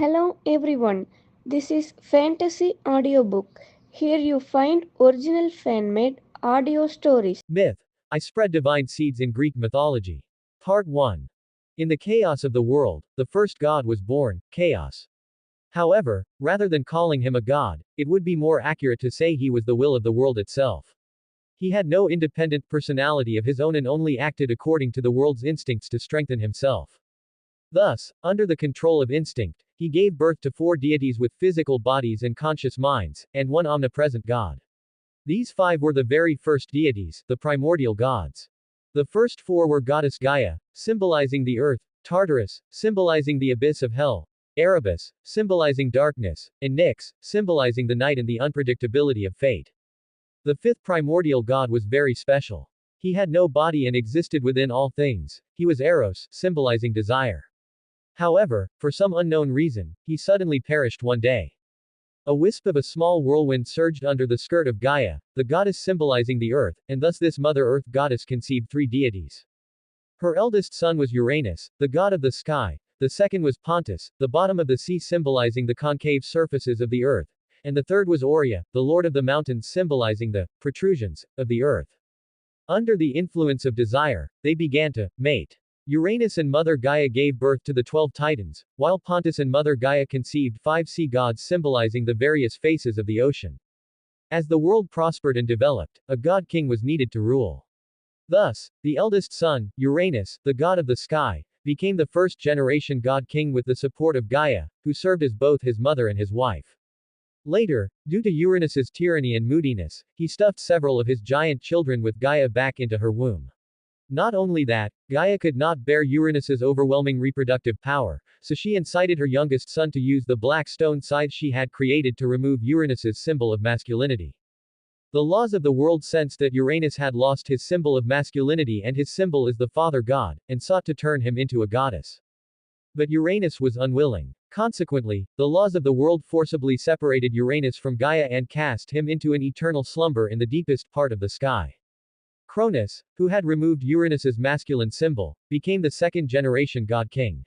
Hello everyone, this is Fantasy Audiobook. Here you find original fan made audio stories. Myth. I spread divine seeds in Greek mythology. Part 1. In the chaos of the world, the first god was born, Chaos. However, rather than calling him a god, it would be more accurate to say he was the will of the world itself. He had no independent personality of his own and only acted according to the world's instincts to strengthen himself. Thus, under the control of instinct, he gave birth to 4 deities with physical bodies and conscious minds, and one omnipresent god. These 5 were the very first deities, the primordial gods. The first 4 were goddess Gaia, symbolizing the earth, Tartarus, symbolizing the abyss of hell, Erebus, symbolizing darkness, and Nyx, symbolizing the night and the unpredictability of fate. The 5th primordial god was very special. He had no body and existed within all things. He was Eros, symbolizing desire. However, for some unknown reason, he suddenly perished one day. A wisp of a small whirlwind surged under the skirt of Gaia, the goddess symbolizing the earth, and thus this Mother Earth goddess conceived 3 deities. Her eldest son was Uranus, the god of the sky, the second was Pontus, the bottom of the sea symbolizing the concave surfaces of the earth, and the third was Aurea, the lord of the mountains symbolizing the protrusions of the earth. Under the influence of desire, they began to mate. Uranus and Mother Gaia gave birth to the 12 Titans, while Pontus and Mother Gaia conceived 5 sea gods symbolizing the various faces of the ocean. As the world prospered and developed, a god-king was needed to rule. Thus, the eldest son, Uranus, the god of the sky, became the first-generation god-king with the support of Gaia, who served as both his mother and his wife. Later, due to Uranus's tyranny and moodiness, he stuffed several of his giant children with Gaia back into her womb. Not only that, Gaia could not bear Uranus's overwhelming reproductive power, so she incited her youngest son to use the black stone scythe she had created to remove Uranus's symbol of masculinity. The laws of the world sensed that Uranus had lost his symbol of masculinity and his symbol is the father god, and sought to turn him into a goddess. But Uranus was unwilling. Consequently, the laws of the world forcibly separated Uranus from Gaia and cast him into an eternal slumber in the deepest part of the sky. Cronus, who had removed Uranus's masculine symbol, became the second-generation god-king.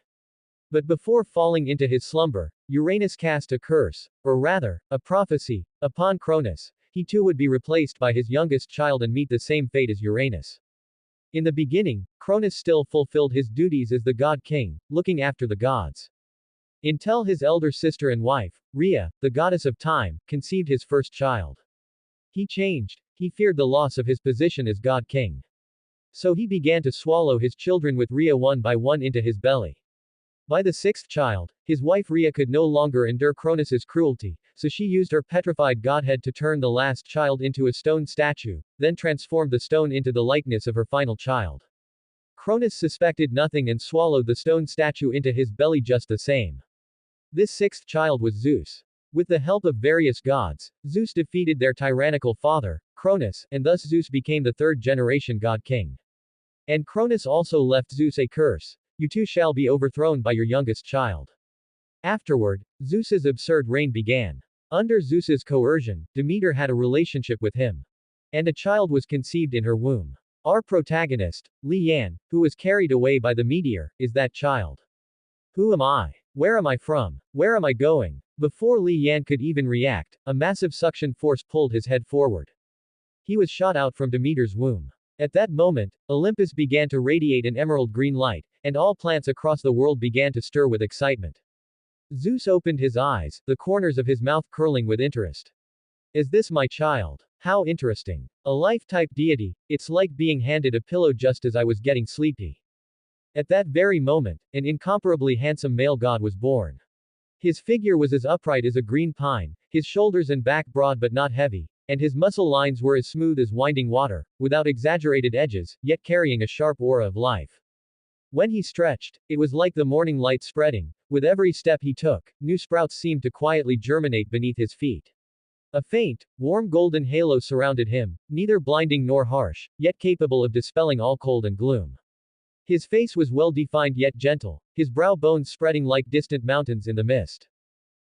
But before falling into his slumber, Uranus cast a curse, or rather, a prophecy, upon Cronus. He too would be replaced by his youngest child and meet the same fate as Uranus. In the beginning, Cronus still fulfilled his duties as the god-king, looking after the gods. Until his elder sister and wife, Rhea, the goddess of time, conceived his first child. He changed. He feared the loss of his position as god-king. So he began to swallow his children with Rhea one by one into his belly. By the 6th child, his wife Rhea could no longer endure Cronus's cruelty, so she used her petrified godhead to turn the last child into a stone statue, then transformed the stone into the likeness of her final child. Cronus suspected nothing and swallowed the stone statue into his belly just the same. This 6th child was Zeus. With the help of various gods, Zeus defeated their tyrannical father, Cronus, and thus Zeus became the 3rd-generation god-king. And Cronus also left Zeus a curse: you too shall be overthrown by your youngest child. Afterward, Zeus's absurd reign began. Under Zeus's coercion, Demeter had a relationship with him. And a child was conceived in her womb. Our protagonist, Li Yan, who was carried away by the meteor, is that child. Who am I? Where am I from? Where am I going? Before Li Yan could even react, a massive suction force pulled his head forward. He was shot out from Demeter's womb. At that moment, Olympus began to radiate an emerald green light, and all plants across the world began to stir with excitement. Zeus opened his eyes, the corners of his mouth curling with interest. Is this my child? How interesting. A life-type deity, it's like being handed a pillow just as I was getting sleepy. At that very moment, an incomparably handsome male god was born. His figure was as upright as a green pine, his shoulders and back broad but not heavy, and his muscle lines were as smooth as winding water, without exaggerated edges, yet carrying a sharp aura of life. When he stretched, it was like the morning light spreading. With every step he took, new sprouts seemed to quietly germinate beneath his feet. A faint, warm golden halo surrounded him, neither blinding nor harsh, yet capable of dispelling all cold and gloom. His face was well-defined yet gentle, his brow bones spreading like distant mountains in the mist.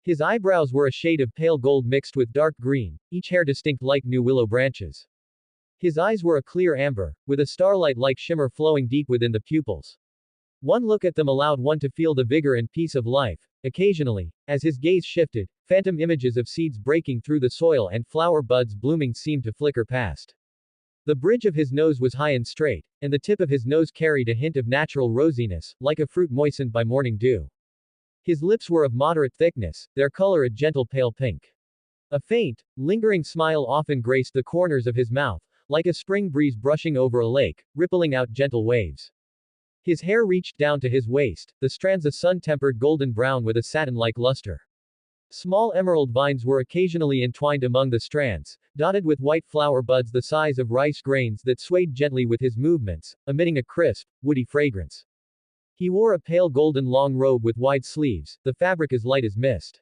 His eyebrows were a shade of pale gold mixed with dark green, each hair distinct like new willow branches. His eyes were a clear amber, with a starlight-like shimmer flowing deep within the pupils. One look at them allowed one to feel the vigor and peace of life. Occasionally, as his gaze shifted, phantom images of seeds breaking through the soil and flower buds blooming seemed to flicker past. The bridge of his nose was high and straight, and the tip of his nose carried a hint of natural rosiness, like a fruit moistened by morning dew. His lips were of moderate thickness, their color a gentle pale pink. A faint, lingering smile often graced the corners of his mouth, like a spring breeze brushing over a lake, rippling out gentle waves. His hair reached down to his waist, the strands a sun-tempered golden brown with a satin-like luster. Small emerald vines were occasionally entwined among the strands, dotted with white flower buds the size of rice grains that swayed gently with his movements, emitting a crisp, woody fragrance. He wore a pale golden long robe with wide sleeves, the fabric as light as mist.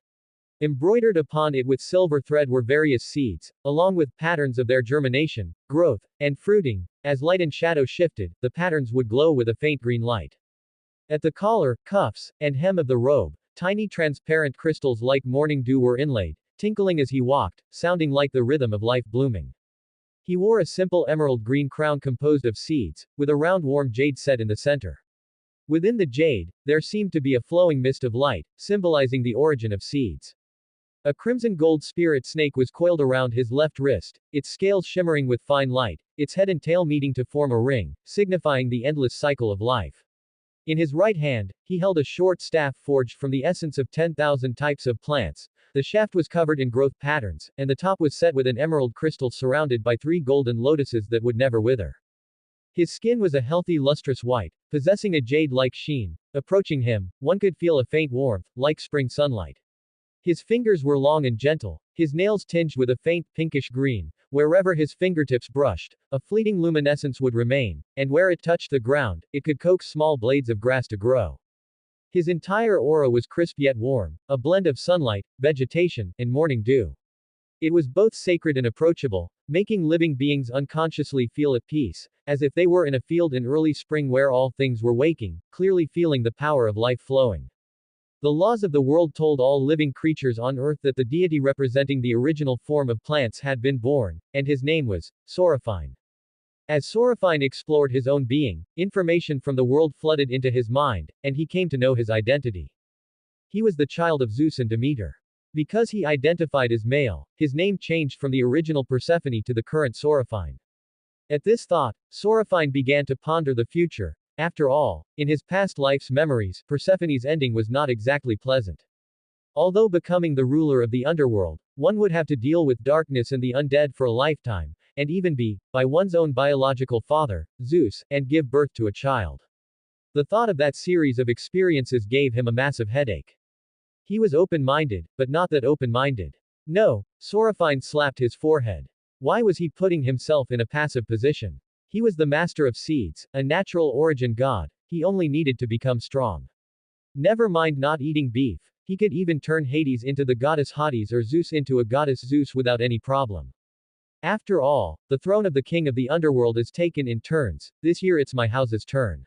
Embroidered upon it with silver thread were various seeds, along with patterns of their germination, growth, and fruiting. As light and shadow shifted, the patterns would glow with a faint green light. At the collar, cuffs, and hem of the robe, tiny transparent crystals like morning dew were inlaid, tinkling as he walked, sounding like the rhythm of life blooming. He wore a simple emerald green crown composed of seeds, with a round warm jade set in the center. Within the jade, there seemed to be a flowing mist of light, symbolizing the origin of seeds. A crimson gold spirit snake was coiled around his left wrist, its scales shimmering with fine light, its head and tail meeting to form a ring, signifying the endless cycle of life. In his right hand, he held a short staff forged from the essence of 10,000 types of plants. The shaft was covered in growth patterns, and the top was set with an emerald crystal surrounded by 3 golden lotuses that would never wither. His skin was a healthy lustrous white, possessing a jade-like sheen. Approaching him, one could feel a faint warmth, like spring sunlight. His fingers were long and gentle, his nails tinged with a faint pinkish green. Wherever his fingertips brushed, a fleeting luminescence would remain, and where it touched the ground, it could coax small blades of grass to grow. His entire aura was crisp yet warm, a blend of sunlight, vegetation, and morning dew. It was both sacred and approachable, making living beings unconsciously feel at peace, as if they were in a field in early spring where all things were waking, clearly feeling the power of life flowing. The laws of the world told all living creatures on earth that the deity representing the original form of plants had been born, and his name was Soraphine. As Soraphine explored his own being, information from the world flooded into his mind, and he came to know his identity. He was the child of Zeus and Demeter. Because he identified as male, his name changed from the original Persephone to the current Soraphine. At this thought, Soraphine began to ponder the future. After all, in his past life's memories, Persephone's ending was not exactly pleasant. Although becoming the ruler of the underworld, one would have to deal with darkness and the undead for a lifetime, and even be, by one's own biological father, Zeus, and give birth to a child. The thought of that series of experiences gave him a massive headache. He was open-minded, but not that open-minded. No, Soraphine slapped his forehead. Why was he putting himself in a passive position? He was the master of seeds, a natural origin god. He only needed to become strong. Never mind not eating beef, he could even turn Hades into the goddess Hades or Zeus into a goddess Zeus without any problem. After all, the throne of the king of the underworld is taken in turns. This year it's my house's turn.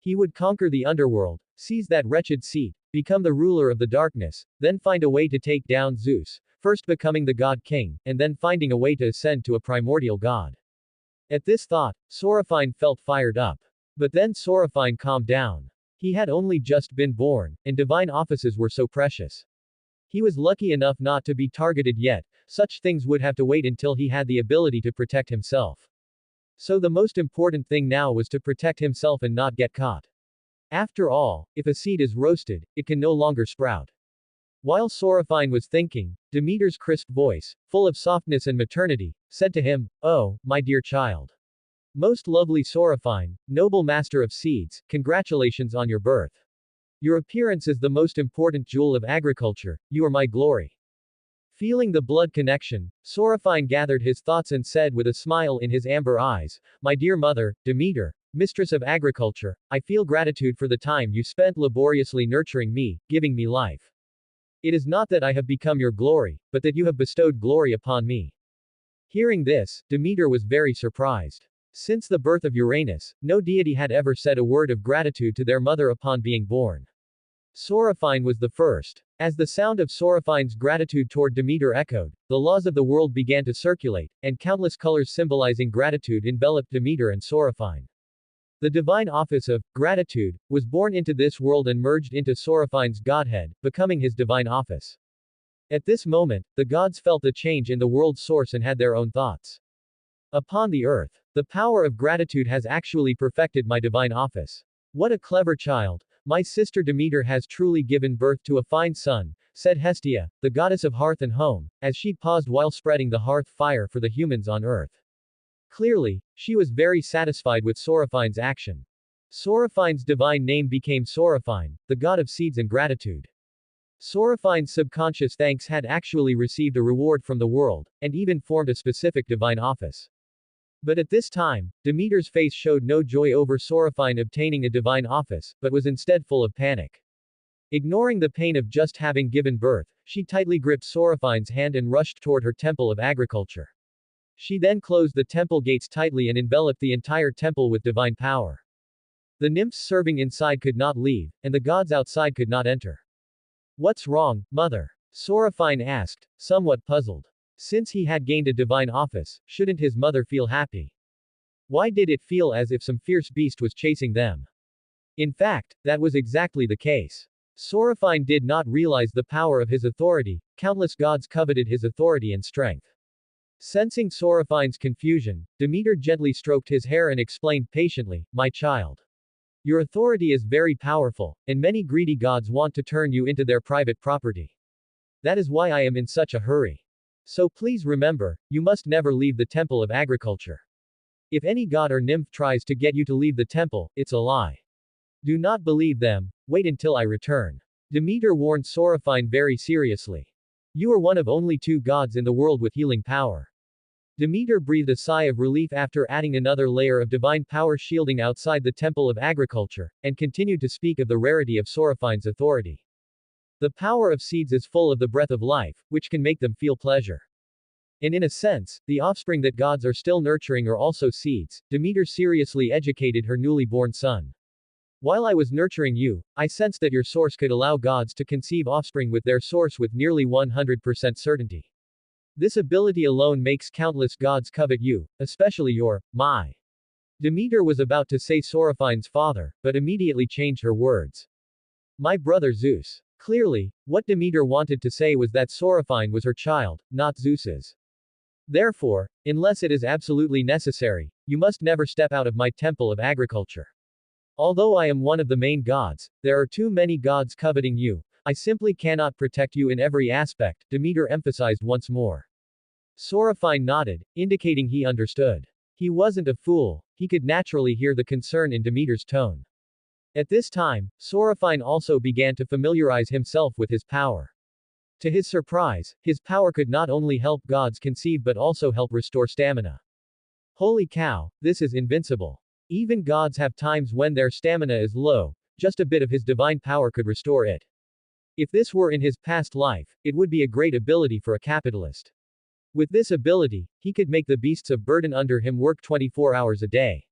He would conquer the underworld, seize that wretched seat, become the ruler of the darkness, then find a way to take down Zeus, first becoming the god king, and then finding a way to ascend to a primordial god. At this thought, Soraphine felt fired up. But then Soraphine calmed down. He had only just been born, and divine offices were so precious. He was lucky enough not to be targeted yet, such things would have to wait until he had the ability to protect himself. So the most important thing now was to protect himself and not get caught. After all, if a seed is roasted, it can no longer sprout. While Soraphine was thinking, Demeter's crisp voice, full of softness and maternity, said to him, "Oh, my dear child. Most lovely Soraphine, noble master of seeds, congratulations on your birth. Your appearance is the most important jewel of agriculture, you are my glory." Feeling the blood connection, Soraphine gathered his thoughts and said with a smile in his amber eyes, "My dear mother, Demeter, mistress of agriculture, I feel gratitude for the time you spent laboriously nurturing me, giving me life. It is not that I have become your glory, but that you have bestowed glory upon me." Hearing this, Demeter was very surprised. Since the birth of Uranus, no deity had ever said a word of gratitude to their mother upon being born. Soraphine was the first. As the sound of Soraphine's gratitude toward Demeter echoed, the laws of the world began to circulate, and countless colors symbolizing gratitude enveloped Demeter and Soraphine. The divine office of gratitude was born into this world and merged into Soraphine's godhead, becoming his divine office. At this moment, the gods felt the change in the world's source and had their own thoughts. Upon the earth, the power of gratitude has actually perfected my divine office. What a clever child! My sister Demeter has truly given birth to a fine son, said Hestia, the goddess of hearth and home, as she paused while spreading the hearth fire for the humans on earth. Clearly, she was very satisfied with Soraphine's action. Soraphine's divine name became Soraphine, the god of seeds and gratitude. Soraphine's subconscious thanks had actually received a reward from the world, and even formed a specific divine office. But at this time, Demeter's face showed no joy over Soraphine obtaining a divine office, but was instead full of panic. Ignoring the pain of just having given birth, she tightly gripped Soraphine's hand and rushed toward her temple of agriculture. She then closed the temple gates tightly and enveloped the entire temple with divine power. The nymphs serving inside could not leave, and the gods outside could not enter. What's wrong, mother? Soraphine asked, somewhat puzzled. Since he had gained a divine office, shouldn't his mother feel happy? Why did it feel as if some fierce beast was chasing them? In fact, that was exactly the case. Soraphine did not realize the power of his authority, countless gods coveted his authority and strength. Sensing Soraphine's confusion, Demeter gently stroked his hair and explained patiently, my child. Your authority is very powerful, and many greedy gods want to turn you into their private property. That is why I am in such a hurry. So please remember, you must never leave the temple of agriculture. If any god or nymph tries to get you to leave the temple, it's a lie. Do not believe them, wait until I return. Demeter warned Soraphine very seriously. You are one of only 2 gods in the world with healing power. Demeter breathed a sigh of relief after adding another layer of divine power shielding outside the temple of agriculture, and continued to speak of the rarity of Soraphine's authority. The power of seeds is full of the breath of life, which can make them feel pleasure. And in a sense, the offspring that gods are still nurturing are also seeds. Demeter seriously educated her newly born son. While I was nurturing you, I sensed that your source could allow gods to conceive offspring with their source with nearly 100% certainty. This ability alone makes countless gods covet you, especially my. Demeter was about to say Soraphine's father, but immediately changed her words. My brother Zeus. Clearly, what Demeter wanted to say was that Soraphine was her child, not Zeus's. Therefore, unless it is absolutely necessary, you must never step out of my temple of agriculture. Although I am one of the main gods, there are too many gods coveting you. I simply cannot protect you in every aspect, Demeter emphasized once more. Soraphine nodded, indicating he understood. He wasn't a fool, he could naturally hear the concern in Demeter's tone. At this time, Soraphine also began to familiarize himself with his power. To his surprise, his power could not only help gods conceive but also help restore stamina. Holy cow, this is invincible. Even gods have times when their stamina is low, just a bit of his divine power could restore it. If this were in his past life, it would be a great ability for a capitalist. With this ability, he could make the beasts of burden under him work 24 hours a day.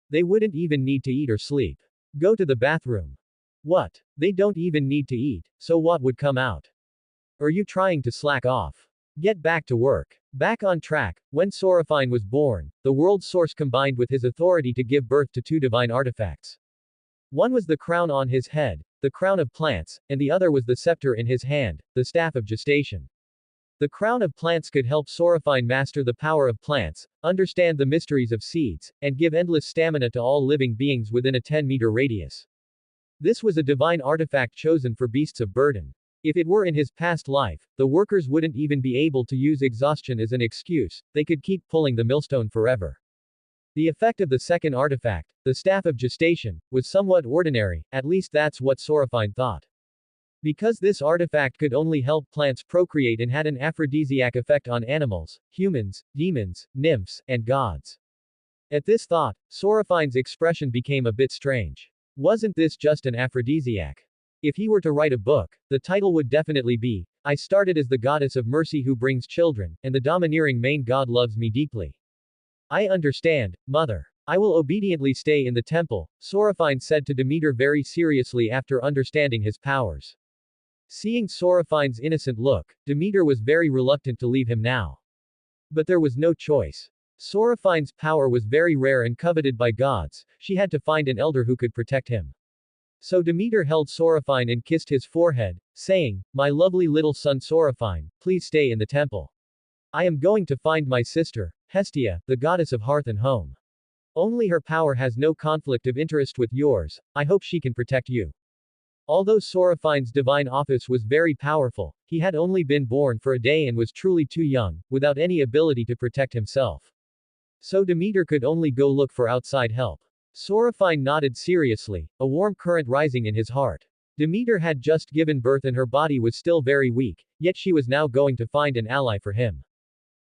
They wouldn't even need to eat or sleep. Go to the bathroom. What? They don't even need to eat, so what would come out? Are you trying to slack off? Get back to work. Back on track, when Soraphine was born, the world's source combined with his authority to give birth to 2 divine artifacts. One was the crown on his head, the crown of plants, and the other was the scepter in his hand, the staff of gestation. The crown of plants could help Soraphine master the power of plants, understand the mysteries of seeds, and give endless stamina to all living beings within a 10-meter radius. This was a divine artifact chosen for beasts of burden. If it were in his past life, the workers wouldn't even be able to use exhaustion as an excuse, they could keep pulling the millstone forever. The effect of the second artifact, the staff of gestation, was somewhat ordinary, at least that's what Soraphine thought. Because this artifact could only help plants procreate and had an aphrodisiac effect on animals, humans, demons, nymphs, and gods. At this thought, Soraphine's expression became a bit strange. Wasn't this just an aphrodisiac? If he were to write a book, the title would definitely be, I started as the goddess of mercy who brings children, and the domineering main god loves me deeply. I understand, mother. I will obediently stay in the temple, Soraphine said to Demeter very seriously after understanding his powers. Seeing Soraphine's innocent look, Demeter was very reluctant to leave him now. But there was no choice. Soraphine's power was very rare and coveted by gods, she had to find an elder who could protect him. So Demeter held Soraphine and kissed his forehead, saying, "My lovely little son Soraphine, please stay in the temple. I am going to find my sister, Hestia, the goddess of hearth and home. Only her power has no conflict of interest with yours, I hope she can protect you." Although Soraphine's divine office was very powerful, he had only been born for a day and was truly too young, without any ability to protect himself. So Demeter could only go look for outside help. Soraphine nodded seriously, a warm current rising in his heart. Demeter had just given birth and her body was still very weak, yet she was now going to find an ally for him.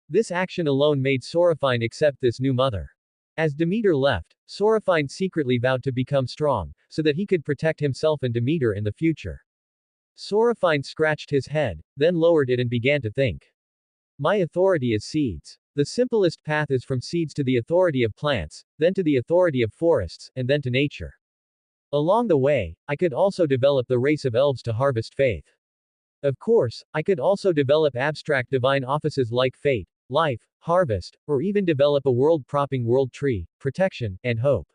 This action alone made Soraphine accept this new mother. As Demeter left, Soraphine secretly vowed to become strong, so that he could protect himself and Demeter in the future. Soraphine scratched his head, then lowered it and began to think. My authority is seeds. The simplest path is from seeds to the authority of plants, then to the authority of forests, and then to nature. Along the way, I could also develop the race of elves to harvest faith. Of course, I could also develop abstract divine offices like fate, life, harvest, or even develop a world-propping world tree, protection, and hope.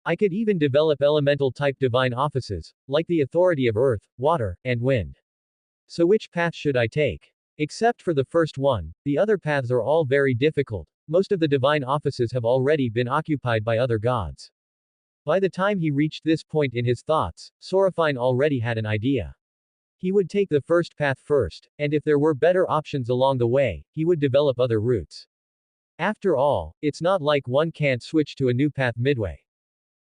I could even develop elemental-type divine offices, like the authority of earth, water, and wind. So which path should I take? Except for the first one, the other paths are all very difficult. Most of the divine offices have already been occupied by other gods. By the time he reached this point in his thoughts, Soraphine already had an idea. He would take the first path first, and if there were better options along the way, he would develop other routes. After all, it's not like one can't switch to a new path midway.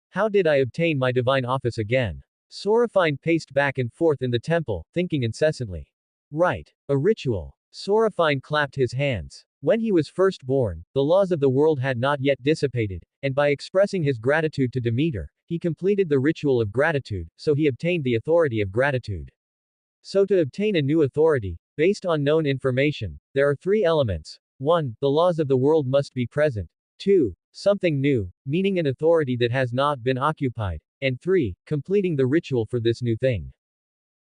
How did I obtain my divine office again? Soraphine paced back and forth in the temple, thinking incessantly. Right. A ritual. Soraphine clapped his hands. When he was first born, the laws of the world had not yet dissipated, and by expressing his gratitude to Demeter, he completed the ritual of gratitude, so he obtained the authority of gratitude. So to obtain a new authority, based on known information, there are three elements. 1. The laws of the world must be present. 2. Something new, meaning an authority that has not been occupied. And 3. Completing the ritual for this new thing.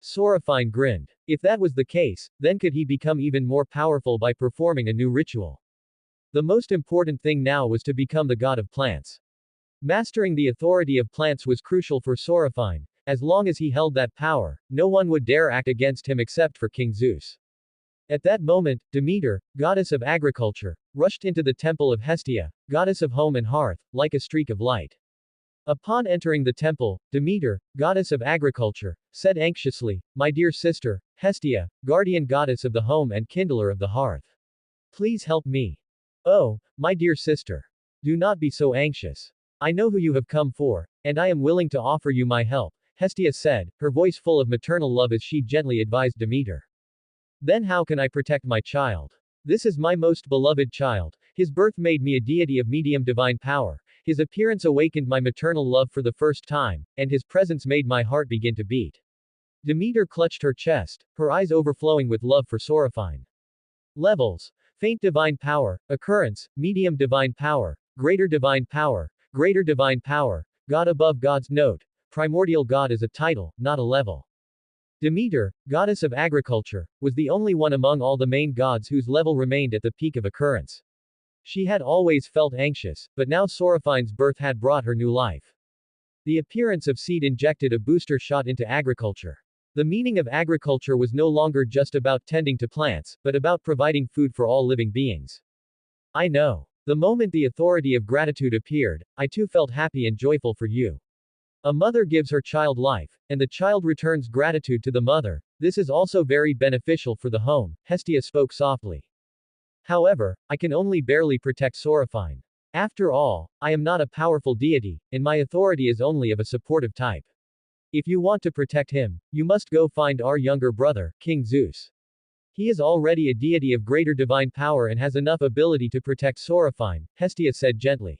Soraphine grinned. If that was the case, then could he become even more powerful by performing a new ritual? The most important thing now was to become the god of plants. Mastering the authority of plants was crucial for Soraphine. As long as he held that power, no one would dare act against him except for King Zeus. At that moment, Demeter, goddess of agriculture, rushed into the temple of Hestia, goddess of home and hearth, like a streak of light. Upon entering the temple, Demeter, goddess of agriculture, said anxiously, "My dear sister, Hestia, guardian goddess of the home and kindler of the hearth. Please help me." "Oh, my dear sister. Do not be so anxious. I know who you have come for, and I am willing to offer you my help," Hestia said, her voice full of maternal love as she gently advised Demeter. "Then how can I protect my child? This is my most beloved child. His birth made me a deity of medium divine power. His appearance awakened my maternal love for the first time, and his presence made my heart begin to beat." Demeter clutched her chest, her eyes overflowing with love for Soraphine. Levels. Faint divine power, occurrence, medium divine power, greater divine power, God above gods. Note, primordial god is a title, not a level. Demeter, goddess of agriculture, was the only one among all the main gods whose level remained at the peak of occurrence. She had always felt anxious, but now Soraphine's birth had brought her new life. The appearance of seed injected a booster shot into agriculture. The meaning of agriculture was no longer just about tending to plants, but about providing food for all living beings. I know. The moment the authority of gratitude appeared, I too felt happy and joyful for you. A mother gives her child life, and the child returns gratitude to the mother. This is also very beneficial for the home, Hestia spoke softly. However, I can only barely protect Soraphine. After all, I am not a powerful deity, and my authority is only of a supportive type. If you want to protect him, you must go find our younger brother, King Zeus. He is already a deity of greater divine power and has enough ability to protect Soraphine, Hestia said gently.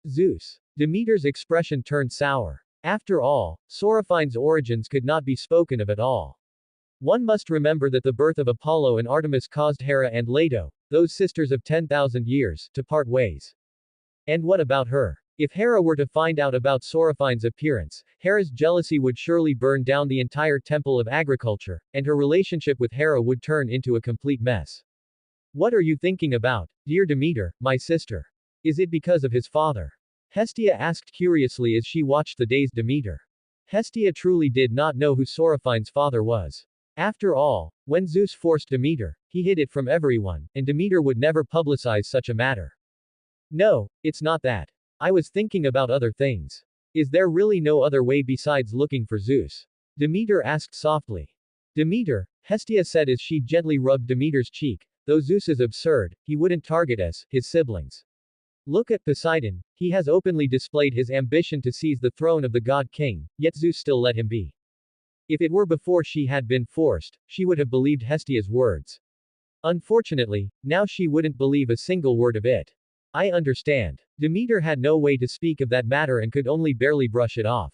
Zeus. Demeter's expression turned sour. After all, Soraphine's origins could not be spoken of at all. One must remember that the birth of Apollo and Artemis caused Hera and Leto, those sisters of 10,000 years, to part ways. And what about her? If Hera were to find out about Soraphine's appearance, Hera's jealousy would surely burn down the entire temple of agriculture, and her relationship with Hera would turn into a complete mess. What are you thinking about, dear Demeter, my sister? Is it because of his father? Hestia asked curiously as she watched the dazed Demeter. Hestia truly did not know who Soraphine's father was. After all, when Zeus forced Demeter, he hid it from everyone, and Demeter would never publicize such a matter. No, it's not that. I was thinking about other things. Is there really no other way besides looking for Zeus? Demeter asked softly. Demeter, Hestia said as she gently rubbed Demeter's cheek, though Zeus is absurd, he wouldn't target us, his siblings. Look at Poseidon, he has openly displayed his ambition to seize the throne of the god king, yet Zeus still let him be. If it were before she had been forced, she would have believed Hestia's words. Unfortunately, now she wouldn't believe a single word of it. I understand. Demeter had no way to speak of that matter and could only barely brush it off.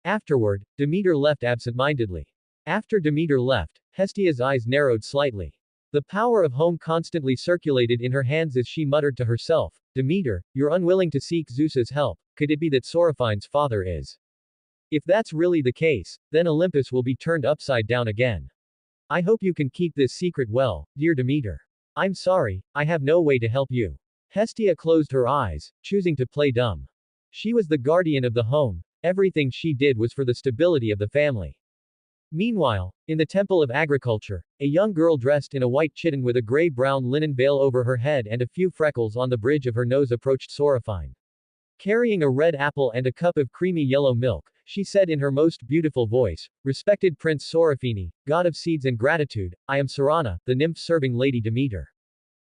Afterward, Demeter left absent-mindedly. After Demeter left, Hestia's eyes narrowed slightly. The power of home constantly circulated in her hands as she muttered to herself, Demeter, you're unwilling to seek Zeus's help, could it be that Soraphine's father is? If that's really the case, then Olympus will be turned upside down again. I hope you can keep this secret well, dear Demeter. I'm sorry, I have no way to help you. Hestia closed her eyes, choosing to play dumb. She was the guardian of the home, everything she did was for the stability of the family. Meanwhile, in the Temple of Agriculture, a young girl dressed in a white chiton with a gray-brown linen veil over her head and a few freckles on the bridge of her nose approached Soraphine. Carrying a red apple and a cup of creamy yellow milk, she said in her most beautiful voice, Respected Prince Soraphine, god of seeds and gratitude, I am Sarana, the nymph serving Lady Demeter.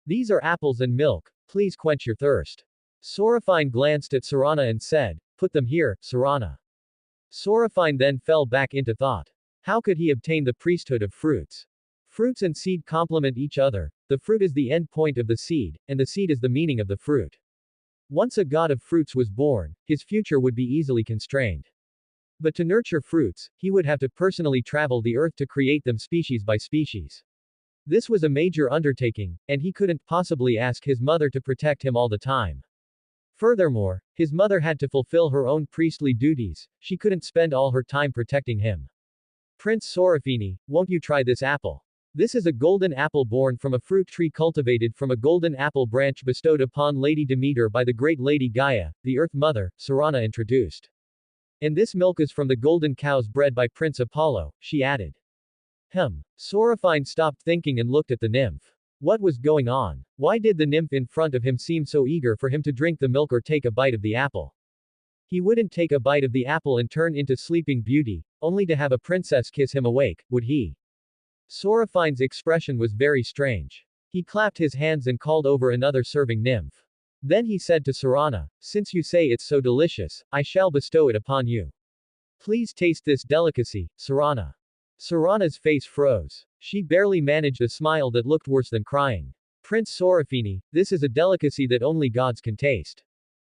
These are apples and milk, please quench your thirst. Soraphine glanced at Sarana and said, Put them here, Sarana. Soraphine then fell back into thought. How could he obtain the priesthood of fruits? Fruits and seed complement each other, the fruit is the end point of the seed, and the seed is the meaning of the fruit. Once a god of fruits was born, his future would be easily constrained. But to nurture fruits, he would have to personally travel the earth to create them species by species. This was a major undertaking, and he couldn't possibly ask his mother to protect him all the time. Furthermore, his mother had to fulfill her own priestly duties, she couldn't spend all her time protecting him. Prince Soraphine, won't you try this apple? This is a golden apple born from a fruit tree cultivated from a golden apple branch bestowed upon Lady Demeter by the great Lady Gaia, the Earth Mother, Sarana introduced. And this milk is from the golden cows bred by Prince Apollo, she added. Soraphine stopped thinking and looked at the nymph. What was going on? Why did the nymph in front of him seem so eager for him to drink the milk or take a bite of the apple? He wouldn't take a bite of the apple and turn into Sleeping Beauty, only to have a princess kiss him awake, would he? Soraphine's expression was very strange. He clapped his hands and called over another serving nymph. Then he said to Sarana, Since you say it's so delicious, I shall bestow it upon you. Please taste this delicacy, Sarana. Sarana's face froze. She barely managed a smile that looked worse than crying. Prince Soraphine, this is a delicacy that only gods can taste.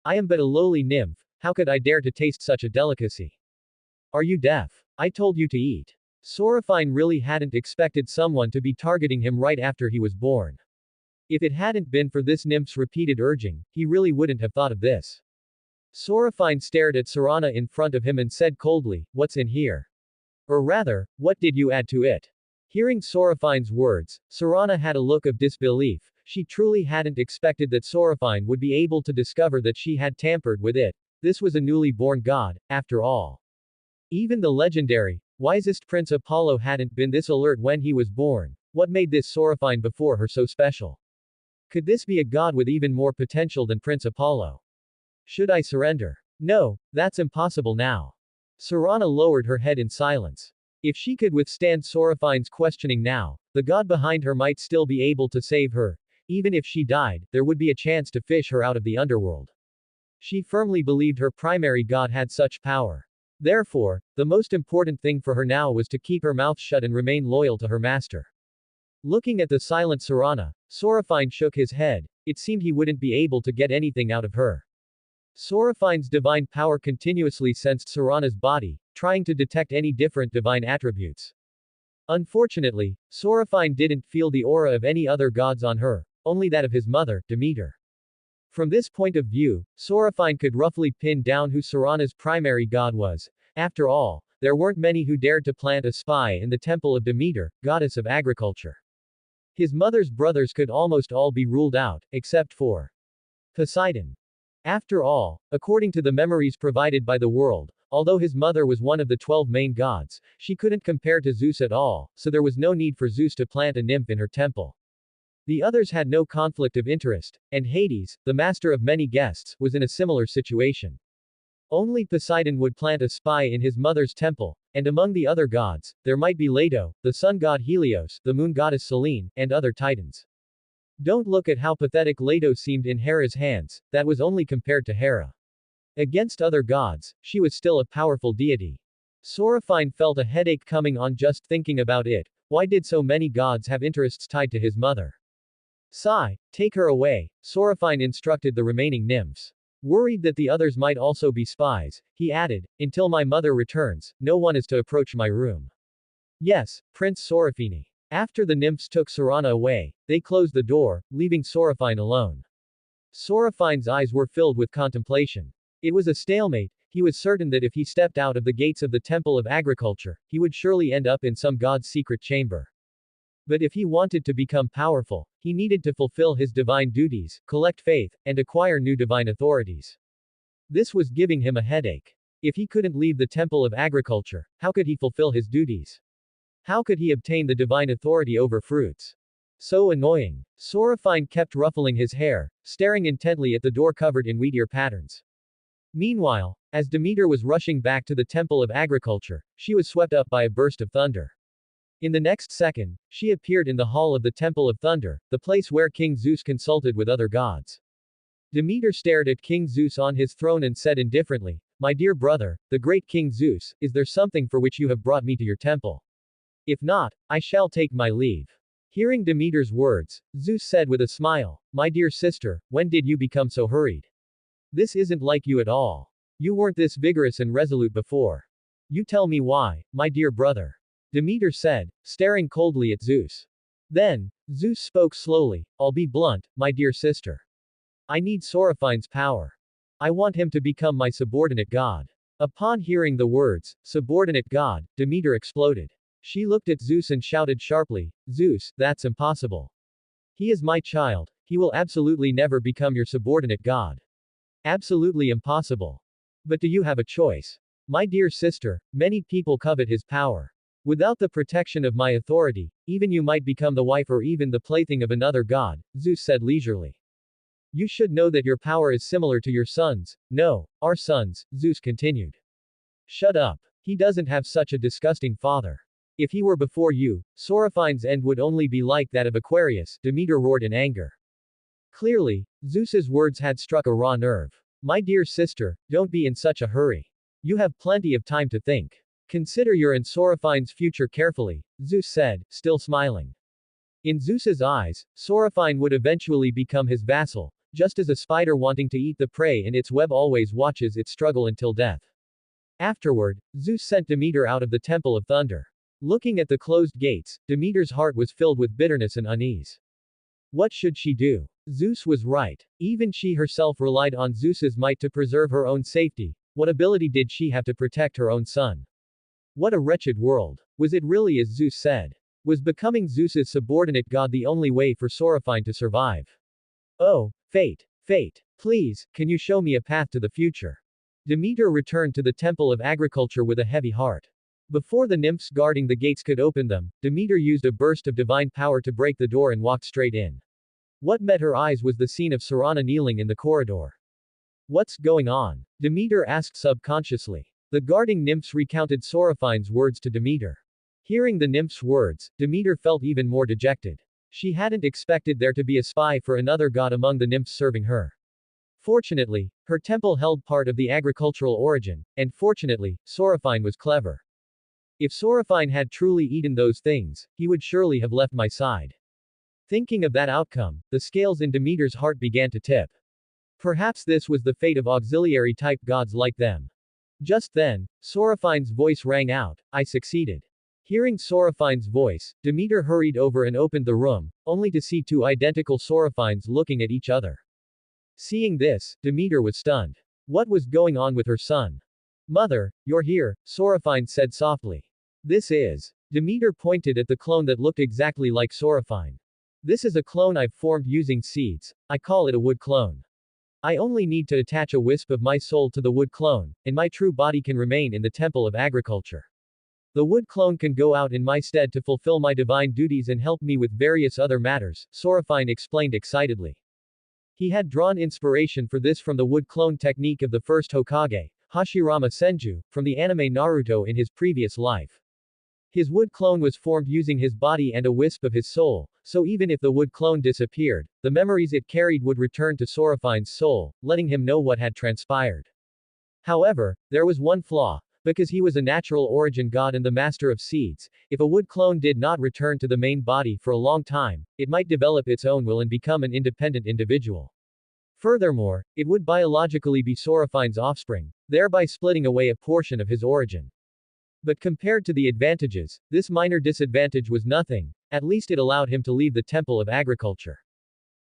I am but a lowly nymph, how could I dare to taste such a delicacy? Are you deaf? I told you to eat. Soraphine really hadn't expected someone to be targeting him right after he was born. If it hadn't been for this nymph's repeated urging, he really wouldn't have thought of this. Soraphine stared at Sarana in front of him and said coldly, What's in here? Or rather, what did you add to it? Hearing Soraphine's words, Sarana had a look of disbelief. She truly hadn't expected that Soraphine would be able to discover that she had tampered with it. This was a newly born god, after all. Even the legendary, wisest Prince Apollo hadn't been this alert when he was born. What made this Soraphine before her so special? Could this be a god with even more potential than Prince Apollo? Should I surrender? No, that's impossible now. Sarana lowered her head in silence. If she could withstand Soraphine's questioning now, the god behind her might still be able to save her. Even if she died, there would be a chance to fish her out of the underworld. She firmly believed her primary god had such power. Therefore, the most important thing for her now was to keep her mouth shut and remain loyal to her master. Looking at the silent Sarana, Soraphine shook his head. It seemed he wouldn't be able to get anything out of her. Soraphine's divine power continuously sensed Sarana's body, trying to detect any different divine attributes. Unfortunately, Soraphine didn't feel the aura of any other gods on her, only that of his mother, Demeter. From this point of view, Soraphine could roughly pin down who Sarana's primary god was. After all, there weren't many who dared to plant a spy in the temple of Demeter, goddess of agriculture. His mother's brothers could almost all be ruled out, except for Poseidon. After all, according to the memories provided by the world, although his mother was one of the 12 main gods, she couldn't compare to Zeus at all, so there was no need for Zeus to plant a nymph in her temple. The others had no conflict of interest, and Hades, the master of many guests, was in a similar situation. Only Poseidon would plant a spy in his mother's temple, and among the other gods, there might be Leto, the sun god Helios, the moon goddess Selene, and other titans. Don't look at how pathetic Leto seemed in Hera's hands, that was only compared to Hera. Against other gods, she was still a powerful deity. Soraphine felt a headache coming on just thinking about it. Why did so many gods have interests tied to his mother? Sigh, take her away, Soraphine instructed the remaining nymphs. Worried that the others might also be spies, he added, until my mother returns, no one is to approach my room. Yes, Prince Soraphine. After the nymphs took Sorana away, they closed the door, leaving Soraphine alone. Soraphine's eyes were filled with contemplation. It was a stalemate. He was certain that if he stepped out of the gates of the Temple of Agriculture, he would surely end up in some god's secret chamber. But if he wanted to become powerful, he needed to fulfill his divine duties, collect faith, and acquire new divine authorities. This was giving him a headache. If he couldn't leave the Temple of Agriculture, how could he fulfill his duties? How could he obtain the divine authority over fruits? So annoying. Soraphine kept ruffling his hair, staring intently at the door covered in meteor patterns. Meanwhile, as Demeter was rushing back to the Temple of Agriculture, she was swept up by a burst of thunder. In the next second, she appeared in the hall of the Temple of Thunder, the place where King Zeus consulted with other gods. Demeter stared at King Zeus on his throne and said indifferently, "My dear brother, the great King Zeus, is there something for which you have brought me to your temple? If not, I shall take my leave." Hearing Demeter's words, Zeus said with a smile, "My dear sister, when did you become so hurried? This isn't like you at all. You weren't this vigorous and resolute before. You tell me why, my dear brother." Demeter said, staring coldly at Zeus. Then, Zeus spoke slowly, "I'll be blunt, my dear sister. I need Soraphine's power. I want him to become my subordinate god." Upon hearing the words, subordinate god, Demeter exploded. She looked at Zeus and shouted sharply, "Zeus, that's impossible. He is my child, he will absolutely never become your subordinate god. Absolutely impossible. But do you have a choice? My dear sister, many people covet his power. Without the protection of my authority, even you might become the wife or even the plaything of another god," Zeus said leisurely. "You should know that your power is similar to your son's." "No, our sons," Zeus continued. "Shut up. He doesn't have such a disgusting father. If he were before you, Soraphine's end would only be like that of Aquarius," Demeter roared in anger. Clearly, Zeus's words had struck a raw nerve. "My dear sister, don't be in such a hurry. You have plenty of time to think. Consider your and Soraphine's future carefully," Zeus said, still smiling. In Zeus's eyes, Soraphine would eventually become his vassal, just as a spider wanting to eat the prey in its web always watches its struggle until death. Afterward, Zeus sent Demeter out of the Temple of Thunder. Looking at the closed gates, Demeter's heart was filled with bitterness and unease. What should she do? Zeus was right. Even she herself relied on Zeus's might to preserve her own safety. What ability did she have to protect her own son? What a wretched world. Was it really as Zeus said? Was becoming Zeus's subordinate god the only way for Soraphine to survive? Oh, fate. Fate. Please, can you show me a path to the future? Demeter returned to the Temple of Agriculture with a heavy heart. Before the nymphs guarding the gates could open them, Demeter used a burst of divine power to break the door and walked straight in. What met her eyes was the scene of Sorana kneeling in the corridor. "What's going on?" Demeter asked subconsciously. The guarding nymphs recounted Soraphine's words to Demeter. Hearing the nymphs' words, Demeter felt even more dejected. She hadn't expected there to be a spy for another god among the nymphs serving her. Fortunately, her temple held part of the agricultural origin, and fortunately, Soraphine was clever. If Soraphine had truly eaten those things, he would surely have left my side. Thinking of that outcome, the scales in Demeter's heart began to tip. Perhaps this was the fate of auxiliary-type gods like them. Just then, Soraphine's voice rang out, "I succeeded." Hearing Soraphine's voice, Demeter hurried over and opened the room, only to see two identical Soraphines looking at each other. Seeing this, Demeter was stunned. What was going on with her son? "Mother, you're here," Soraphine said softly. "This is." Demeter pointed at the clone that looked exactly like Soraphine. This is a clone I've formed using seeds. I call it a wood clone. I only need to attach a wisp of my soul to the wood clone, and my true body can remain in the temple of agriculture. The wood clone can go out in my stead to fulfill my divine duties and help me with various other matters, Soraphine explained excitedly. He had drawn inspiration for this from the wood clone technique of the first Hokage, Hashirama Senju, from the anime Naruto in his previous life. His wood clone was formed using his body and a wisp of his soul, so even if the wood clone disappeared, the memories it carried would return to Soraphine's soul, letting him know what had transpired. However, there was one flaw. Because he was a natural origin god and the master of seeds, if a wood clone did not return to the main body for a long time, it might develop its own will and become an independent individual. Furthermore, it would biologically be Soraphine's offspring, thereby splitting away a portion of his origin. But compared to the advantages, this minor disadvantage was nothing, at least it allowed him to leave the temple of agriculture.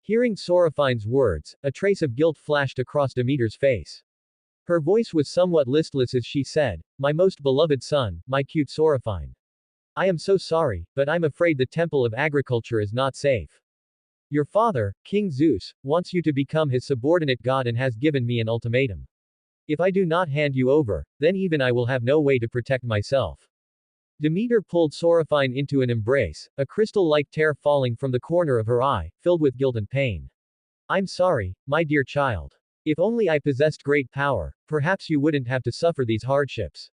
Hearing Soraphine's words, a trace of guilt flashed across Demeter's face. Her voice was somewhat listless as she said, "My most beloved son, my cute Soraphine. I am so sorry, but I'm afraid the temple of agriculture is not safe. Your father, King Zeus, wants you to become his subordinate god and has given me an ultimatum. If I do not hand you over, then even I will have no way to protect myself." Demeter pulled Soraphine into an embrace, a crystal-like tear falling from the corner of her eye, filled with guilt and pain. "I'm sorry, my dear child. If only I possessed great power, perhaps you wouldn't have to suffer these hardships.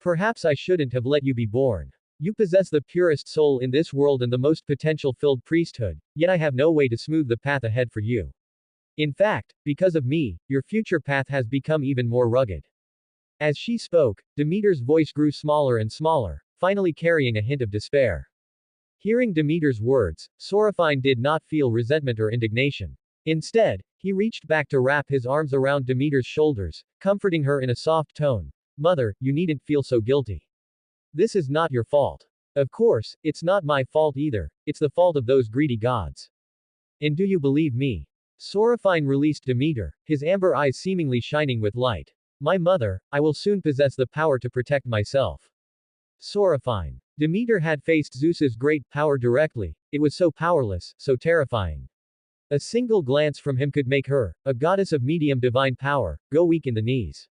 Perhaps I shouldn't have let you be born. You possess the purest soul in this world and the most potential-filled priesthood, yet I have no way to smooth the path ahead for you. In fact, because of me, your future path has become even more rugged." As she spoke, Demeter's voice grew smaller and smaller, finally carrying a hint of despair. Hearing Demeter's words, Soraphine did not feel resentment or indignation. Instead, he reached back to wrap his arms around Demeter's shoulders, comforting her in a soft tone. "Mother, you needn't feel so guilty. This is not your fault. Of course, it's not my fault either, it's the fault of those greedy gods. And do you believe me?" Soraphine released Demeter, his amber eyes seemingly shining with light. "My mother, I will soon possess the power to protect myself." Soraphine. Demeter had faced Zeus's great power directly, it was so powerless, so terrifying. A single glance from him could make her, a goddess of medium divine power, go weak in the knees.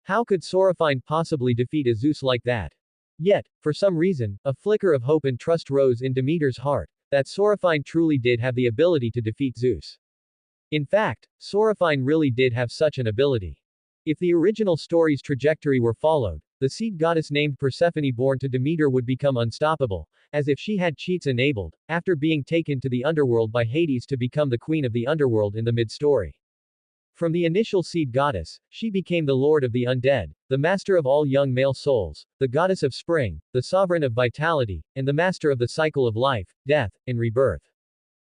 How could Soraphine possibly defeat a Zeus like that? Yet, for some reason, a flicker of hope and trust rose in Demeter's heart, that Soraphine truly did have the ability to defeat Zeus. In fact, Soraphine really did have such an ability. If the original story's trajectory were followed, the seed goddess named Persephone born to Demeter would become unstoppable, as if she had cheats enabled, after being taken to the underworld by Hades to become the queen of the underworld in the mid-story. From the initial seed goddess, she became the lord of the undead, the master of all young male souls, the goddess of spring, the sovereign of vitality, and the master of the cycle of life, death, and rebirth.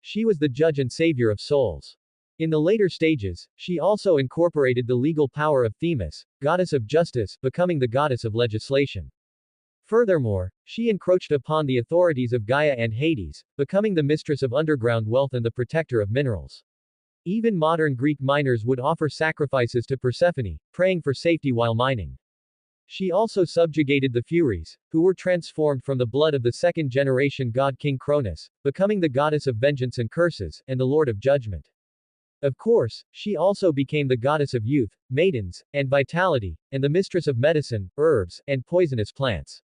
She was the judge and savior of souls. In the later stages, she also incorporated the legal power of Themis, goddess of justice, becoming the goddess of legislation. Furthermore, she encroached upon the authorities of Gaia and Hades, becoming the mistress of underground wealth and the protector of minerals. Even modern Greek miners would offer sacrifices to Persephone, praying for safety while mining. She also subjugated the Furies, who were transformed from the blood of the second-generation god King Cronus, becoming the goddess of vengeance and curses, and the lord of judgment. Of course, she also became the goddess of youth, maidens, and vitality, and the mistress of medicine, herbs, and poisonous plants.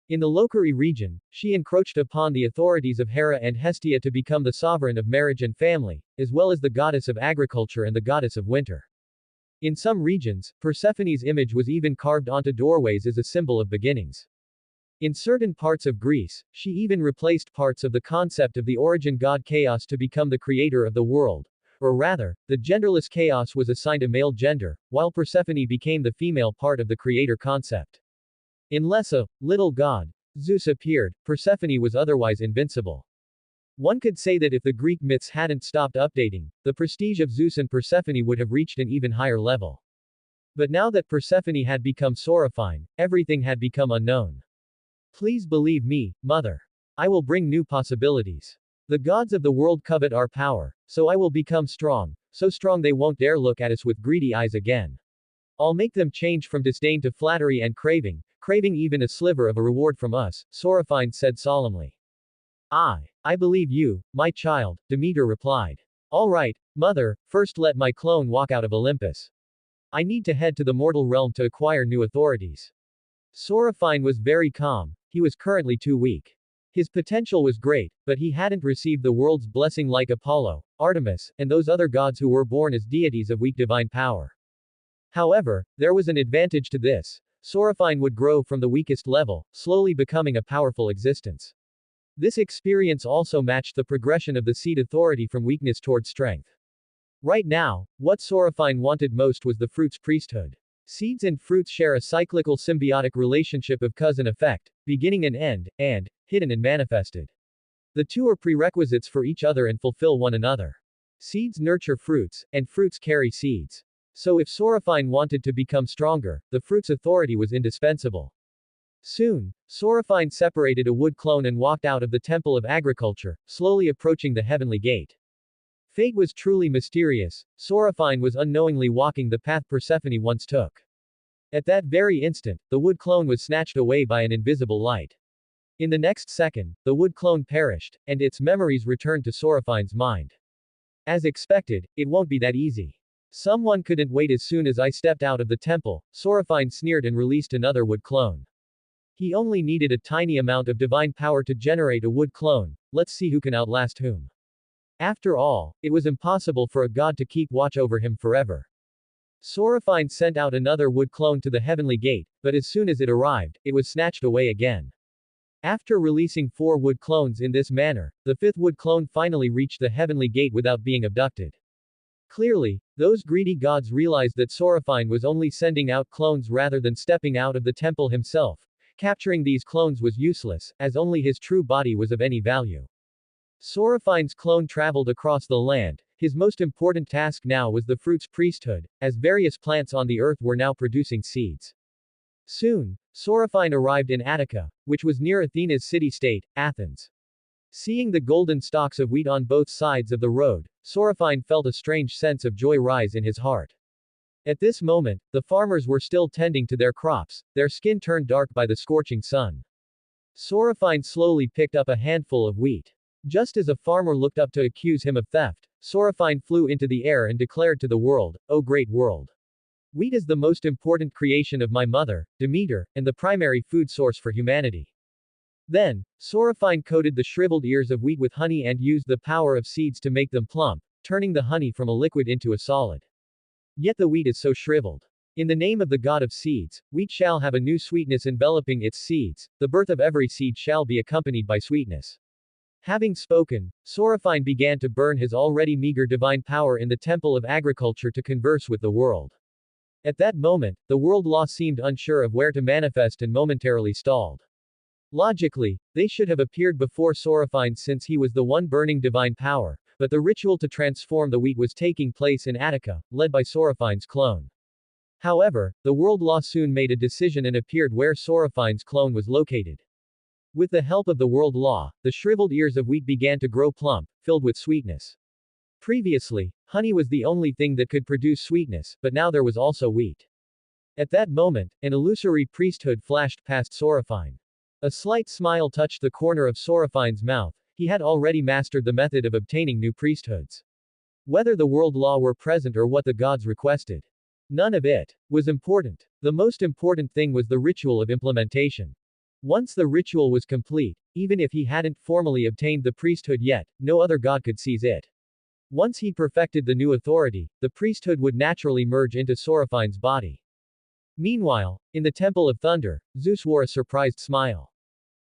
In the Locrian region, she encroached upon the authorities of Hera and Hestia to become the sovereign of marriage and family, as well as the goddess of agriculture and the goddess of winter. In some regions, Persephone's image was even carved onto doorways as a symbol of beginnings. In certain parts of Greece, she even replaced parts of the concept of the origin god Chaos to become the creator of the world. Or rather, the genderless Chaos was assigned a male gender, while Persephone became the female part of the creator concept. Unless a little god, Zeus appeared, Persephone was otherwise invincible. One could say that if the Greek myths hadn't stopped updating, the prestige of Zeus and Persephone would have reached an even higher level. But now that Persephone had become Soraphine, everything had become unknown. Please believe me, mother. I will bring new possibilities. The gods of the world covet our power, so I will become strong, so strong they won't dare look at us with greedy eyes again. I'll make them change from disdain to flattery and craving even a sliver of a reward from us, Soraphine said solemnly. I believe you, my child, Demeter replied. All right, mother, first let my clone walk out of Olympus. I need to head to the mortal realm to acquire new authorities. Soraphine was very calm, he was currently too weak. His potential was great, but he hadn't received the world's blessing like Apollo, Artemis, and those other gods who were born as deities of weak divine power. However, there was an advantage to this. Soraphine would grow from the weakest level, slowly becoming a powerful existence. This experience also matched the progression of the seed authority from weakness toward strength. Right now, what Soraphine wanted most was the fruit's priesthood. Seeds and fruits share a cyclical symbiotic relationship of cause and effect, beginning and end, and hidden and manifested. The two are prerequisites for each other and fulfill one another. Seeds nurture fruits, and fruits carry seeds. So if Soraphine wanted to become stronger, the fruit's authority was indispensable. Soon, Soraphine separated a wood clone and walked out of the Temple of Agriculture, slowly approaching the heavenly gate. Fate was truly mysterious. Soraphine was unknowingly walking the path Persephone once took. At that very instant, the wood clone was snatched away by an invisible light. In the next second, the wood clone perished, and its memories returned to Soraphine's mind. As expected, it won't be that easy. Someone couldn't wait. As soon as I stepped out of the temple, Soraphine sneered and released another wood clone. He only needed a tiny amount of divine power to generate a wood clone. Let's see who can outlast whom. After all, it was impossible for a god to keep watch over him forever. Soraphine sent out another wood clone to the heavenly gate, but as soon as it arrived, it was snatched away again. After releasing 4 wood clones in this manner, the 5th wood clone finally reached the heavenly gate without being abducted. Clearly, those greedy gods realized that Soraphine was only sending out clones rather than stepping out of the temple himself. Capturing these clones was useless, as only his true body was of any value. Soraphine's clone traveled across the land. His most important task now was the fruit's priesthood, as various plants on the earth were now producing seeds. Soon, Soraphine arrived in Attica, which was near Athena's city-state, Athens. Seeing the golden stalks of wheat on both sides of the road, Soraphine felt a strange sense of joy rise in his heart. At this moment, the farmers were still tending to their crops, their skin turned dark by the scorching sun. Soraphine slowly picked up a handful of wheat. Just as a farmer looked up to accuse him of theft, Soraphine flew into the air and declared to the world, "O great world! Wheat is the most important creation of my mother, Demeter, and the primary food source for humanity." Then, Soraphine coated the shriveled ears of wheat with honey and used the power of seeds to make them plump, turning the honey from a liquid into a solid. Yet the wheat is so shriveled. In the name of the god of seeds, wheat shall have a new sweetness enveloping its seeds, the birth of every seed shall be accompanied by sweetness. Having spoken, Soraphine began to burn his already meager divine power in the temple of agriculture to converse with the world. At that moment, the world law seemed unsure of where to manifest and momentarily stalled. Logically, they should have appeared before Soraphine since he was the one burning divine power, but the ritual to transform the wheat was taking place in Attica, led by Soraphine's clone. However, the world law soon made a decision and appeared where Soraphine's clone was located. With the help of the world law, the shriveled ears of wheat began to grow plump, filled with sweetness. Previously, honey was the only thing that could produce sweetness, but now there was also wheat. At that moment, an illusory priesthood flashed past Soraphine. A slight smile touched the corner of Soraphine's mouth. He had already mastered the method of obtaining new priesthoods. Whether the world law were present or what the gods requested, none of it was important. The most important thing was the ritual of implementation. Once the ritual was complete, even if he hadn't formally obtained the priesthood yet, no other god could seize it. Once he perfected the new authority, the priesthood would naturally merge into Soraphine's body. Meanwhile, in the Temple of Thunder, Zeus wore a surprised smile.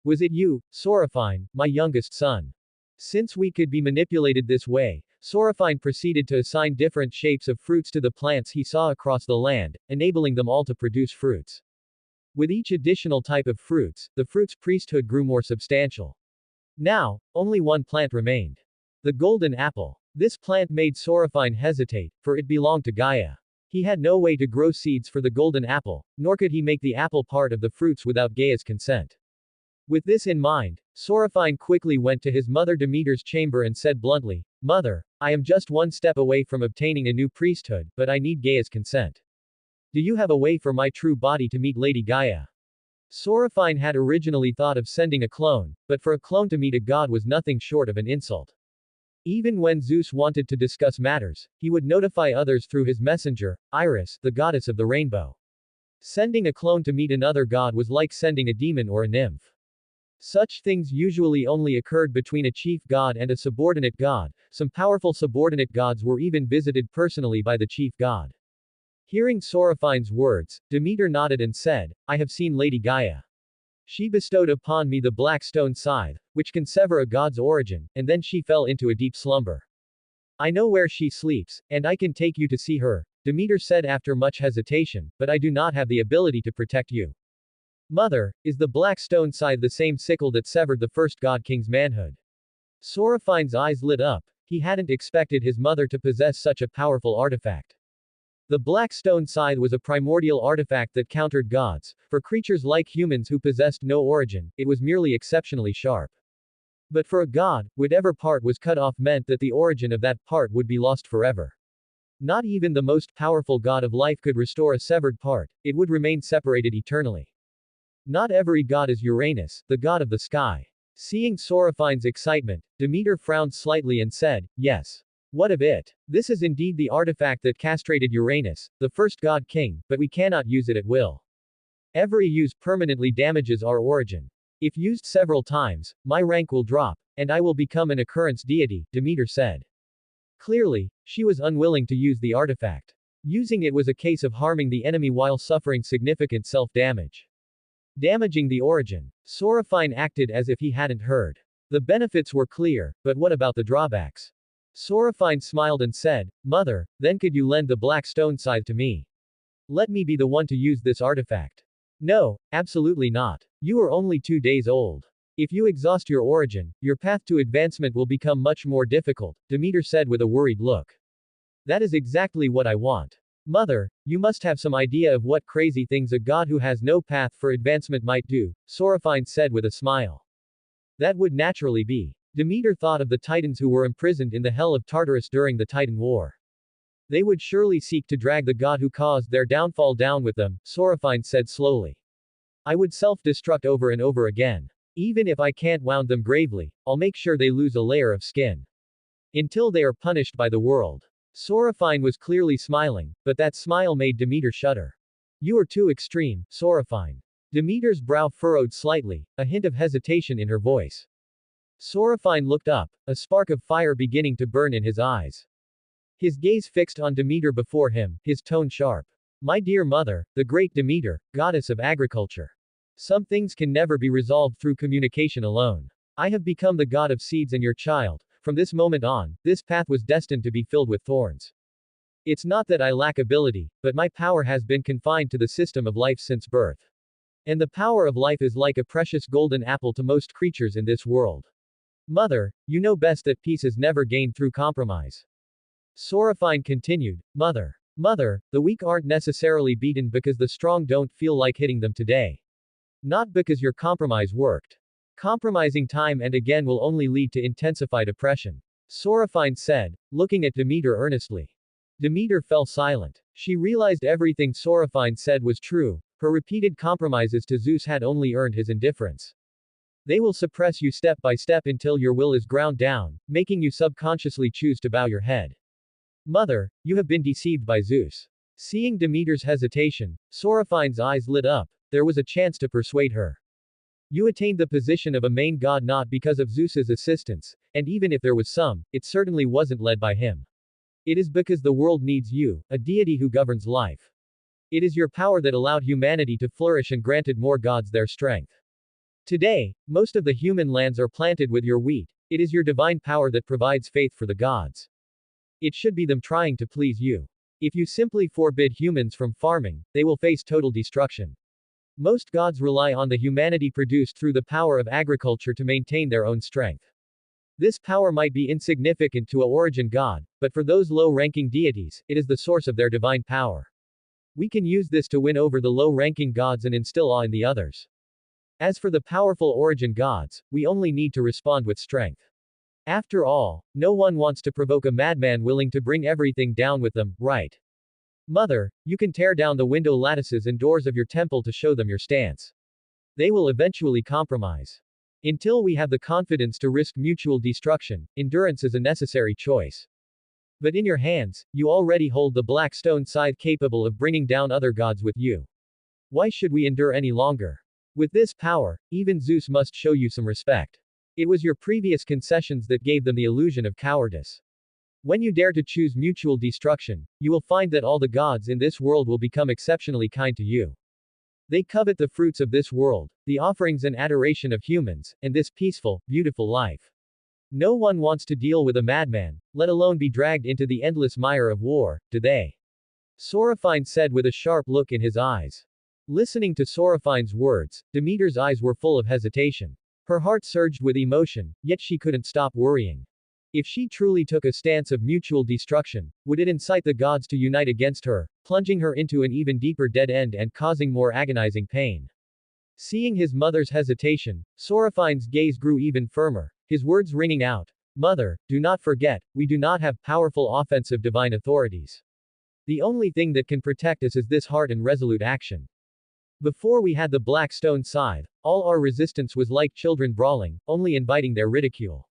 "Was it you, Soraphine, my youngest son?" Since we could be manipulated this way, Soraphine proceeded to assign different shapes of fruits to the plants he saw across the land, enabling them all to produce fruits. With each additional type of fruits, the fruit's priesthood grew more substantial. Now, only one plant remained. The golden apple. This plant made Soraphine hesitate, for it belonged to Gaia. He had no way to grow seeds for the golden apple, nor could he make the apple part of the fruits without Gaia's consent. With this in mind, Soraphine quickly went to his mother Demeter's chamber and said bluntly, "Mother, I am just one step away from obtaining a new priesthood, but I need Gaia's consent. Do you have a way for my true body to meet Lady Gaia?" Soraphine had originally thought of sending a clone, but for a clone to meet a god was nothing short of an insult. Even when Zeus wanted to discuss matters, he would notify others through his messenger, Iris, the goddess of the rainbow. Sending a clone to meet another god was like sending a demon or a nymph. Such things usually only occurred between a chief god and a subordinate god. Some powerful subordinate gods were even visited personally by the chief god. Hearing Soraphine's words, Demeter nodded and said, I have seen Lady Gaia. She bestowed upon me the black stone scythe, which can sever a god's origin, and then she fell into a deep slumber. I know where she sleeps, and I can take you to see her, Demeter said after much hesitation, but I do not have the ability to protect you. Mother, is the black stone scythe the same sickle that severed the first god king's manhood? Soraphine's eyes lit up. He hadn't expected his mother to possess such a powerful artifact. The black stone scythe was a primordial artifact that countered gods. For creatures like humans who possessed no origin, it was merely exceptionally sharp. But for a god, whatever part was cut off meant that the origin of that part would be lost forever. Not even the most powerful god of life could restore a severed part, it would remain separated eternally. Not every god is Uranus, the god of the sky. Seeing Soraphine's excitement, Demeter frowned slightly and said, yes. What of it? This is indeed the artifact that castrated Uranus, the first god king, but we cannot use it at will. Every use permanently damages our origin. If used several times, my rank will drop, and I will become an occurrence deity, Demeter said. Clearly, she was unwilling to use the artifact. Using it was a case of harming the enemy while suffering significant self-damage. Damaging the origin. Soraphine acted as if he hadn't heard. The benefits were clear, but what about the drawbacks? Soraphine smiled and said, Mother, then could you lend the black stone scythe to me? Let me be the one to use this artifact. No, absolutely not. You are only 2 days old. If you exhaust your origin, your path to advancement will become much more difficult, Demeter said with a worried look. That is exactly what I want. Mother, you must have some idea of what crazy things a god who has no path for advancement might do, Soraphine said with a smile. That would naturally be. Demeter thought of the Titans who were imprisoned in the hell of Tartarus during the Titan War. They would surely seek to drag the god who caused their downfall down with them, Soraphine said slowly. I would self-destruct over and over again. Even if I can't wound them gravely, I'll make sure they lose a layer of skin. Until they are punished by the world. Soraphine was clearly smiling, but that smile made Demeter shudder. You are too extreme, Soraphine. Demeter's brow furrowed slightly, a hint of hesitation in her voice. Soraphine looked up, a spark of fire beginning to burn in his eyes. His gaze fixed on Demeter before him, his tone sharp. My dear mother, the great Demeter, goddess of agriculture. Some things can never be resolved through communication alone. I have become the god of seeds and your child. From this moment on, this path was destined to be filled with thorns. It's not that I lack ability, but my power has been confined to the system of life since birth. And the power of life is like a precious golden apple to most creatures in this world. Mother, you know best that peace is never gained through compromise. Soraphine continued, Mother, the weak aren't necessarily beaten because the strong don't feel like hitting them today. Not because your compromise worked. Compromising time and again will only lead to intensified oppression. Soraphine said, looking at Demeter earnestly. Demeter fell silent. She realized everything Soraphine said was true. Her repeated compromises to Zeus had only earned his indifference. They will suppress you step by step until your will is ground down, making you subconsciously choose to bow your head. Mother, you have been deceived by Zeus. Seeing Demeter's hesitation, Soraphine's eyes lit up. There was a chance to persuade her. You attained the position of a main god not because of Zeus's assistance, and even if there was some, it certainly wasn't led by him. It is because the world needs you, a deity who governs life. It is your power that allowed humanity to flourish and granted more gods their strength. Today, most of the human lands are planted with your wheat. It is your divine power that provides faith for the gods. It should be them trying to please you. If you simply forbid humans from farming, they will face total destruction. Most gods rely on the humanity produced through the power of agriculture to maintain their own strength. This power might be insignificant to a origin god, but for those low-ranking deities, it is the source of their divine power. We can use this to win over the low-ranking gods and instill awe in the others. As for the powerful origin gods, we only need to respond with strength. After all, no one wants to provoke a madman willing to bring everything down with them, right? Mother, you can tear down the window lattices and doors of your temple to show them your stance. They will eventually compromise. Until we have the confidence to risk mutual destruction, endurance is a necessary choice. But in your hands, you already hold the black stone scythe capable of bringing down other gods with you. Why should we endure any longer? With this power, even Zeus must show you some respect. It was your previous concessions that gave them the illusion of cowardice. When you dare to choose mutual destruction, you will find that all the gods in this world will become exceptionally kind to you. They covet the fruits of this world, the offerings and adoration of humans, and this peaceful, beautiful life. No one wants to deal with a madman, let alone be dragged into the endless mire of war, do they? Soraphine said with a sharp look in his eyes. Listening to Soraphine's words, Demeter's eyes were full of hesitation. Her heart surged with emotion, yet she couldn't stop worrying. If she truly took a stance of mutual destruction, would it incite the gods to unite against her, plunging her into an even deeper dead end and causing more agonizing pain? Seeing his mother's hesitation, Soraphine's gaze grew even firmer, his words ringing out. Mother, do not forget, we do not have powerful offensive divine authorities. The only thing that can protect us is this heart and resolute action. Before we had the black stone scythe, all our resistance was like children brawling, only inviting their ridicule.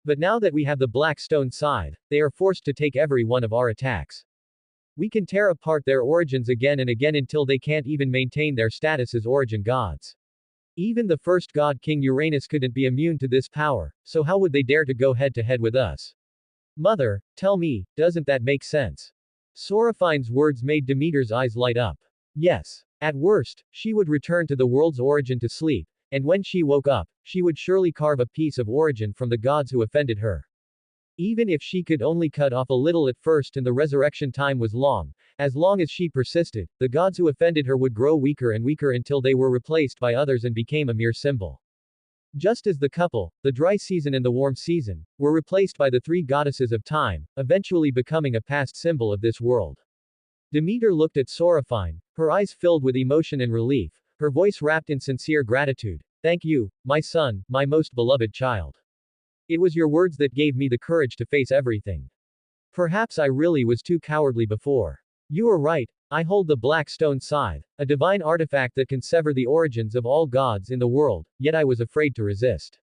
But now that we have the black stone scythe, they are forced to take every one of our attacks. We can tear apart their origins again and again until they can't even maintain their status as origin gods. Even the first god King Uranus couldn't be immune to this power, so how would they dare to go head to head with us? Mother, tell me, doesn't that make sense? Soraphine's words made Demeter's eyes light up. Yes. At worst, she would return to the world's origin to sleep, and when she woke up, she would surely carve a piece of origin from the gods who offended her. Even if she could only cut off a little at first and the resurrection time was long, as long as she persisted, the gods who offended her would grow weaker and weaker until they were replaced by others and became a mere symbol. Just as the couple, the dry season and the warm season, were replaced by the three goddesses of time, eventually becoming a past symbol of this world. Demeter looked at Soraphine, her eyes filled with emotion and relief, her voice wrapped in sincere gratitude. Thank you, my son, my most beloved child. It was your words that gave me the courage to face everything. Perhaps I really was too cowardly before. You are right, I hold the black stone scythe, a divine artifact that can sever the origins of all gods in the world, yet I was afraid to resist.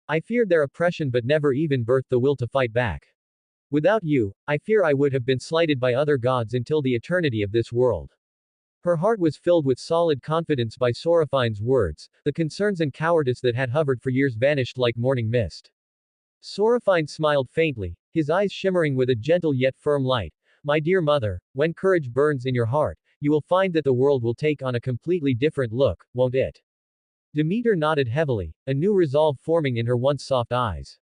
I feared their oppression but never even birthed the will to fight back. Without you, I fear I would have been slighted by other gods until the eternity of this world. Her heart was filled with solid confidence by Soraphine's words, the concerns and cowardice that had hovered for years vanished like morning mist. Soraphine smiled faintly, his eyes shimmering with a gentle yet firm light. My dear mother, when courage burns in your heart, you will find that the world will take on a completely different look, won't it? Demeter nodded heavily, a new resolve forming in her once soft eyes.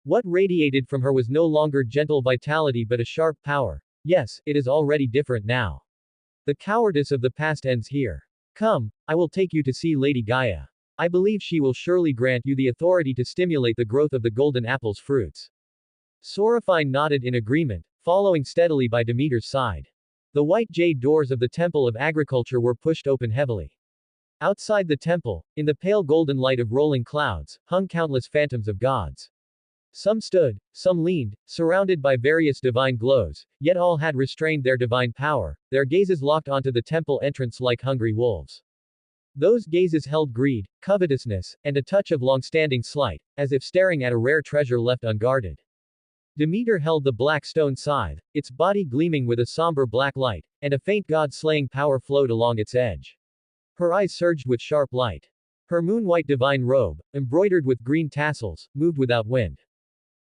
What radiated from her was no longer gentle vitality but a sharp power. Yes, it is already different now. The cowardice of the past ends here. Come, I will take you to see Lady Gaia. I believe she will surely grant you the authority to stimulate the growth of the golden apple's fruits. Soraphine nodded in agreement, following steadily by Demeter's side. The white jade doors of the Temple of Agriculture were pushed open heavily. Outside the temple, in the pale golden light of rolling clouds, hung countless phantoms of gods. Some stood, some leaned, surrounded by various divine glows, yet all had restrained their divine power, their gazes locked onto the temple entrance like hungry wolves. Those gazes held greed, covetousness, and a touch of long-standing slight, as if staring at a rare treasure left unguarded. Demeter held the black stone scythe, its body gleaming with a somber black light, and a faint god-slaying power flowed along its edge. Her eyes surged with sharp light. Her moon-white divine robe, embroidered with green tassels, moved without wind.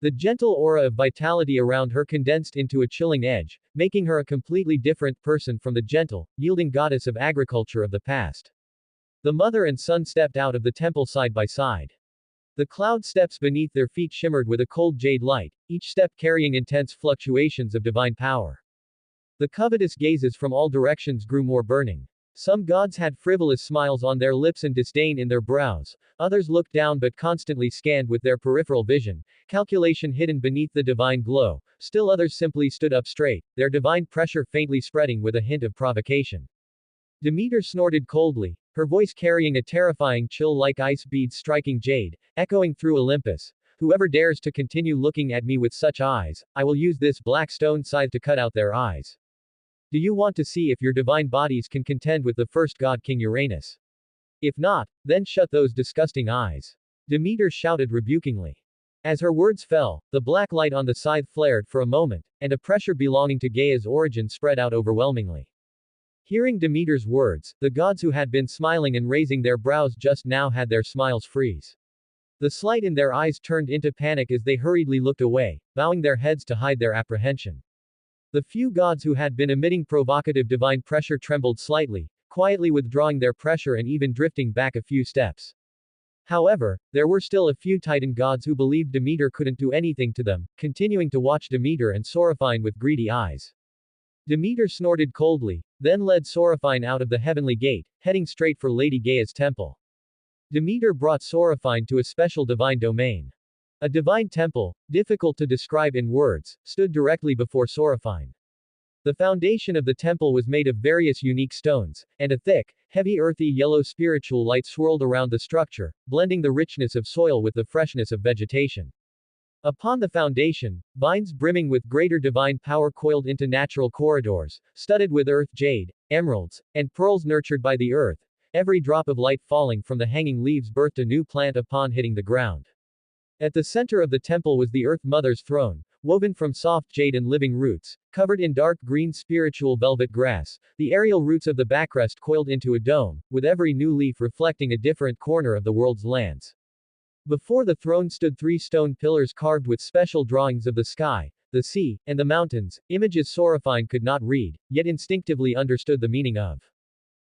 The gentle aura of vitality around her condensed into a chilling edge, making her a completely different person from the gentle, yielding goddess of agriculture of the past. The mother and son stepped out of the temple side by side. The cloud steps beneath their feet shimmered with a cold jade light, each step carrying intense fluctuations of divine power. The covetous gazes from all directions grew more burning. Some gods had frivolous smiles on their lips and disdain in their brows, others looked down but constantly scanned with their peripheral vision, calculation hidden beneath the divine glow, still others simply stood up straight, their divine pressure faintly spreading with a hint of provocation. Demeter snorted coldly, her voice carrying a terrifying chill like ice beads striking jade, echoing through Olympus. Whoever dares to continue looking at me with such eyes, I will use this black stone scythe to cut out their eyes. Do you want to see if your divine bodies can contend with the first god King Uranus? If not, then shut those disgusting eyes. Demeter shouted rebukingly. As her words fell, the black light on the scythe flared for a moment, and a pressure belonging to Gaia's origin spread out overwhelmingly. Hearing Demeter's words, the gods who had been smiling and raising their brows just now had their smiles freeze. The slight in their eyes turned into panic as they hurriedly looked away, bowing their heads to hide their apprehension. The few gods who had been emitting provocative divine pressure trembled slightly, quietly withdrawing their pressure and even drifting back a few steps. However, there were still a few Titan gods who believed Demeter couldn't do anything to them, continuing to watch Demeter and Soraphine with greedy eyes. Demeter snorted coldly, then led Soraphine out of the heavenly gate, heading straight for Lady Gaia's temple. Demeter brought Soraphine to a special divine domain. A divine temple, difficult to describe in words, stood directly before Soraphine. The foundation of the temple was made of various unique stones, and a thick, heavy earthy yellow spiritual light swirled around the structure, blending the richness of soil with the freshness of vegetation. Upon the foundation, vines brimming with greater divine power coiled into natural corridors, studded with earth jade, emeralds, and pearls nurtured by the earth. Every drop of light falling from the hanging leaves birthed a new plant upon hitting the ground. At the center of the temple was the Earth Mother's throne, woven from soft jade and living roots, covered in dark green spiritual velvet grass, the aerial roots of the backrest coiled into a dome, with every new leaf reflecting a different corner of the world's lands. Before the throne stood 3 stone pillars carved with special drawings of the sky, the sea, and the mountains, images Soraphine could not read, yet instinctively understood the meaning of.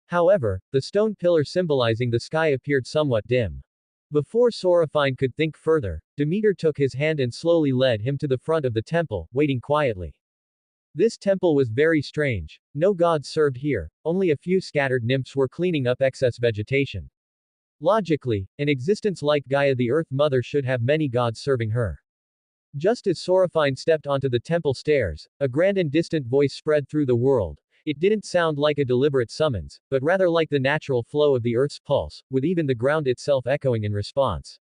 However, the stone pillar symbolizing the sky appeared somewhat dim. Before Soraphine could think further, Demeter took his hand and slowly led him to the front of the temple, waiting quietly. This temple was very strange. No gods served here, only a few scattered nymphs were cleaning up excess vegetation. Logically, an existence like Gaia the Earth Mother should have many gods serving her. Just as Soraphine stepped onto the temple stairs, a grand and distant voice spread through the world. It didn't sound like a deliberate summons, but rather like the natural flow of the Earth's pulse, with even the ground itself echoing in response.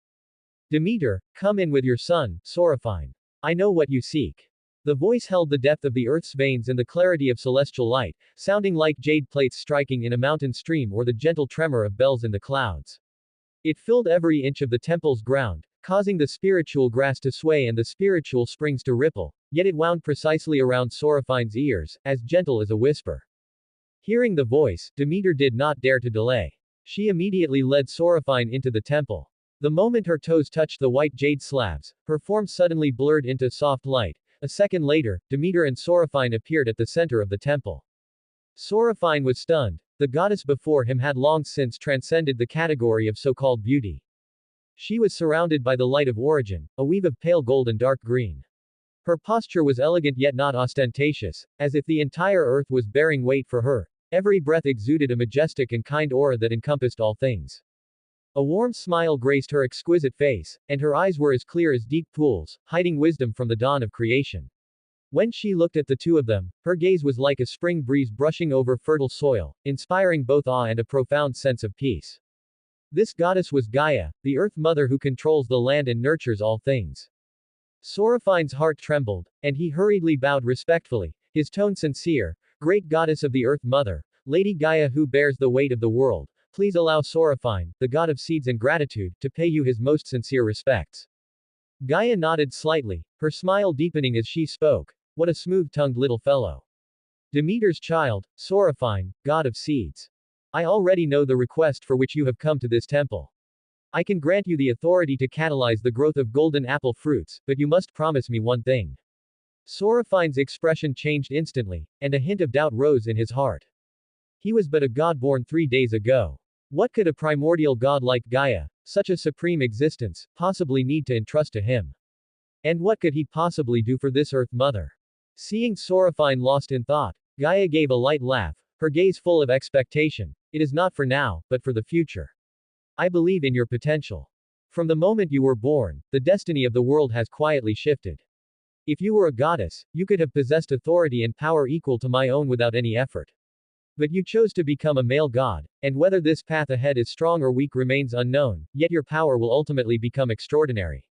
Demeter, come in with your son, Soraphine. I know what you seek. The voice held the depth of the Earth's veins and the clarity of celestial light, sounding like jade plates striking in a mountain stream or the gentle tremor of bells in the clouds. It filled every inch of the temple's ground, causing the spiritual grass to sway and the spiritual springs to ripple, yet it wound precisely around Soraphine's ears, as gentle as a whisper. Hearing the voice, Demeter did not dare to delay. She immediately led Soraphine into the temple. The moment her toes touched the white jade slabs, her form suddenly blurred into soft light. A second later, Demeter and Soraphine appeared at the center of the temple. Soraphine was stunned. The goddess before him had long since transcended the category of so-called beauty. She was surrounded by the light of origin, a weave of pale gold and dark green. Her posture was elegant yet not ostentatious, as if the entire earth was bearing weight for her. Every breath exuded a majestic and kind aura that encompassed all things. A warm smile graced her exquisite face, and her eyes were as clear as deep pools, hiding wisdom from the dawn of creation. When she looked at the two of them, her gaze was like a spring breeze brushing over fertile soil, inspiring both awe and a profound sense of peace. This goddess was Gaia, the Earth Mother who controls the land and nurtures all things. Soraphine's heart trembled, and he hurriedly bowed respectfully, his tone sincere. Great goddess of the Earth Mother, Lady Gaia who bears the weight of the world, please allow Soraphine, the god of seeds and gratitude, to pay you his most sincere respects. Gaia nodded slightly, her smile deepening as she spoke. What a smooth-tongued little fellow. Demeter's child, Soraphine, god of seeds. I already know the request for which you have come to this temple. I can grant you the authority to catalyze the growth of golden apple fruits, but you must promise me one thing. Soraphine's expression changed instantly, and a hint of doubt rose in his heart. He was but a god born 3 days ago. What could a primordial god like Gaia, such a supreme existence, possibly need to entrust to him? And what could he possibly do for this Earth Mother? Seeing Soraphine lost in thought, Gaia gave a light laugh, her gaze full of expectation. It is not for now, but for the future. I believe in your potential. From the moment you were born, the destiny of the world has quietly shifted. If you were a goddess, you could have possessed authority and power equal to my own without any effort. But you chose to become a male god, and whether this path ahead is strong or weak remains unknown, yet your power will ultimately become extraordinary.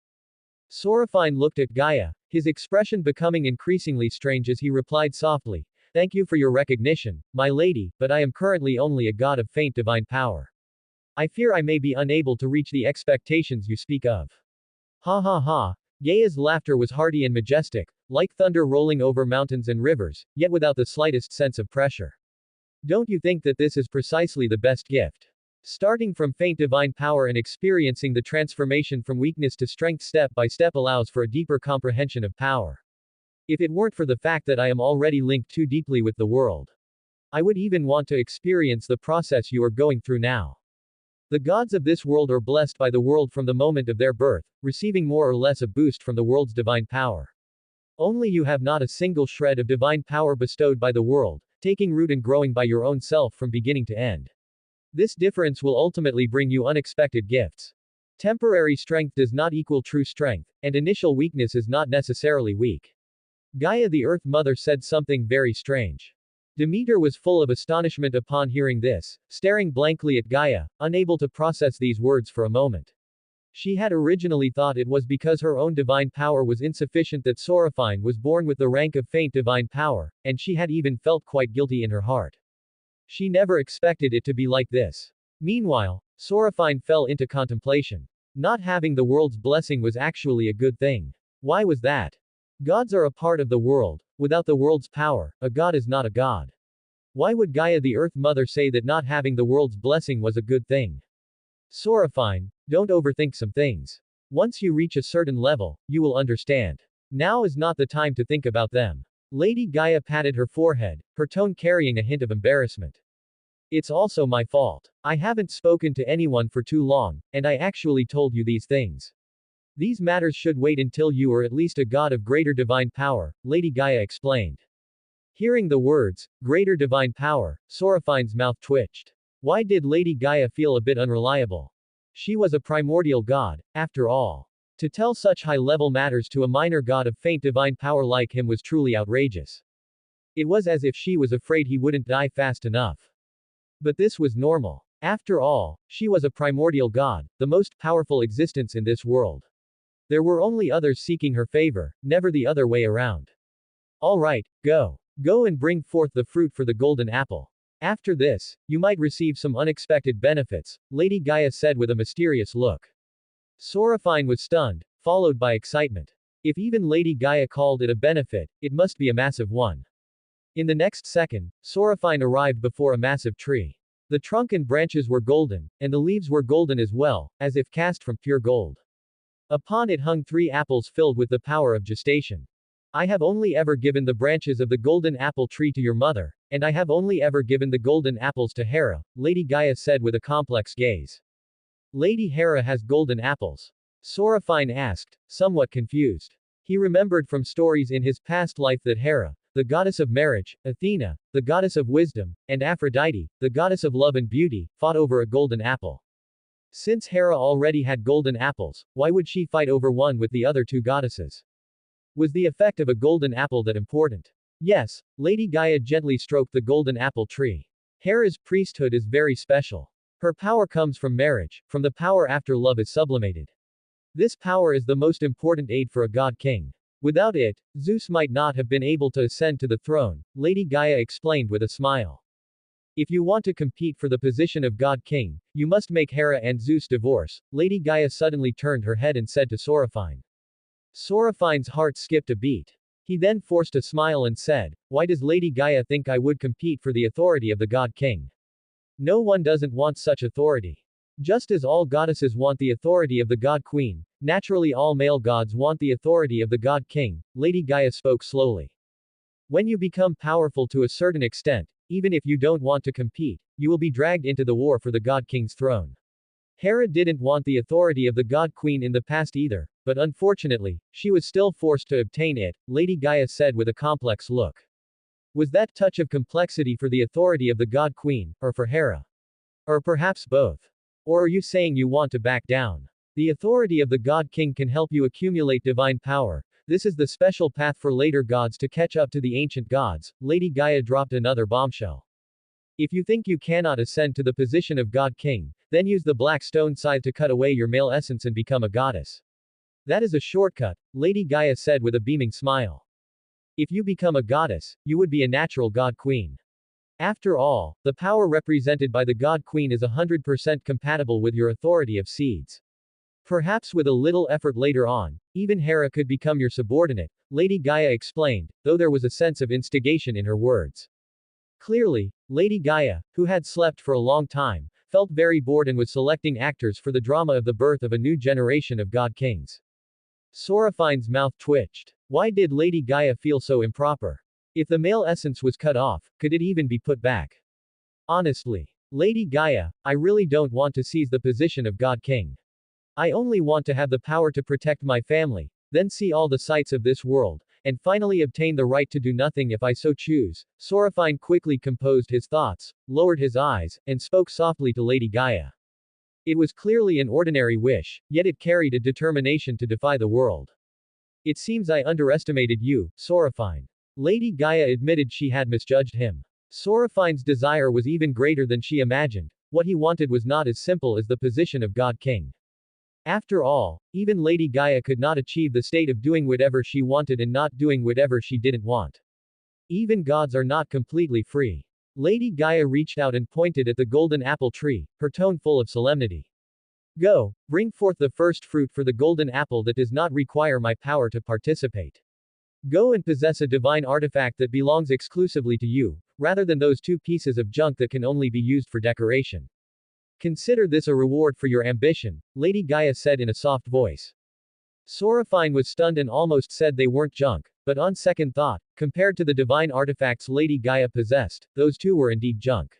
Soraphine looked at Gaia, his expression becoming increasingly strange as he replied softly, Thank you for your recognition, my lady, but I am currently only a god of faint divine power. I fear I may be unable to reach the expectations you speak of. Ha ha ha. Gaia's laughter was hearty and majestic, like thunder rolling over mountains and rivers, yet without the slightest sense of pressure. Don't you think that this is precisely the best gift? Starting from faint divine power and experiencing the transformation from weakness to strength step by step allows for a deeper comprehension of power. If it weren't for the fact that I am already linked too deeply with the world, I would even want to experience the process you are going through now. The gods of this world are blessed by the world from the moment of their birth, receiving more or less a boost from the world's divine power. Only you have not a single shred of divine power bestowed by the world, taking root and growing by your own self from beginning to end. This difference will ultimately bring you unexpected gifts. Temporary strength does not equal true strength, and initial weakness is not necessarily weak. Gaia the Earth Mother said something very strange. Demeter was full of astonishment upon hearing this, staring blankly at Gaia, unable to process these words for a moment. She had originally thought it was because her own divine power was insufficient that Soraphine was born with the rank of faint divine power, and she had even felt quite guilty in her heart. She never expected it to be like this. Meanwhile, Soraphine fell into contemplation. Not having the world's blessing was actually a good thing. Why was that? Gods are a part of the world. Without the world's power, a god is not a god. Why would Gaia the Earth Mother say that not having the world's blessing was a good thing? Soraphine, don't overthink some things. Once you reach a certain level, you will understand. Now is not the time to think about them. Lady Gaia patted her forehead, her tone carrying a hint of embarrassment. It's also my fault. I haven't spoken to anyone for too long, and I actually told you these things. These matters should wait until you are at least a god of greater divine power, Lady Gaia explained. Hearing the words, greater divine power, Soraphine's mouth twitched. Why did Lady Gaia feel a bit unreliable? She was a primordial god, after all. To tell such high-level matters to a minor god of faint divine power like him was truly outrageous. It was as if she was afraid he wouldn't die fast enough. But this was normal. After all, she was a primordial god, the most powerful existence in this world. There were only others seeking her favor, never the other way around. All right, go. Go and bring forth the fruit for the golden apple. After this, you might receive some unexpected benefits, Lady Gaia said with a mysterious look. Soraphine was stunned, followed by excitement. If even Lady Gaia called it a benefit, it must be a massive one. In the next second, Soraphine arrived before a massive tree. The trunk and branches were golden, and the leaves were golden as well, as if cast from pure gold. Upon it hung 3 apples filled with the power of gestation. I have only ever given the branches of the golden apple tree to your mother, and I have only ever given the golden apples to Hera, Lady Gaia said with a complex gaze. Lady Hera has golden apples? Soraphine asked, somewhat confused. He remembered from stories in his past life that Hera, the goddess of marriage, Athena, the goddess of wisdom, and Aphrodite, the goddess of love and beauty, fought over a golden apple. Since Hera already had golden apples, why would she fight over one with the other 2 goddesses? Was the effect of a golden apple that important? Yes, Lady Gaia gently stroked the golden apple tree. Hera's priesthood is very special. Her power comes from marriage, from the power after love is sublimated. This power is the most important aid for a god king. Without it, Zeus might not have been able to ascend to the throne, Lady Gaia explained with a smile. If you want to compete for the position of god king, you must make Hera and Zeus divorce. Lady Gaia suddenly turned her head and said to Soraphine. Soraphine's heart skipped a beat. He then forced a smile and said, why does Lady Gaia think I would compete for the authority of the god king? No one doesn't want such authority. Just as all goddesses want the authority of the god queen, naturally all male gods want the authority of the god king, Lady Gaia spoke slowly. When you become powerful to a certain extent, even if you don't want to compete, you will be dragged into the war for the god king's throne. Hera didn't want the authority of the god queen in the past either, but unfortunately, she was still forced to obtain it, Lady Gaia said with a complex look. Was that touch of complexity for the authority of the god queen, or for Hera? Or perhaps both? Or are you saying you want to back down? The authority of the god king can help you accumulate divine power. This is the special path for later gods to catch up to the ancient gods, Lady Gaia dropped another bombshell. If you think you cannot ascend to the position of god king, then use the black stone scythe to cut away your male essence and become a goddess. That is a shortcut, Lady Gaia said with a beaming smile. If you become a goddess, you would be a natural god queen. After all, the power represented by the God Queen is 100% compatible with your authority of seeds. Perhaps with a little effort later on, even Hera could become your subordinate, Lady Gaia explained, though there was a sense of instigation in her words. Clearly, Lady Gaia, who had slept for a long time, felt very bored and was selecting actors for the drama of the birth of a new generation of God Kings. Soraphine's mouth twitched. Why did Lady Gaia feel so improper? If the male essence was cut off, could it even be put back? Honestly, Lady Gaia, I really don't want to seize the position of God King. I only want to have the power to protect my family, then see all the sights of this world, and finally obtain the right to do nothing if I so choose. Soraphine quickly composed his thoughts, lowered his eyes, and spoke softly to Lady Gaia. It was clearly an ordinary wish, yet it carried a determination to defy the world. It seems I underestimated you, Soraphine. Lady Gaia admitted she had misjudged him. Soraphine's desire was even greater than she imagined. What he wanted was not as simple as the position of God King. After all, even Lady Gaia could not achieve the state of doing whatever she wanted and not doing whatever she didn't want. Even gods are not completely free. Lady Gaia reached out and pointed at the golden apple tree, her tone full of solemnity. Go, bring forth the first fruit for the golden apple that does not require my power to participate. Go and possess a divine artifact that belongs exclusively to you, rather than those two pieces of junk that can only be used for decoration. Consider this a reward for your ambition, Lady Gaia said in a soft voice. Soraphine was stunned and almost said they weren't junk, but on second thought, compared to the divine artifacts Lady Gaia possessed, those two were indeed junk.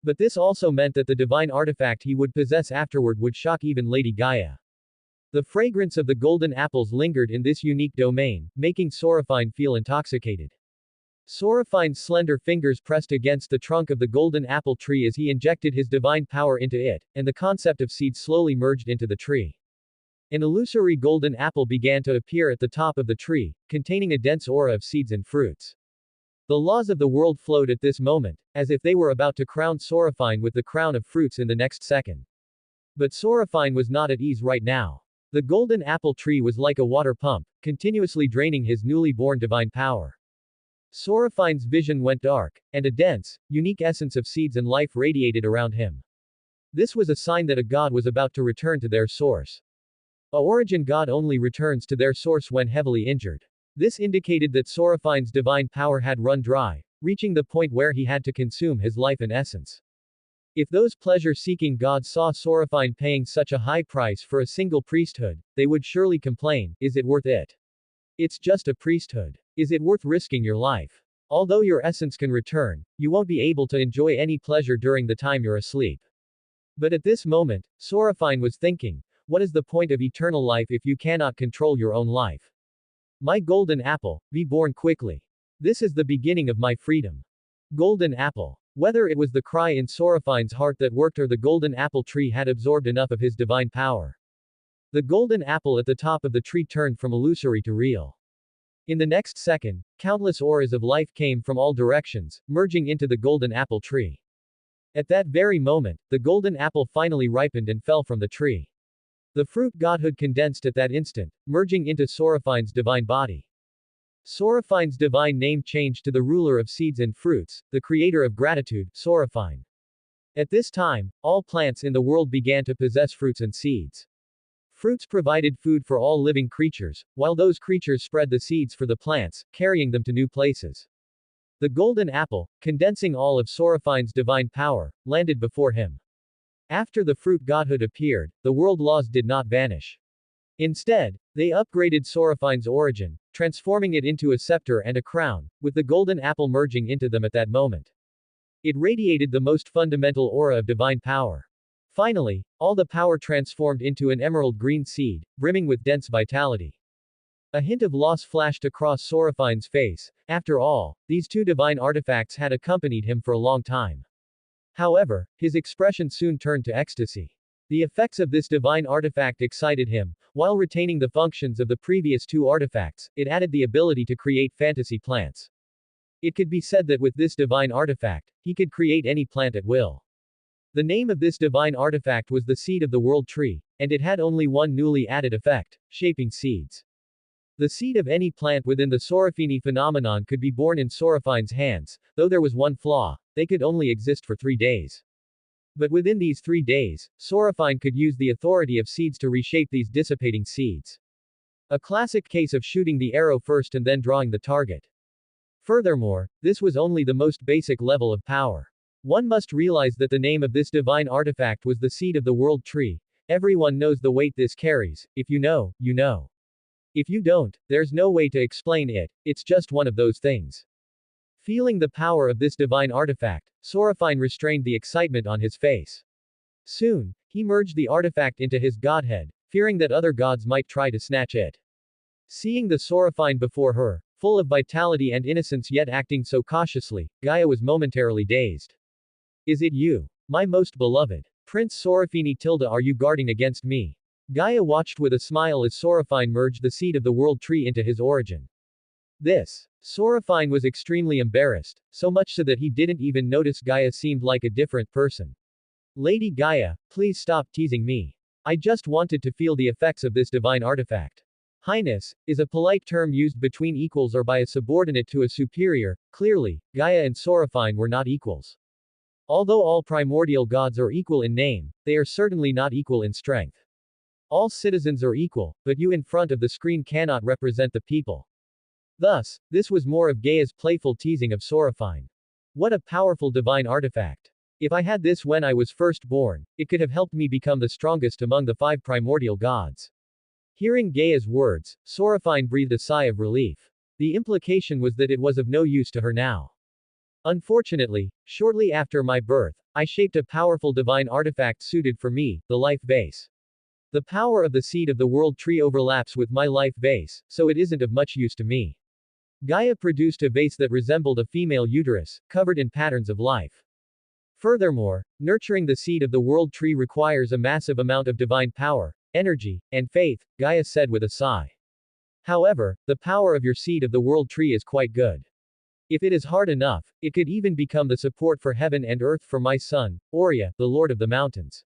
But this also meant that the divine artifact he would possess afterward would shock even Lady Gaia. The fragrance of the golden apples lingered in this unique domain, making Soraphine feel intoxicated. Soraphine's slender fingers pressed against the trunk of the golden apple tree as he injected his divine power into it, and the concept of seed slowly merged into the tree. An illusory golden apple began to appear at the top of the tree, containing a dense aura of seeds and fruits. The laws of the world flowed at this moment, as if they were about to crown Soraphine with the crown of fruits in the next second. But Soraphine was not at ease right now. The golden apple tree was like a water pump, continuously draining his newly born divine power. Soraphine's vision went dark, and a dense, unique essence of seeds and life radiated around him. This was a sign that a god was about to return to their source. A origin god only returns to their source when heavily injured. This indicated that Soraphine's divine power had run dry, reaching the point where he had to consume his life and essence. If those pleasure-seeking gods saw Soraphine paying such a high price for a single priesthood, they would surely complain, is it worth it? It's just a priesthood. Is it worth risking your life? Although your essence can return, you won't be able to enjoy any pleasure during the time you're asleep. But at this moment, Soraphine was thinking, what is the point of eternal life if you cannot control your own life? My golden apple, be born quickly. This is the beginning of my freedom. Golden apple. Whether it was the cry in Soraphine's heart that worked or the golden apple tree had absorbed enough of his divine power. The golden apple at the top of the tree turned from illusory to real. In the next second, countless auras of life came from all directions, merging into the golden apple tree. At that very moment, the golden apple finally ripened and fell from the tree. The fruit godhood condensed at that instant, merging into Soraphine's divine body. Soraphine's divine name changed to the ruler of seeds and fruits, the creator of gratitude, Soraphine. At this time, all plants in the world began to possess fruits and seeds. Fruits provided food for all living creatures, while those creatures spread the seeds for the plants, carrying them to new places. The golden apple, condensing all of Soraphine's divine power, landed before him. After the fruit godhood appeared, the world laws did not vanish. Instead, they upgraded Soraphine's origin, transforming it into a scepter and a crown, with the golden apple merging into them at that moment. It radiated the most fundamental aura of divine power. Finally, all the power transformed into an emerald green seed, brimming with dense vitality. A hint of loss flashed across Soraphine's face. After all, these two divine artifacts had accompanied him for a long time. However, his expression soon turned to ecstasy. The effects of this divine artifact excited him. While retaining the functions of the previous two artifacts, it added the ability to create fantasy plants. It could be said that with this divine artifact, he could create any plant at will. The name of this divine artifact was the seed of the world tree, and it had only one newly added effect, shaping seeds. The seed of any plant within the Soraphine phenomenon could be born in Soraphine's hands, though there was one flaw: they could only exist for 3 days. But within these 3 days, Soraphine could use the authority of seeds to reshape these dissipating seeds. A classic case of shooting the arrow first and then drawing the target. Furthermore, this was only the most basic level of power. One must realize that the name of this divine artifact was the seed of the world tree. Everyone knows the weight this carries. If you know, you know. If you don't, there's no way to explain it, it's just one of those things. Feeling the power of this divine artifact, Soraphine restrained the excitement on his face. Soon, he merged the artifact into his godhead, fearing that other gods might try to snatch it. Seeing the Soraphine before her, full of vitality and innocence yet acting so cautiously, Gaia was momentarily dazed. Is it you, my most beloved? Prince Soraphine tilde, are you guarding against me? Gaia watched with a smile as Soraphine merged the seed of the world tree into his origin. Soraphine was extremely embarrassed, so much so that he didn't even notice Gaia seemed like a different person. Lady Gaia, please stop teasing me. I just wanted to feel the effects of this divine artifact. Highness is a polite term used between equals or by a subordinate to a superior. Clearly, Gaia and Soraphine were not equals. Although all primordial gods are equal in name, they are certainly not equal in strength. All citizens are equal, but you in front of the screen cannot represent the people. Thus, this was more of Gaia's playful teasing of Soraphine. What a powerful divine artifact. If I had this when I was first born, it could have helped me become the strongest among the 5 primordial gods. Hearing Gaia's words, Soraphine breathed a sigh of relief. The implication was that it was of no use to her now. Unfortunately, shortly after my birth, I shaped a powerful divine artifact suited for me, the life vase. The power of the seed of the world tree overlaps with my life vase, so it isn't of much use to me. Gaia produced a vase that resembled a female uterus, covered in patterns of life. Furthermore, nurturing the seed of the world tree requires a massive amount of divine power, energy, and faith, Gaia said with a sigh. However, the power of your seed of the world tree is quite good. If it is hard enough, it could even become the support for heaven and earth for my son, Oria, the Lord of the Mountains.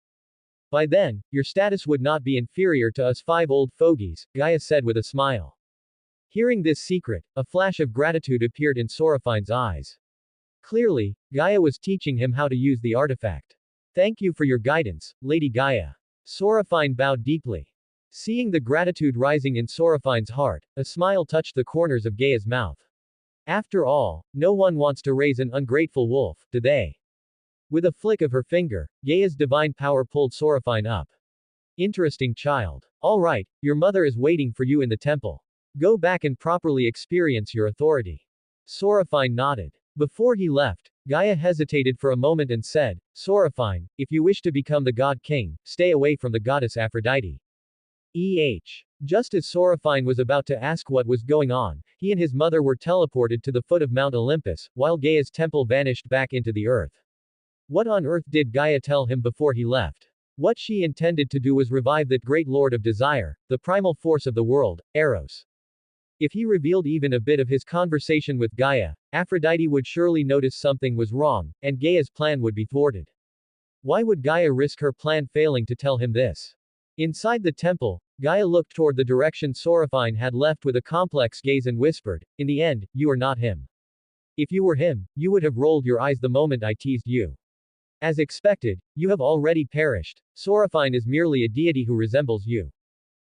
By then, your status would not be inferior to us 5 old fogies, Gaia said with a smile. Hearing this secret, a flash of gratitude appeared in Soraphine's eyes. Clearly, Gaia was teaching him how to use the artifact. Thank you for your guidance, Lady Gaia. Soraphine bowed deeply. Seeing the gratitude rising in Soraphine's heart, a smile touched the corners of Gaia's mouth. After all, no one wants to raise an ungrateful wolf, do they? With a flick of her finger, Gaia's divine power pulled Soraphine up. Interesting child. Alright, your mother is waiting for you in the temple. Go back and properly experience your authority. Soraphine nodded. Before he left, Gaia hesitated for a moment and said, Soraphine, if you wish to become the god king, stay away from the goddess Aphrodite. Just as Soraphine was about to ask what was going on, he and his mother were teleported to the foot of Mount Olympus, while Gaia's temple vanished back into the earth. What on earth did Gaia tell him before he left? What she intended to do was revive that great lord of desire, the primal force of the world, Eros. If he revealed even a bit of his conversation with Gaia, Aphrodite would surely notice something was wrong, and Gaia's plan would be thwarted. Why would Gaia risk her plan failing to tell him this? Inside the temple, Gaia looked toward the direction Soraphine had left with a complex gaze and whispered, in the end, you are not him. If you were him, you would have rolled your eyes the moment I teased you. As expected, you have already perished. Soraphine is merely a deity who resembles you.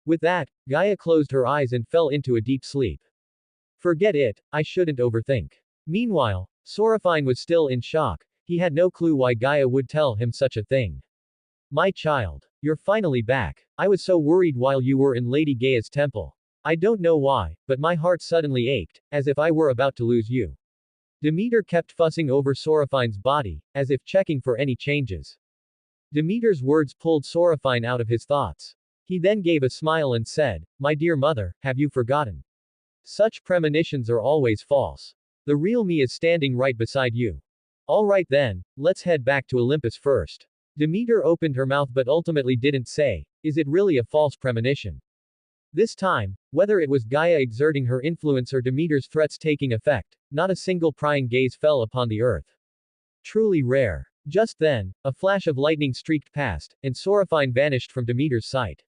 With that, Gaia closed her eyes and fell into a deep sleep. Forget it, I shouldn't overthink. Meanwhile, Soraphine was still in shock. He had no clue why Gaia would tell him such a thing. My child. You're finally back. I was so worried while you were in Lady Gaia's temple. I don't know why, but my heart suddenly ached, as if I were about to lose you. Demeter kept fussing over Soraphine's body, as if checking for any changes. Demeter's words pulled Soraphine out of his thoughts. He then gave a smile and said, My dear mother, have you forgotten? Such premonitions are always false. The real me is standing right beside you. Alright then, let's head back to Olympus first. Demeter opened her mouth but ultimately didn't say, is it really a false premonition? This time, whether it was Gaia exerting her influence or Demeter's threats taking effect, not a single prying gaze fell upon the earth. Truly rare. Just then, a flash of lightning streaked past, and Soraphine vanished from Demeter's sight.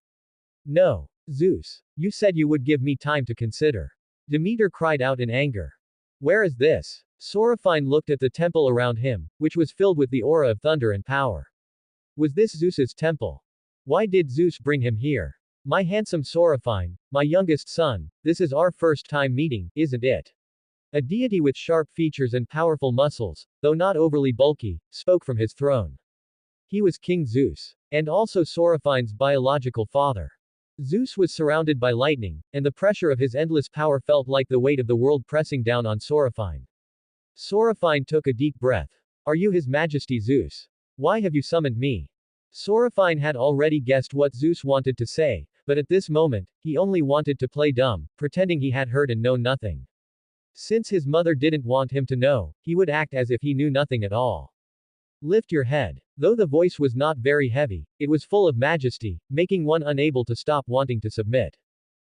No. Zeus, you said you would give me time to consider. Demeter cried out in anger. Where is this? Soraphine looked at the temple around him, which was filled with the aura of thunder and power. Was this Zeus's temple? Why did Zeus bring him here? My handsome Soraphine, my youngest son, this is our first time meeting, isn't it? A deity with sharp features and powerful muscles, though not overly bulky, spoke from his throne. He was King Zeus, and also Soraphine's biological father. Zeus was surrounded by lightning, and the pressure of his endless power felt like the weight of the world pressing down on Soraphine. Soraphine took a deep breath. Are you His Majesty Zeus? Why have you summoned me? Soraphine had already guessed what Zeus wanted to say, but at this moment, he only wanted to play dumb, pretending he had heard and known nothing. Since his mother didn't want him to know, he would act as if he knew nothing at all. Lift your head. Though the voice was not very heavy, it was full of majesty, making one unable to stop wanting to submit.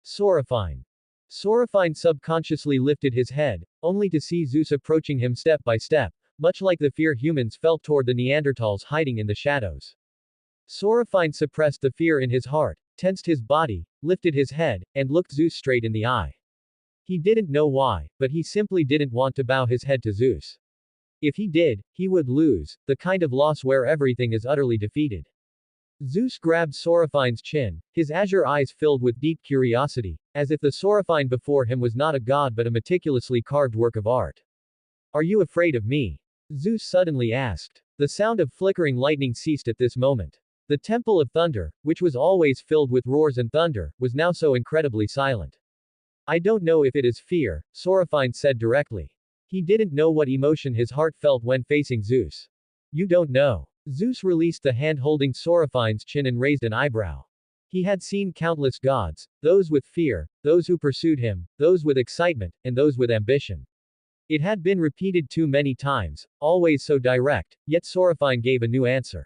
Soraphine. Soraphine subconsciously lifted his head, only to see Zeus approaching him step by step, much like the fear humans felt toward the Neanderthals hiding in the shadows. Soraphine suppressed the fear in his heart, tensed his body, lifted his head, and looked Zeus straight in the eye. He didn't know why, but he simply didn't want to bow his head to Zeus. If he did, he would lose, the kind of loss where everything is utterly defeated. Zeus grabbed Soraphine's chin, his azure eyes filled with deep curiosity, as if the Soraphine before him was not a god but a meticulously carved work of art. Are you afraid of me? Zeus suddenly asked. The sound of flickering lightning ceased at this moment. The Temple of Thunder, which was always filled with roars and thunder, was now so incredibly silent. I don't know if it is fear, Soraphine said directly. He didn't know what emotion his heart felt when facing Zeus. You don't know. Zeus released the hand holding Soraphine's chin and raised an eyebrow. He had seen countless gods, those with fear, those who pursued him, those with excitement, and those with ambition. It had been repeated too many times, always so direct, yet Soraphine gave a new answer.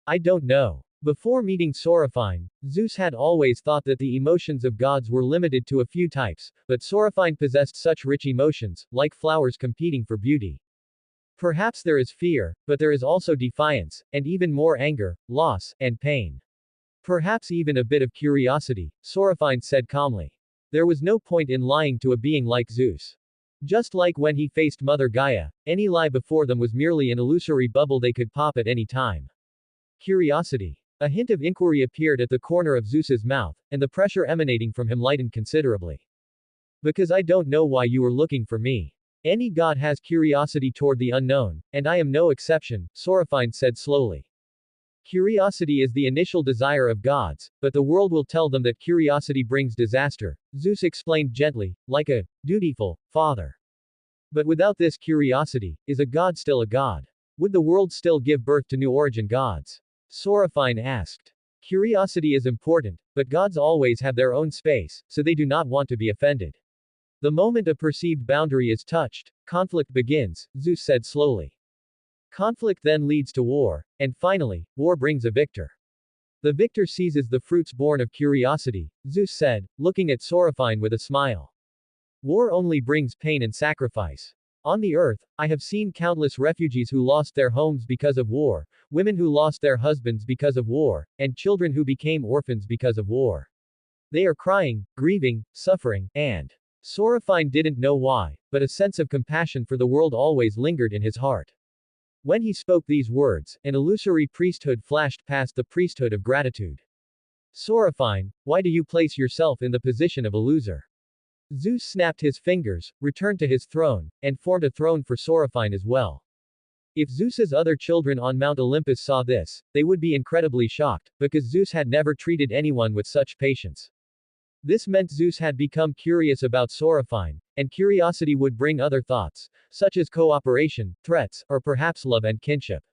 I don't know. Before meeting Soraphine, Zeus had always thought that the emotions of gods were limited to a few types, but Soraphine possessed such rich emotions, like flowers competing for beauty. Perhaps there is fear, but there is also defiance, and even more anger, loss, and pain. Perhaps even a bit of curiosity, Soraphine said calmly. There was no point in lying to a being like Zeus. Just like when he faced Mother Gaia, any lie before them was merely an illusory bubble they could pop at any time. Curiosity. A hint of inquiry appeared at the corner of Zeus's mouth, and the pressure emanating from him lightened considerably. Because I don't know why you were looking for me. Any god has curiosity toward the unknown, and I am no exception, Soraphine said slowly. Curiosity is the initial desire of gods, but the world will tell them that curiosity brings disaster, Zeus explained gently, like a dutiful father. But without this curiosity, is a god still a god? Would the world still give birth to new origin gods? Soraphine asked. Curiosity is important, but gods always have their own space, so they do not want to be offended. The moment a perceived boundary is touched, conflict begins, Zeus said slowly. Conflict then leads to war, and finally, war brings a victor. The victor seizes the fruits born of curiosity, Zeus said, looking at Soraphine with a smile. War only brings pain and sacrifice. On the earth, I have seen countless refugees who lost their homes because of war, women who lost their husbands because of war, and children who became orphans because of war. They are crying, grieving, suffering, and Soraphine didn't know why, but a sense of compassion for the world always lingered in his heart. When he spoke these words, an illusory priesthood flashed past the priesthood of gratitude. Soraphine, why do you place yourself in the position of a loser? Zeus snapped his fingers, returned to his throne, and formed a throne for Soraphine as well. If Zeus's other children on Mount Olympus saw this, they would be incredibly shocked, because Zeus had never treated anyone with such patience. This meant Zeus had become curious about Soraphine, and curiosity would bring other thoughts, such as cooperation, threats, or perhaps love and kinship.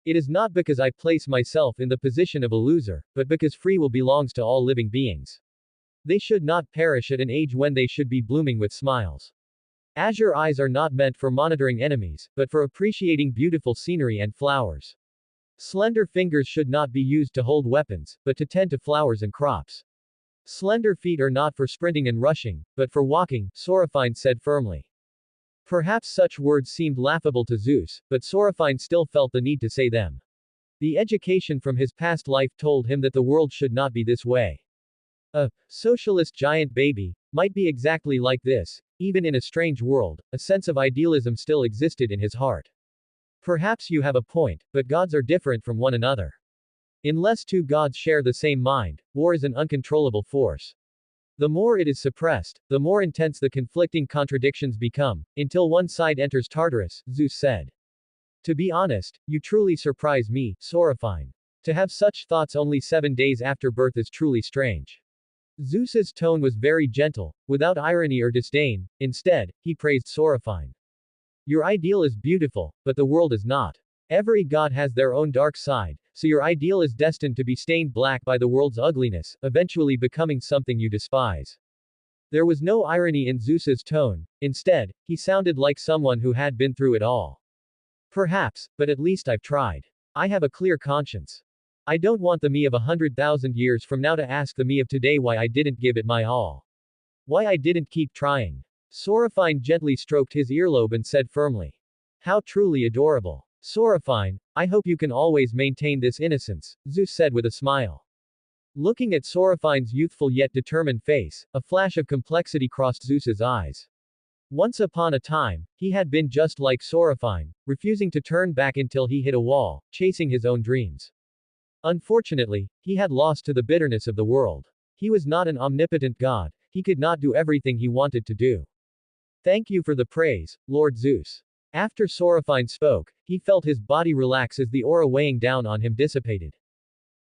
It is not because I place myself in the position of a loser, but because free will belongs to all living beings. They should not perish at an age when they should be blooming with smiles. Azure eyes are not meant for monitoring enemies, but for appreciating beautiful scenery and flowers. Slender fingers should not be used to hold weapons, but to tend to flowers and crops. Slender feet are not for sprinting and rushing, but for walking, Soraphine said firmly. Perhaps such words seemed laughable to Zeus, but Soraphine still felt the need to say them. The education from his past life told him that the world should not be this way. A socialist giant baby might be exactly like this. Even in a strange world, a sense of idealism still existed in his heart. Perhaps you have a point, but gods are different from one another. Unless two gods share the same mind, war is an uncontrollable force. The more it is suppressed, the more intense the conflicting contradictions become, until one side enters Tartarus, Zeus said. To be honest, you truly surprise me, Soraphine. To have such thoughts only 7 days after birth is truly strange. Zeus's tone was very gentle, without irony or disdain. Instead, he praised Soraphine. Your ideal is beautiful, but the world is not. Every god has their own dark side, so your ideal is destined to be stained black by the world's ugliness, eventually becoming something you despise. There was no irony in Zeus's tone. Instead, he sounded like someone who had been through it all. Perhaps, but at least I've tried. I have a clear conscience. I don't want the me of 100,000 years from now to ask the me of today why I didn't give it my all. Why I didn't keep trying. Soraphine gently stroked his earlobe and said firmly. How truly adorable. Soraphine, I hope you can always maintain this innocence, Zeus said with a smile. Looking at Soraphine's youthful yet determined face, a flash of complexity crossed Zeus's eyes. Once upon a time, he had been just like Soraphine, refusing to turn back until he hit a wall, chasing his own dreams. Unfortunately, he had lost to the bitterness of the world. He was not an omnipotent god, he could not do everything he wanted to do. Thank you for the praise, Lord Zeus. After Soraphine spoke, he felt his body relax as the aura weighing down on him dissipated.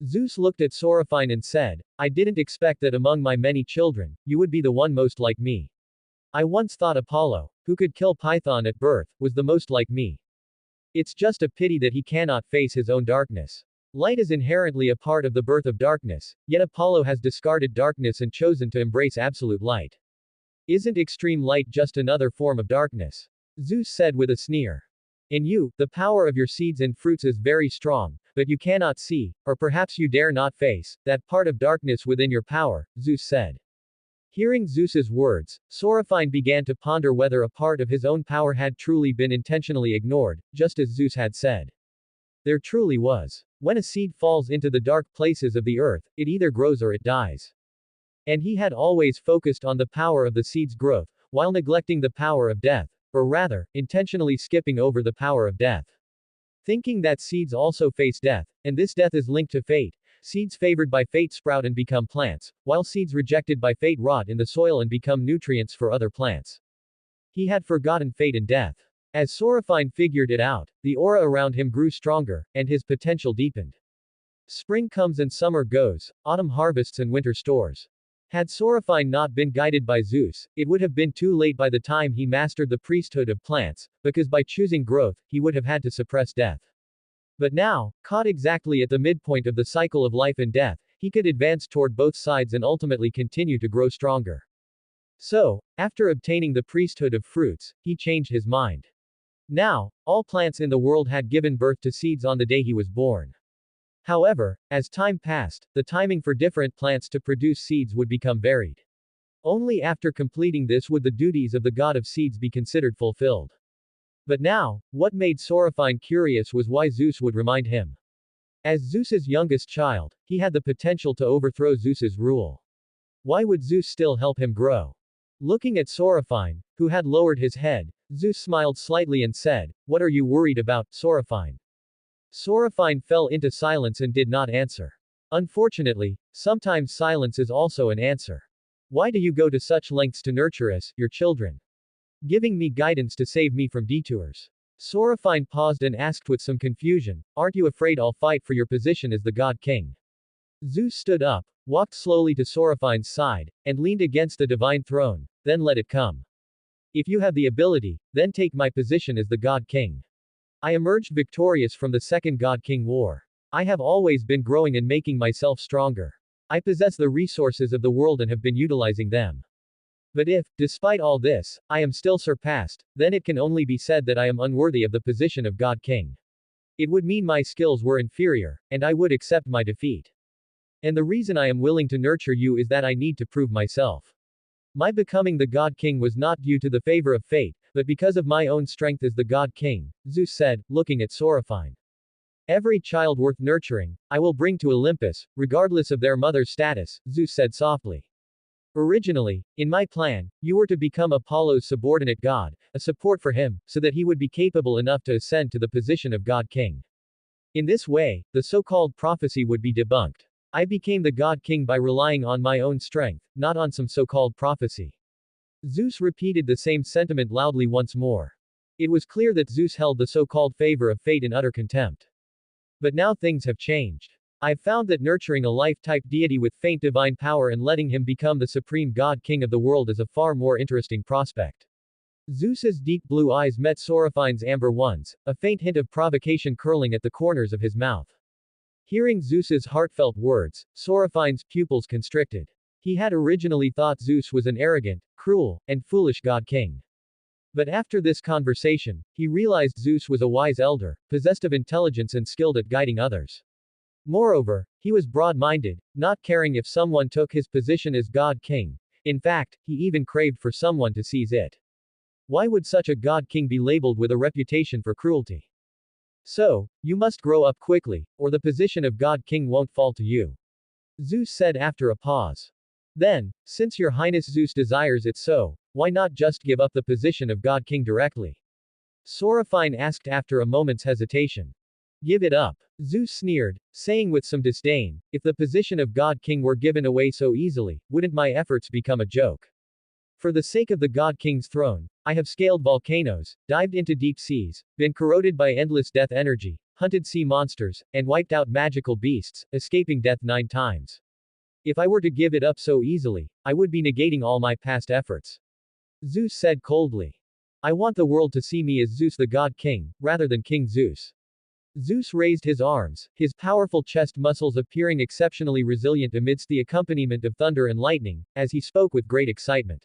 Zeus looked at Soraphine and said, I didn't expect that among my many children, you would be the one most like me. I once thought Apollo, who could kill Python at birth, was the most like me. It's just a pity that he cannot face his own darkness. Light is inherently a part of the birth of darkness, yet Apollo has discarded darkness and chosen to embrace absolute light. Isn't extreme light just another form of darkness? Zeus said with a sneer. In you, the power of your seeds and fruits is very strong, but you cannot see, or perhaps you dare not face, that part of darkness within your power, Zeus said. Hearing Zeus's words, Soraphine began to ponder whether a part of his own power had truly been intentionally ignored, just as Zeus had said. There truly was. When a seed falls into the dark places of the earth, it either grows or it dies. And he had always focused on the power of the seed's growth, while neglecting the power of death, or rather, intentionally skipping over the power of death. Thinking that seeds also face death, and this death is linked to fate. Seeds favored by fate sprout and become plants, while seeds rejected by fate rot in the soil and become nutrients for other plants. He had forgotten fate and death. As Soraphine figured it out, the aura around him grew stronger, and his potential deepened. Spring comes and summer goes, autumn harvests and winter stores. Had Soraphine not been guided by Zeus, it would have been too late by the time he mastered the priesthood of plants, because by choosing growth, he would have had to suppress death. But now, caught exactly at the midpoint of the cycle of life and death, he could advance toward both sides and ultimately continue to grow stronger. So, after obtaining the priesthood of fruits, he changed his mind. Now, all plants in the world had given birth to seeds on the day he was born. However, as time passed, the timing for different plants to produce seeds would become varied. Only after completing this would the duties of the god of seeds be considered fulfilled. But now, what made Soraphine curious was why Zeus would remind him. As Zeus's youngest child, he had the potential to overthrow Zeus's rule. Why would Zeus still help him grow? Looking at Soraphine, who had lowered his head, Zeus smiled slightly and said, What are you worried about, Soraphine? Soraphine fell into silence and did not answer. Unfortunately, sometimes silence is also an answer. Why do you go to such lengths to nurture us, your children? Giving me guidance to save me from detours. Soraphine paused and asked with some confusion, Aren't you afraid I'll fight for your position as the god king? Zeus stood up, walked slowly to Soraphine's side, and leaned against the divine throne, then let it come. If you have the ability, then take my position as the god king. I emerged victorious from the second god-king war. I have always been growing and making myself stronger. I possess the resources of the world and have been utilizing them. But if, despite all this, I am still surpassed, then it can only be said that I am unworthy of the position of god-king. It would mean my skills were inferior, and I would accept my defeat. And the reason I am willing to nurture you is that I need to prove myself. My becoming the God King was not due to the favor of fate, but because of my own strength as the God King, Zeus said, looking at Soraphine. Every child worth nurturing, I will bring to Olympus, regardless of their mother's status, Zeus said softly. Originally, in my plan, you were to become Apollo's subordinate god, a support for him, so that he would be capable enough to ascend to the position of god-king. In this way, the so-called prophecy would be debunked. I became the god-king by relying on my own strength, not on some so-called prophecy. Zeus repeated the same sentiment loudly once more. It was clear that Zeus held the so-called favor of fate in utter contempt. But now things have changed. I've found that nurturing a life-type deity with faint divine power and letting him become the supreme god-king of the world is a far more interesting prospect. Zeus's deep blue eyes met Soraphine's amber ones, a faint hint of provocation curling at the corners of his mouth. Hearing Zeus's heartfelt words, Soraphine's pupils constricted. He had originally thought Zeus was an arrogant, cruel, and foolish god-king. But after this conversation, he realized Zeus was a wise elder, possessed of intelligence and skilled at guiding others. Moreover, he was broad-minded, not caring if someone took his position as god-king. In fact, he even craved for someone to seize it. Why would such a god-king be labeled with a reputation for cruelty? So, you must grow up quickly, or the position of god-king won't fall to you. Zeus said after a pause. Then, since your highness Zeus desires it so, why not just give up the position of god-king directly? Soraphine asked after a moment's hesitation. Give it up. Zeus sneered, saying with some disdain, if the position of god-king were given away so easily, wouldn't my efforts become a joke? For the sake of the god-king's throne, I have scaled volcanoes, dived into deep seas, been corroded by endless death energy, hunted sea monsters, and wiped out magical beasts, escaping death 9 times. If I were to give it up so easily, I would be negating all my past efforts. Zeus said coldly. I want the world to see me as Zeus the god-king, rather than King Zeus. Zeus raised his arms, his powerful chest muscles appearing exceptionally resilient amidst the accompaniment of thunder and lightning, as he spoke with great excitement.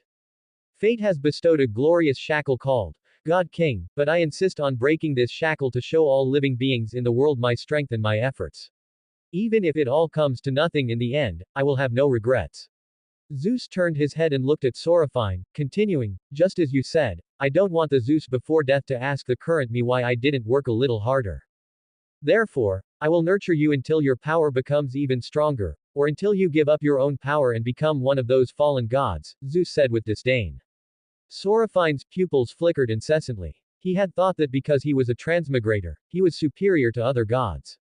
Fate has bestowed a glorious shackle called God King, but I insist on breaking this shackle to show all living beings in the world my strength and my efforts. Even if it all comes to nothing in the end, I will have no regrets. Zeus turned his head and looked at Soraphine, continuing, just as you said, I don't want the Zeus before death to ask the current me why I didn't work a little harder. Therefore, I will nurture you until your power becomes even stronger, or until you give up your own power and become one of those fallen gods, Zeus said with disdain. Soraphine's pupils flickered incessantly. He had thought that because he was a transmigrator, he was superior to other gods.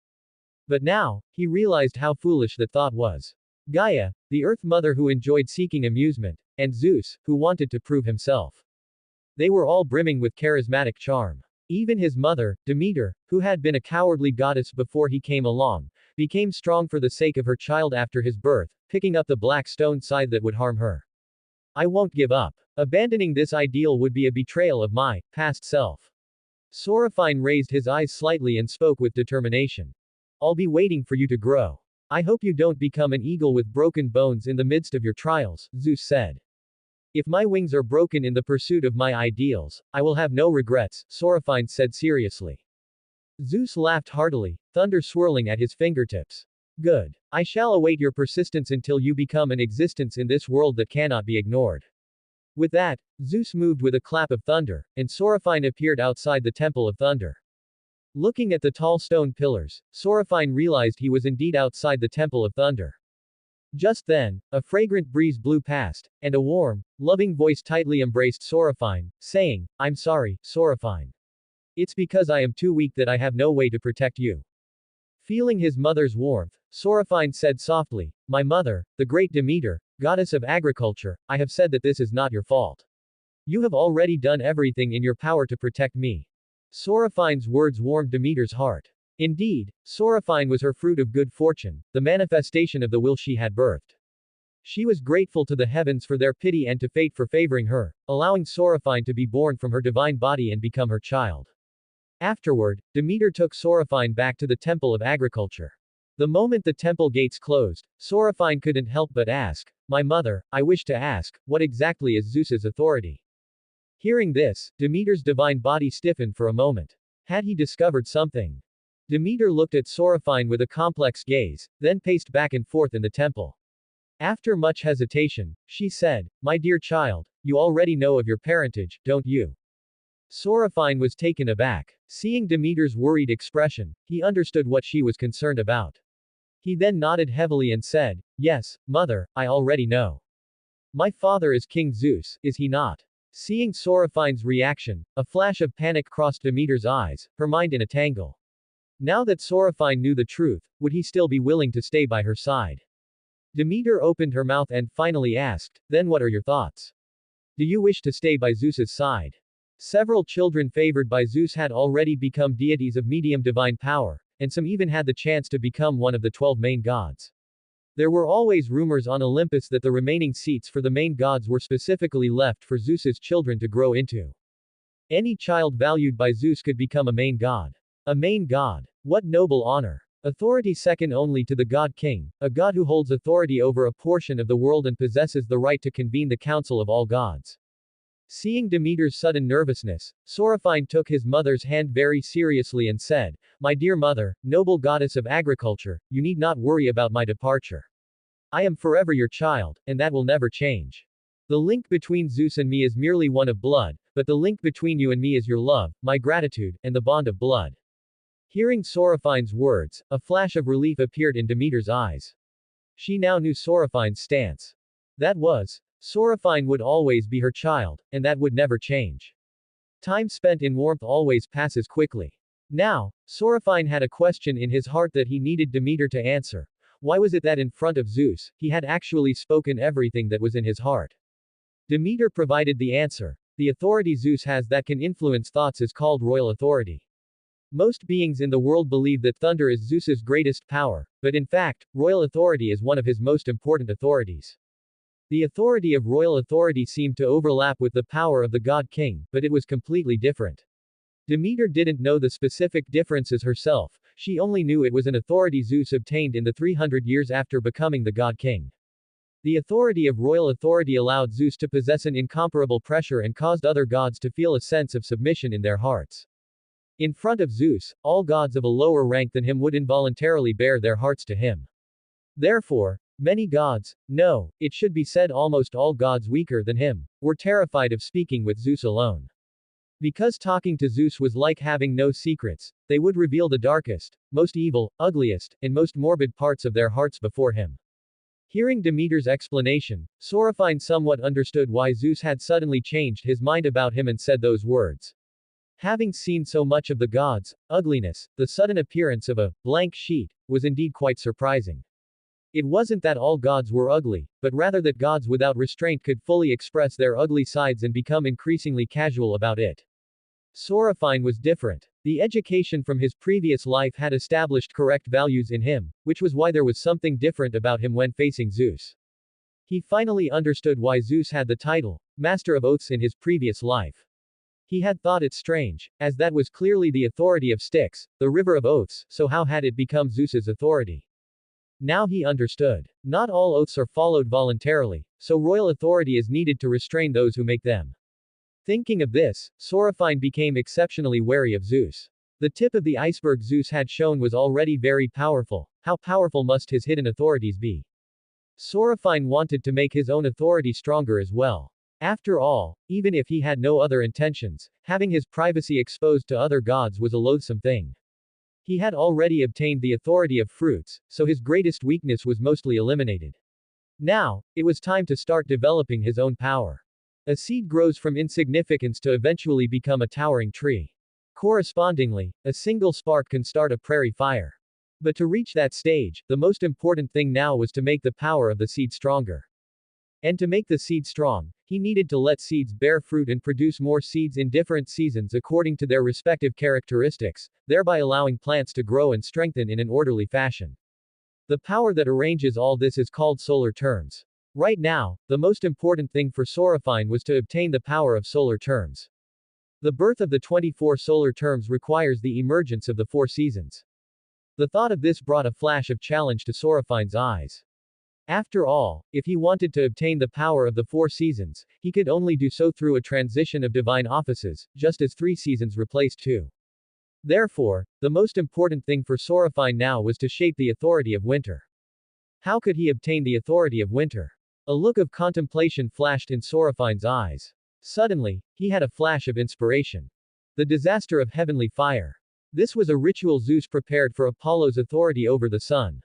But now, he realized how foolish that thought was. Gaia, the Earth Mother who enjoyed seeking amusement, and Zeus, who wanted to prove himself. They were all brimming with charismatic charm. Even his mother, Demeter, who had been a cowardly goddess before he came along, became strong for the sake of her child after his birth, picking up the black stone scythe that would harm her. I won't give up. Abandoning this ideal would be a betrayal of my past self. Soraphine raised his eyes slightly and spoke with determination. I'll be waiting for you to grow. I hope you don't become an eagle with broken bones in the midst of your trials, Zeus said. If my wings are broken in the pursuit of my ideals, I will have no regrets, Soraphine said seriously. Zeus laughed heartily, thunder swirling at his fingertips. Good. I shall await your persistence until you become an existence in this world that cannot be ignored. With that, Zeus moved with a clap of thunder, and Soraphine appeared outside the Temple of Thunder. Looking at the tall stone pillars, Soraphine realized he was indeed outside the Temple of Thunder. Just then, a fragrant breeze blew past, and a warm, loving voice tightly embraced Soraphine, saying, I'm sorry, Soraphine. It's because I am too weak that I have no way to protect you. Feeling his mother's warmth, Soraphine said softly, My mother, the great Demeter, goddess of agriculture, I have said that this is not your fault. You have already done everything in your power to protect me. Soraphine's words warmed Demeter's heart. Indeed, Soraphine was her fruit of good fortune, the manifestation of the will she had birthed. She was grateful to the heavens for their pity and to fate for favoring her, allowing Soraphine to be born from her divine body and become her child. Afterward, Demeter took Soraphine back to the Temple of Agriculture. The moment the temple gates closed, Soraphine couldn't help but ask, My mother, I wish to ask, what exactly is Zeus's authority? Hearing this, Demeter's divine body stiffened for a moment. Had he discovered something? Demeter looked at Soraphine with a complex gaze, then paced back and forth in the temple. After much hesitation, she said, My dear child, you already know of your parentage, don't you? Soraphine was taken aback. Seeing Demeter's worried expression, he understood what she was concerned about. He then nodded heavily and said, "Yes, mother, I already know. My father is King Zeus, is he not?" Seeing Soraphine's reaction, a flash of panic crossed Demeter's eyes, her mind in a tangle. Now that Soraphine knew the truth, would he still be willing to stay by her side? Demeter opened her mouth and finally asked, "Then what are your thoughts? Do you wish to stay by Zeus's side?" Several children favored by Zeus had already become deities of medium divine power, and some even had the chance to become one of the 12 main gods. There were always rumors on Olympus that the remaining seats for the main gods were specifically left for Zeus's children to grow into. Any child valued by Zeus could become a main god. A main god. What noble honor. Authority second only to the god king, a god who holds authority over a portion of the world and possesses the right to convene the council of all gods. Seeing Demeter's sudden nervousness, Soraphine took his mother's hand very seriously and said, "My dear mother, noble goddess of agriculture, you need not worry about my departure. I am forever your child, and that will never change. The link between Zeus and me is merely one of blood, but the link between you and me is your love, my gratitude, and the bond of blood." Hearing Soraphine's words, a flash of relief appeared in Demeter's eyes. She now knew Soraphine's stance. That was, Soraphine would always be her child, and that would never change. Time spent in warmth always passes quickly. Now, Soraphine had a question in his heart that he needed Demeter to answer. Why was it that in front of Zeus, he had actually spoken everything that was in his heart? Demeter provided the answer. The authority Zeus has that can influence thoughts is called royal authority. Most beings in the world believe that thunder is Zeus's greatest power, but in fact, royal authority is one of his most important authorities. The authority of royal authority seemed to overlap with the power of the god king, but it was completely different. Demeter didn't know the specific differences herself, she only knew it was an authority Zeus obtained in the 300 years after becoming the god king. The authority of royal authority allowed Zeus to possess an incomparable pressure and caused other gods to feel a sense of submission in their hearts. In front of Zeus, all gods of a lower rank than him would involuntarily bare their hearts to him. Therefore, many gods, no, it should be said almost all gods weaker than him, were terrified of speaking with Zeus alone. Because talking to Zeus was like having no secrets, they would reveal the darkest, most evil, ugliest, and most morbid parts of their hearts before him. Hearing Demeter's explanation, Soraphine somewhat understood why Zeus had suddenly changed his mind about him and said those words. Having seen so much of the gods' ugliness, the sudden appearance of a blank sheet was indeed quite surprising. It wasn't that all gods were ugly, but rather that gods without restraint could fully express their ugly sides and become increasingly casual about it. Soraphine was different. The education from his previous life had established correct values in him, which was why there was something different about him when facing Zeus. He finally understood why Zeus had the title, Master of Oaths in his previous life. He had thought it strange, as that was clearly the authority of Styx, the river of oaths, so how had it become Zeus's authority? Now he understood. Not all oaths are followed voluntarily, so royal authority is needed to restrain those who make them. Thinking of this, Soraphine became exceptionally wary of Zeus. The tip of the iceberg Zeus had shown was already very powerful. How powerful must his hidden authorities be? Soraphine wanted to make his own authority stronger as well. After all, even if he had no other intentions, having his privacy exposed to other gods was a loathsome thing. He had already obtained the authority of fruits, so his greatest weakness was mostly eliminated. Now, it was time to start developing his own power. A seed grows from insignificance to eventually become a towering tree. Correspondingly, a single spark can start a prairie fire. But to reach that stage, the most important thing now was to make the power of the seed stronger. And to make the seed strong, he needed to let seeds bear fruit and produce more seeds in different seasons according to their respective characteristics, thereby allowing plants to grow and strengthen in an orderly fashion. The power that arranges all this is called solar terms. Right now, the most important thing for Soraphine was to obtain the power of solar terms. The birth of the 24 solar terms requires the emergence of the 4 seasons. The thought of this brought a flash of challenge to Soraphine's eyes. After all, if he wanted to obtain the power of the 4 seasons, he could only do so through a transition of divine offices, just as 3 seasons replaced 2. Therefore, the most important thing for Soraphine now was to shape the authority of winter. How could he obtain the authority of winter? A look of contemplation flashed in Soraphine's eyes. Suddenly, he had a flash of inspiration. The disaster of heavenly fire. This was a ritual Zeus prepared for Apollo's authority over the sun.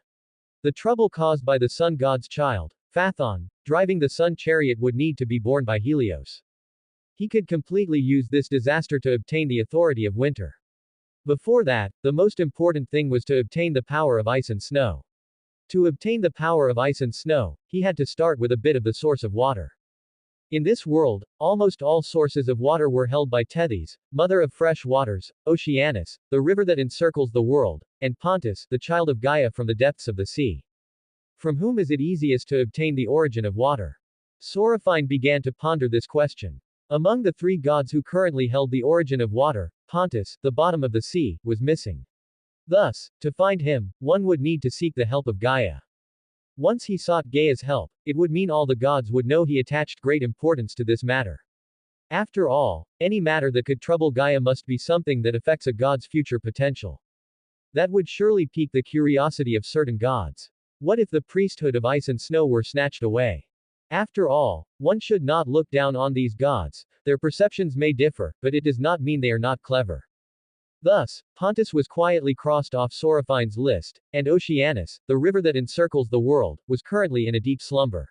The trouble caused by the sun god's child, Phaethon, driving the sun chariot would need to be borne by Helios. He could completely use this disaster to obtain the authority of winter. Before that, the most important thing was to obtain the power of ice and snow. To obtain the power of ice and snow, he had to start with a bit of the source of water. In this world, almost all sources of water were held by Tethys, mother of fresh waters, Oceanus, the river that encircles the world, and Pontus, the child of Gaia from the depths of the sea. From whom is it easiest to obtain the origin of water? Soraphine began to ponder this question. Among the three gods who currently held the origin of water, Pontus, the bottom of the sea, was missing. Thus, to find him, one would need to seek the help of Gaia. Once he sought Gaia's help, it would mean all the gods would know he attached great importance to this matter. After all, any matter that could trouble Gaia must be something that affects a god's future potential. That would surely pique the curiosity of certain gods. What if the priesthood of ice and snow were snatched away? After all, one should not look down on these gods, their perceptions may differ, but it does not mean they are not clever. Thus, Pontus was quietly crossed off Soraphine's list, and Oceanus, the river that encircles the world, was currently in a deep slumber.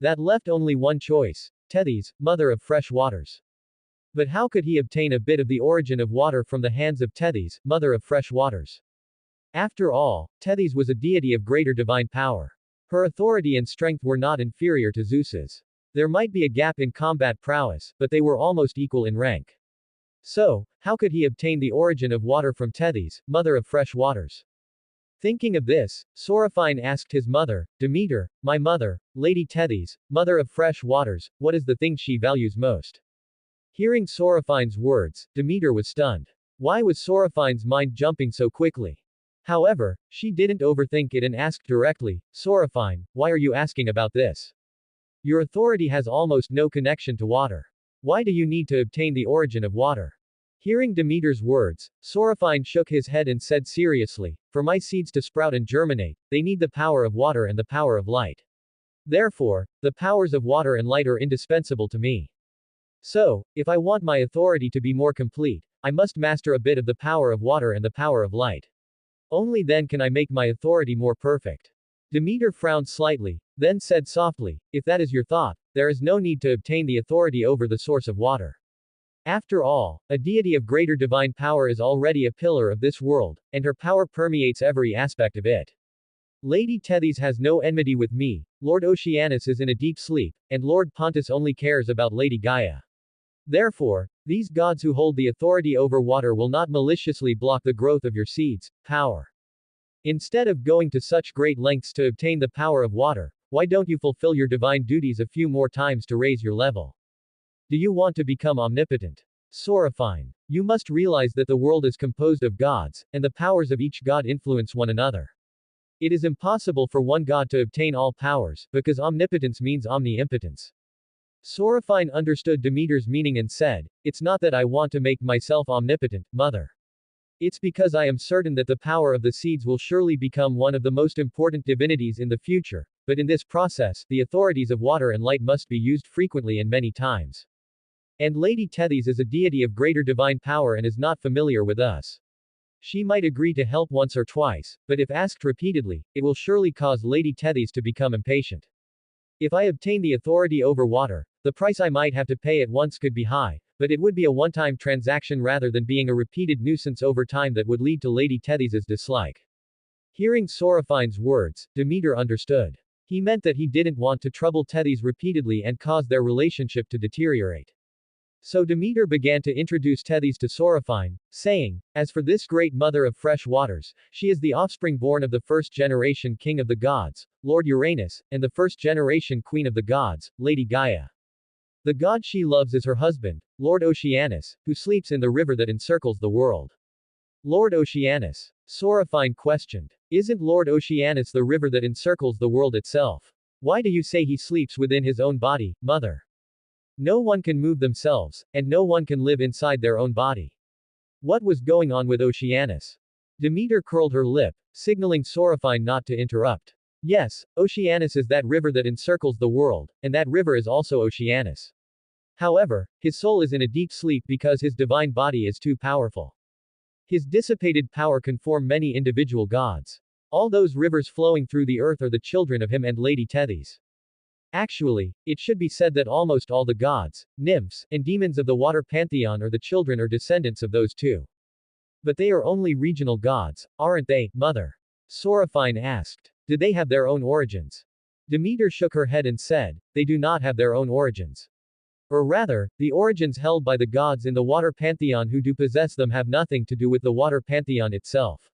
That left only one choice, Tethys, mother of fresh waters. But how could he obtain a bit of the origin of water from the hands of Tethys, mother of fresh waters? After all, Tethys was a deity of greater divine power. Her authority and strength were not inferior to Zeus's. There might be a gap in combat prowess, but they were almost equal in rank. So, how could he obtain the origin of water from Tethys, mother of fresh waters? Thinking of this, Soraphine asked his mother, Demeter, my mother, Lady Tethys, mother of fresh waters, what is the thing she values most? Hearing Soraphine's words, Demeter was stunned. Why was Soraphine's mind jumping so quickly? However, she didn't overthink it and asked directly, Soraphine, why are you asking about this? Your authority has almost no connection to water. Why do you need to obtain the origin of water? Hearing Demeter's words, Soraphine shook his head and said seriously, for my seeds to sprout and germinate, they need the power of water and the power of light. Therefore, the powers of water and light are indispensable to me. So, if I want my authority to be more complete, I must master a bit of the power of water and the power of light. Only then can I make my authority more perfect. Demeter frowned slightly, then said softly, if that is your thought, there is no need to obtain the authority over the source of water. After all, a deity of greater divine power is already a pillar of this world, and her power permeates every aspect of it. Lady Tethys has no enmity with me, Lord Oceanus is in a deep sleep, and Lord Pontus only cares about Lady Gaia. Therefore, these gods who hold the authority over water will not maliciously block the growth of your seeds, power. Instead of going to such great lengths to obtain the power of water, why don't you fulfill your divine duties a few more times to raise your level? Do you want to become omnipotent? Soraphine. You must realize that the world is composed of gods, and the powers of each god influence one another. It is impossible for one god to obtain all powers, because omnipotence means omniimpotence. Soraphine understood Demeter's meaning and said, it's not that I want to make myself omnipotent, mother. It's because I am certain that the power of the seeds will surely become one of the most important divinities in the future, but in this process, the authorities of water and light must be used frequently and many times. And Lady Tethys is a deity of greater divine power and is not familiar with us. She might agree to help once or twice, but if asked repeatedly, it will surely cause Lady Tethys to become impatient. If I obtain the authority over water, the price I might have to pay at once could be high, but it would be a one-time transaction rather than being a repeated nuisance over time that would lead to Lady Tethys's dislike. Hearing Soraphine's words, Demeter understood. He meant that he didn't want to trouble Tethys repeatedly and cause their relationship to deteriorate. So Demeter began to introduce Tethys to Soraphine, saying, as for this great mother of fresh waters, she is the offspring born of the first-generation king of the gods, Lord Uranus, and the first-generation queen of the gods, Lady Gaia. The god she loves is her husband, Lord Oceanus, who sleeps in the river that encircles the world. Lord Oceanus. Soraphine questioned. Isn't Lord Oceanus the river that encircles the world itself? Why do you say he sleeps within his own body, mother? No one can move themselves, and no one can live inside their own body. What was going on with Oceanus? Demeter curled her lip, signaling Soraphine not to interrupt. Yes, Oceanus is that river that encircles the world, and that river is also Oceanus. However, his soul is in a deep sleep because his divine body is too powerful. His dissipated power can form many individual gods. All those rivers flowing through the earth are the children of him and Lady Tethys. Actually, it should be said that almost all the gods, nymphs, and demons of the water pantheon are the children or descendants of those two. But they are only regional gods, aren't they, mother? Soraphine asked. Did they have their own origins? Demeter shook her head and said, they do not have their own origins. Or rather, the origins held by the gods in the water pantheon who do possess them have nothing to do with the water pantheon itself.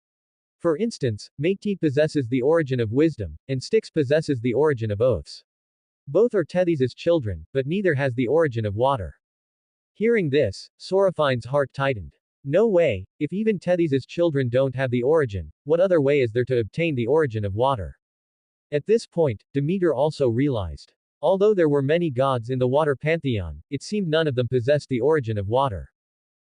For instance, Métis possesses the origin of wisdom, and Styx possesses the origin of oaths. Both are Tethys' children, but neither has the origin of water. Hearing this, Soraphine's heart tightened. No way, if even Tethys' children don't have the origin, what other way is there to obtain the origin of water? At this point, Demeter also realized. Although there were many gods in the water pantheon, it seemed none of them possessed the origin of water.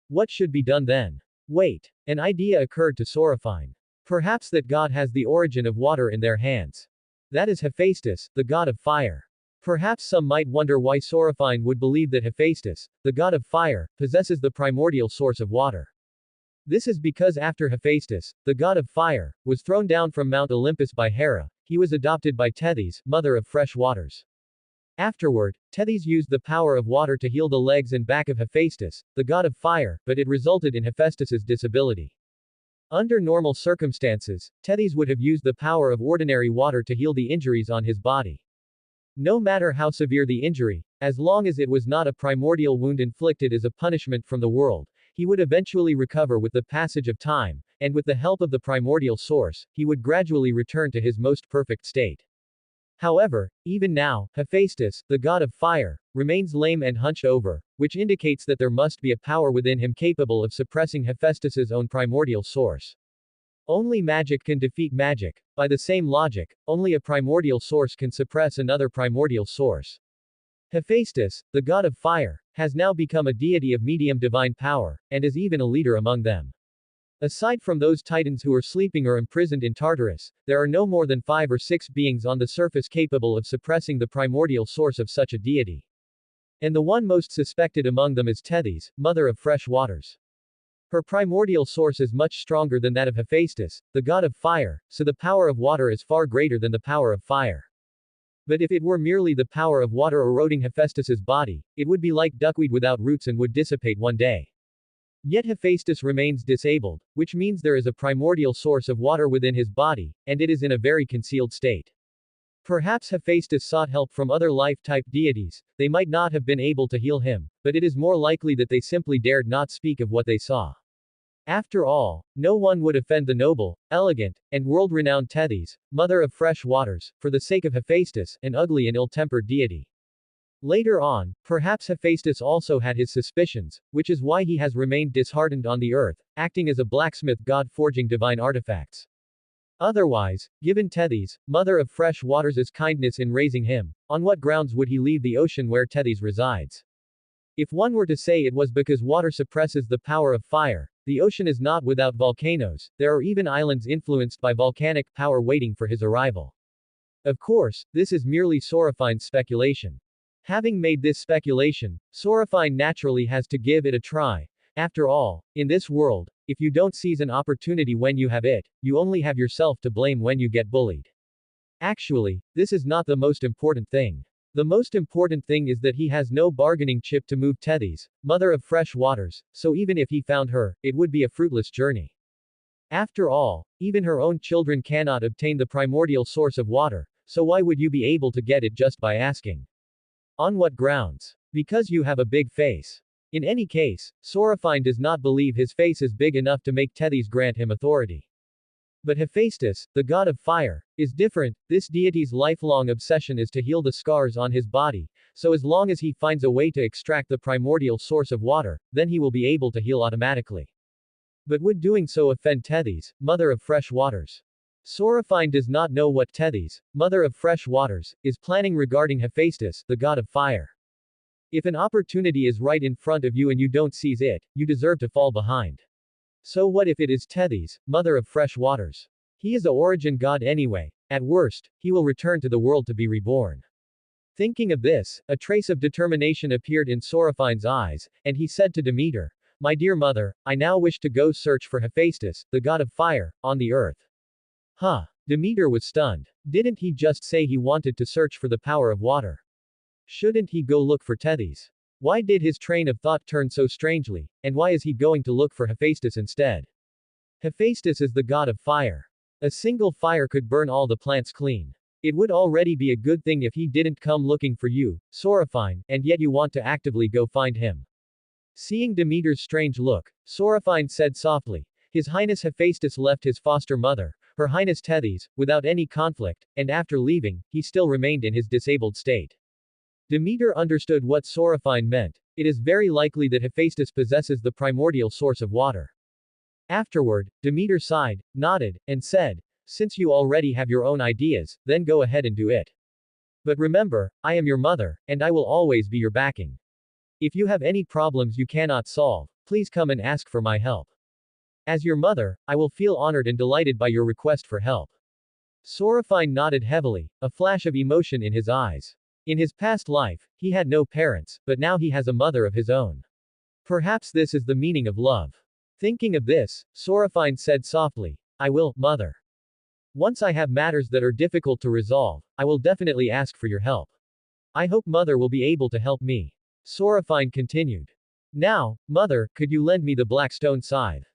What should be done then? Wait. An idea occurred to Soraphine. Perhaps that god has the origin of water in their hands. That is Hephaestus, the god of fire. Perhaps some might wonder why Soraphine would believe that Hephaestus, the god of fire, possesses the primordial source of water. This is because after Hephaestus, the god of fire, was thrown down from Mount Olympus by Hera, he was adopted by Tethys, mother of fresh waters. Afterward, Tethys used the power of water to heal the legs and back of Hephaestus, the god of fire, but it resulted in Hephaestus's disability. Under normal circumstances, Tethys would have used the power of ordinary water to heal the injuries on his body. No matter how severe the injury, as long as it was not a primordial wound inflicted as a punishment from the world, he would eventually recover with the passage of time, and with the help of the primordial source, he would gradually return to his most perfect state. However, even now, Hephaestus, the god of fire, remains lame and hunched over, which indicates that there must be a power within him capable of suppressing Hephaestus's own primordial source. Only magic can defeat magic. By the same logic, only a primordial source can suppress another primordial source. Hephaestus, the god of fire, has now become a deity of medium divine power, and is even a leader among them. Aside from those titans who are sleeping or imprisoned in Tartarus, there are no more than 5 or 6 beings on the surface capable of suppressing the primordial source of such a deity. And the one most suspected among them is Tethys, mother of fresh waters. Her primordial source is much stronger than that of Hephaestus, the god of fire, so the power of water is far greater than the power of fire. But if it were merely the power of water eroding Hephaestus's body, it would be like duckweed without roots and would dissipate one day. Yet Hephaestus remains disabled, which means there is a primordial source of water within his body, and it is in a very concealed state. Perhaps Hephaestus sought help from other life-type deities, they might not have been able to heal him, but it is more likely that they simply dared not speak of what they saw. After all, no one would offend the noble, elegant, and world-renowned Tethys, mother of fresh waters, for the sake of Hephaestus, an ugly and ill-tempered deity. Later on, perhaps Hephaestus also had his suspicions, which is why he has remained disheartened on the earth, acting as a blacksmith god forging divine artifacts. Otherwise, given Tethys, mother of fresh waters' kindness in raising him, on what grounds would he leave the ocean where Tethys resides? If one were to say it was because water suppresses the power of fire, the ocean is not without volcanoes, there are even islands influenced by volcanic power waiting for his arrival. Of course, this is merely Soraphine's speculation. Having made this speculation, Soraphine naturally has to give it a try. After all, in this world, if you don't seize an opportunity when you have it, you only have yourself to blame when you get bullied. Actually, this is not the most important thing. The most important thing is that he has no bargaining chip to move Tethys, mother of fresh waters, so even if he found her, it would be a fruitless journey. After all, even her own children cannot obtain the primordial source of water, so why would you be able to get it just by asking? On what grounds? Because you have a big face. In any case, Soraphine does not believe his face is big enough to make Tethys grant him authority. But Hephaestus, the god of fire, is different. This deity's lifelong obsession is to heal the scars on his body, so as long as he finds a way to extract the primordial source of water, then he will be able to heal automatically. But would doing so offend Tethys, mother of fresh waters? Soraphine does not know what Tethys, mother of fresh waters, is planning regarding Hephaestus, the god of fire. If an opportunity is right in front of you and you don't seize it, you deserve to fall behind. So what if it is Tethys, mother of fresh waters? He is a origin god anyway. At worst, he will return to the world to be reborn. Thinking of this, a trace of determination appeared in Soraphine's eyes, and he said to Demeter, "My dear mother, I now wish to go search for Hephaestus, the god of fire, on the earth." Huh. Demeter was stunned. Didn't he just say he wanted to search for the power of water? Shouldn't he go look for Tethys? Why did his train of thought turn so strangely, and why is he going to look for Hephaestus instead? Hephaestus is the god of fire. A single fire could burn all the plants clean. It would already be a good thing if he didn't come looking for you, Soraphine, and yet you want to actively go find him. Seeing Demeter's strange look, Soraphine said softly, "His Highness Hephaestus left his foster mother, Her Highness Tethys, without any conflict, and after leaving, he still remained in his disabled state." Demeter understood what Soraphine meant. It is very likely that Hephaestus possesses the primordial source of water. Afterward, Demeter sighed, nodded, and said, "Since you already have your own ideas, then go ahead and do it. But remember, I am your mother, and I will always be your backing. If you have any problems you cannot solve, please come and ask for my help. As your mother, I will feel honored and delighted by your request for help." Soraphine nodded heavily, a flash of emotion in his eyes. In his past life, he had no parents, but now he has a mother of his own. Perhaps this is the meaning of love. Thinking of this, Soraphine said softly, "I will, mother. Once I have matters that are difficult to resolve, I will definitely ask for your help. I hope mother will be able to help me." Soraphine continued. "Now, mother, could you lend me the black stone scythe?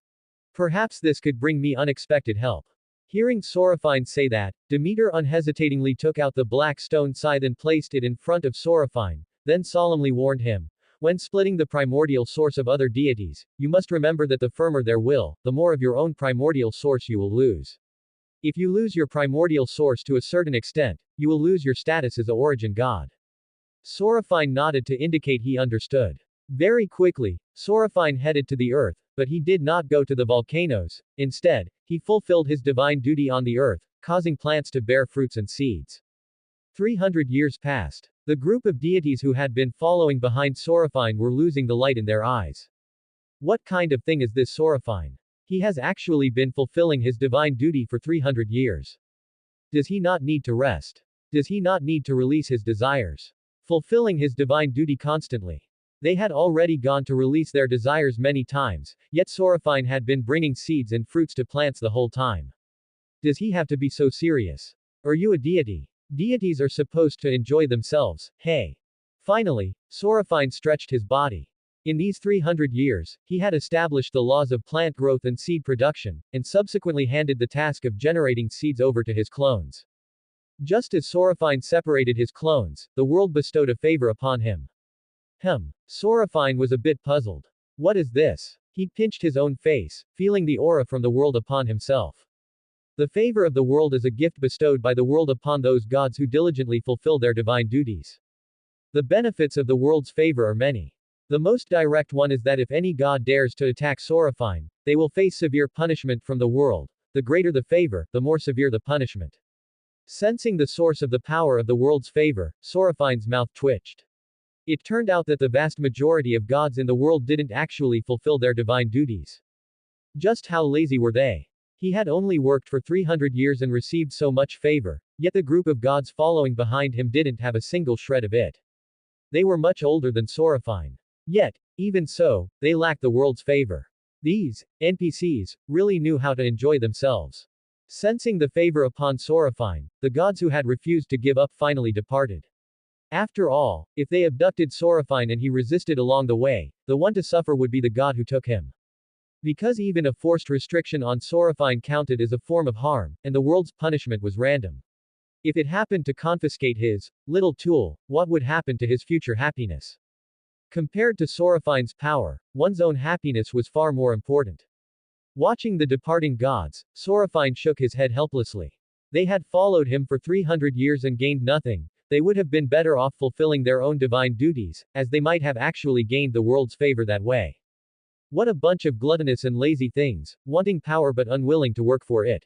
Perhaps this could bring me unexpected help." Hearing Soraphine say that, Demeter unhesitatingly took out the black stone scythe and placed it in front of Soraphine, then solemnly warned him, "When splitting the primordial source of other deities, you must remember that the firmer their will, the more of your own primordial source you will lose. If you lose your primordial source to a certain extent, you will lose your status as a origin god." Soraphine nodded to indicate he understood. Very quickly, Soraphine headed to the earth, but he did not go to the volcanoes. Instead, he fulfilled his divine duty on the earth, causing plants to bear fruits and seeds. 300 years passed. The group of deities who had been following behind Soraphine were losing the light in their eyes. What kind of thing is this Soraphine? He has actually been fulfilling his divine duty for 300 years. Does he not need to rest? Does he not need to release his desires? Fulfilling his divine duty constantly. They had already gone to release their desires many times, yet Soraphine had been bringing seeds and fruits to plants the whole time. Does he have to be so serious? Are you a deity? Deities are supposed to enjoy themselves, hey. Finally, Soraphine stretched his body. In these 300 years, he had established the laws of plant growth and seed production, and subsequently handed the task of generating seeds over to his clones. Just as Soraphine separated his clones, the world bestowed a favor upon him. Soraphine was a bit puzzled. What is this? He pinched his own face, feeling the aura from the world upon himself. The favor of the world is a gift bestowed by the world upon those gods who diligently fulfill their divine duties. The benefits of the world's favor are many. The most direct one is that if any god dares to attack Soraphine, they will face severe punishment from the world. The greater the favor, the more severe the punishment. Sensing the source of the power of the world's favor, Soraphine's mouth twitched. It turned out that the vast majority of gods in the world didn't actually fulfill their divine duties. Just how lazy were they? He had only worked for 300 years and received so much favor, yet the group of gods following behind him didn't have a single shred of it. They were much older than Soraphine. Yet, even so, they lacked the world's favor. These NPCs really knew how to enjoy themselves. Sensing the favor upon Soraphine, the gods who had refused to give up finally departed. After all, if they abducted Soraphine and he resisted along the way, the one to suffer would be the god who took him. Because even a forced restriction on Soraphine counted as a form of harm, and the world's punishment was random. If it happened to confiscate his little tool, what would happen to his future happiness? Compared to Soraphine's power, one's own happiness was far more important. Watching the departing gods, Soraphine shook his head helplessly. They had followed him for 300 years and gained nothing. They would have been better off fulfilling their own divine duties, as they might have actually gained the world's favor that way. What a bunch of gluttonous and lazy things, wanting power but unwilling to work for it.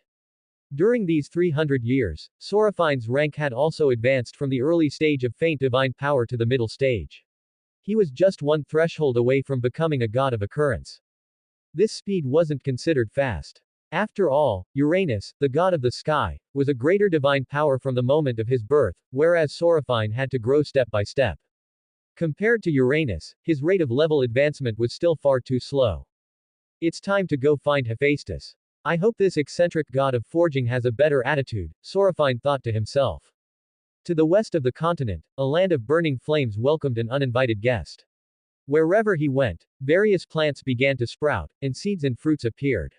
During these 300 years, Soraphine's rank had also advanced from the early stage of faint divine power to the middle stage. He was just one threshold away from becoming a god of occurrence. This speed wasn't considered fast. After all, Uranus, the god of the sky, was a greater divine power from the moment of his birth, whereas Soraphine had to grow step by step. Compared to Uranus, his rate of level advancement was still far too slow. It's time to go find Hephaestus. I hope this eccentric god of forging has a better attitude, Soraphine thought to himself. To the west of the continent, a land of burning flames welcomed an uninvited guest. Wherever he went, various plants began to sprout, and seeds and fruits appeared.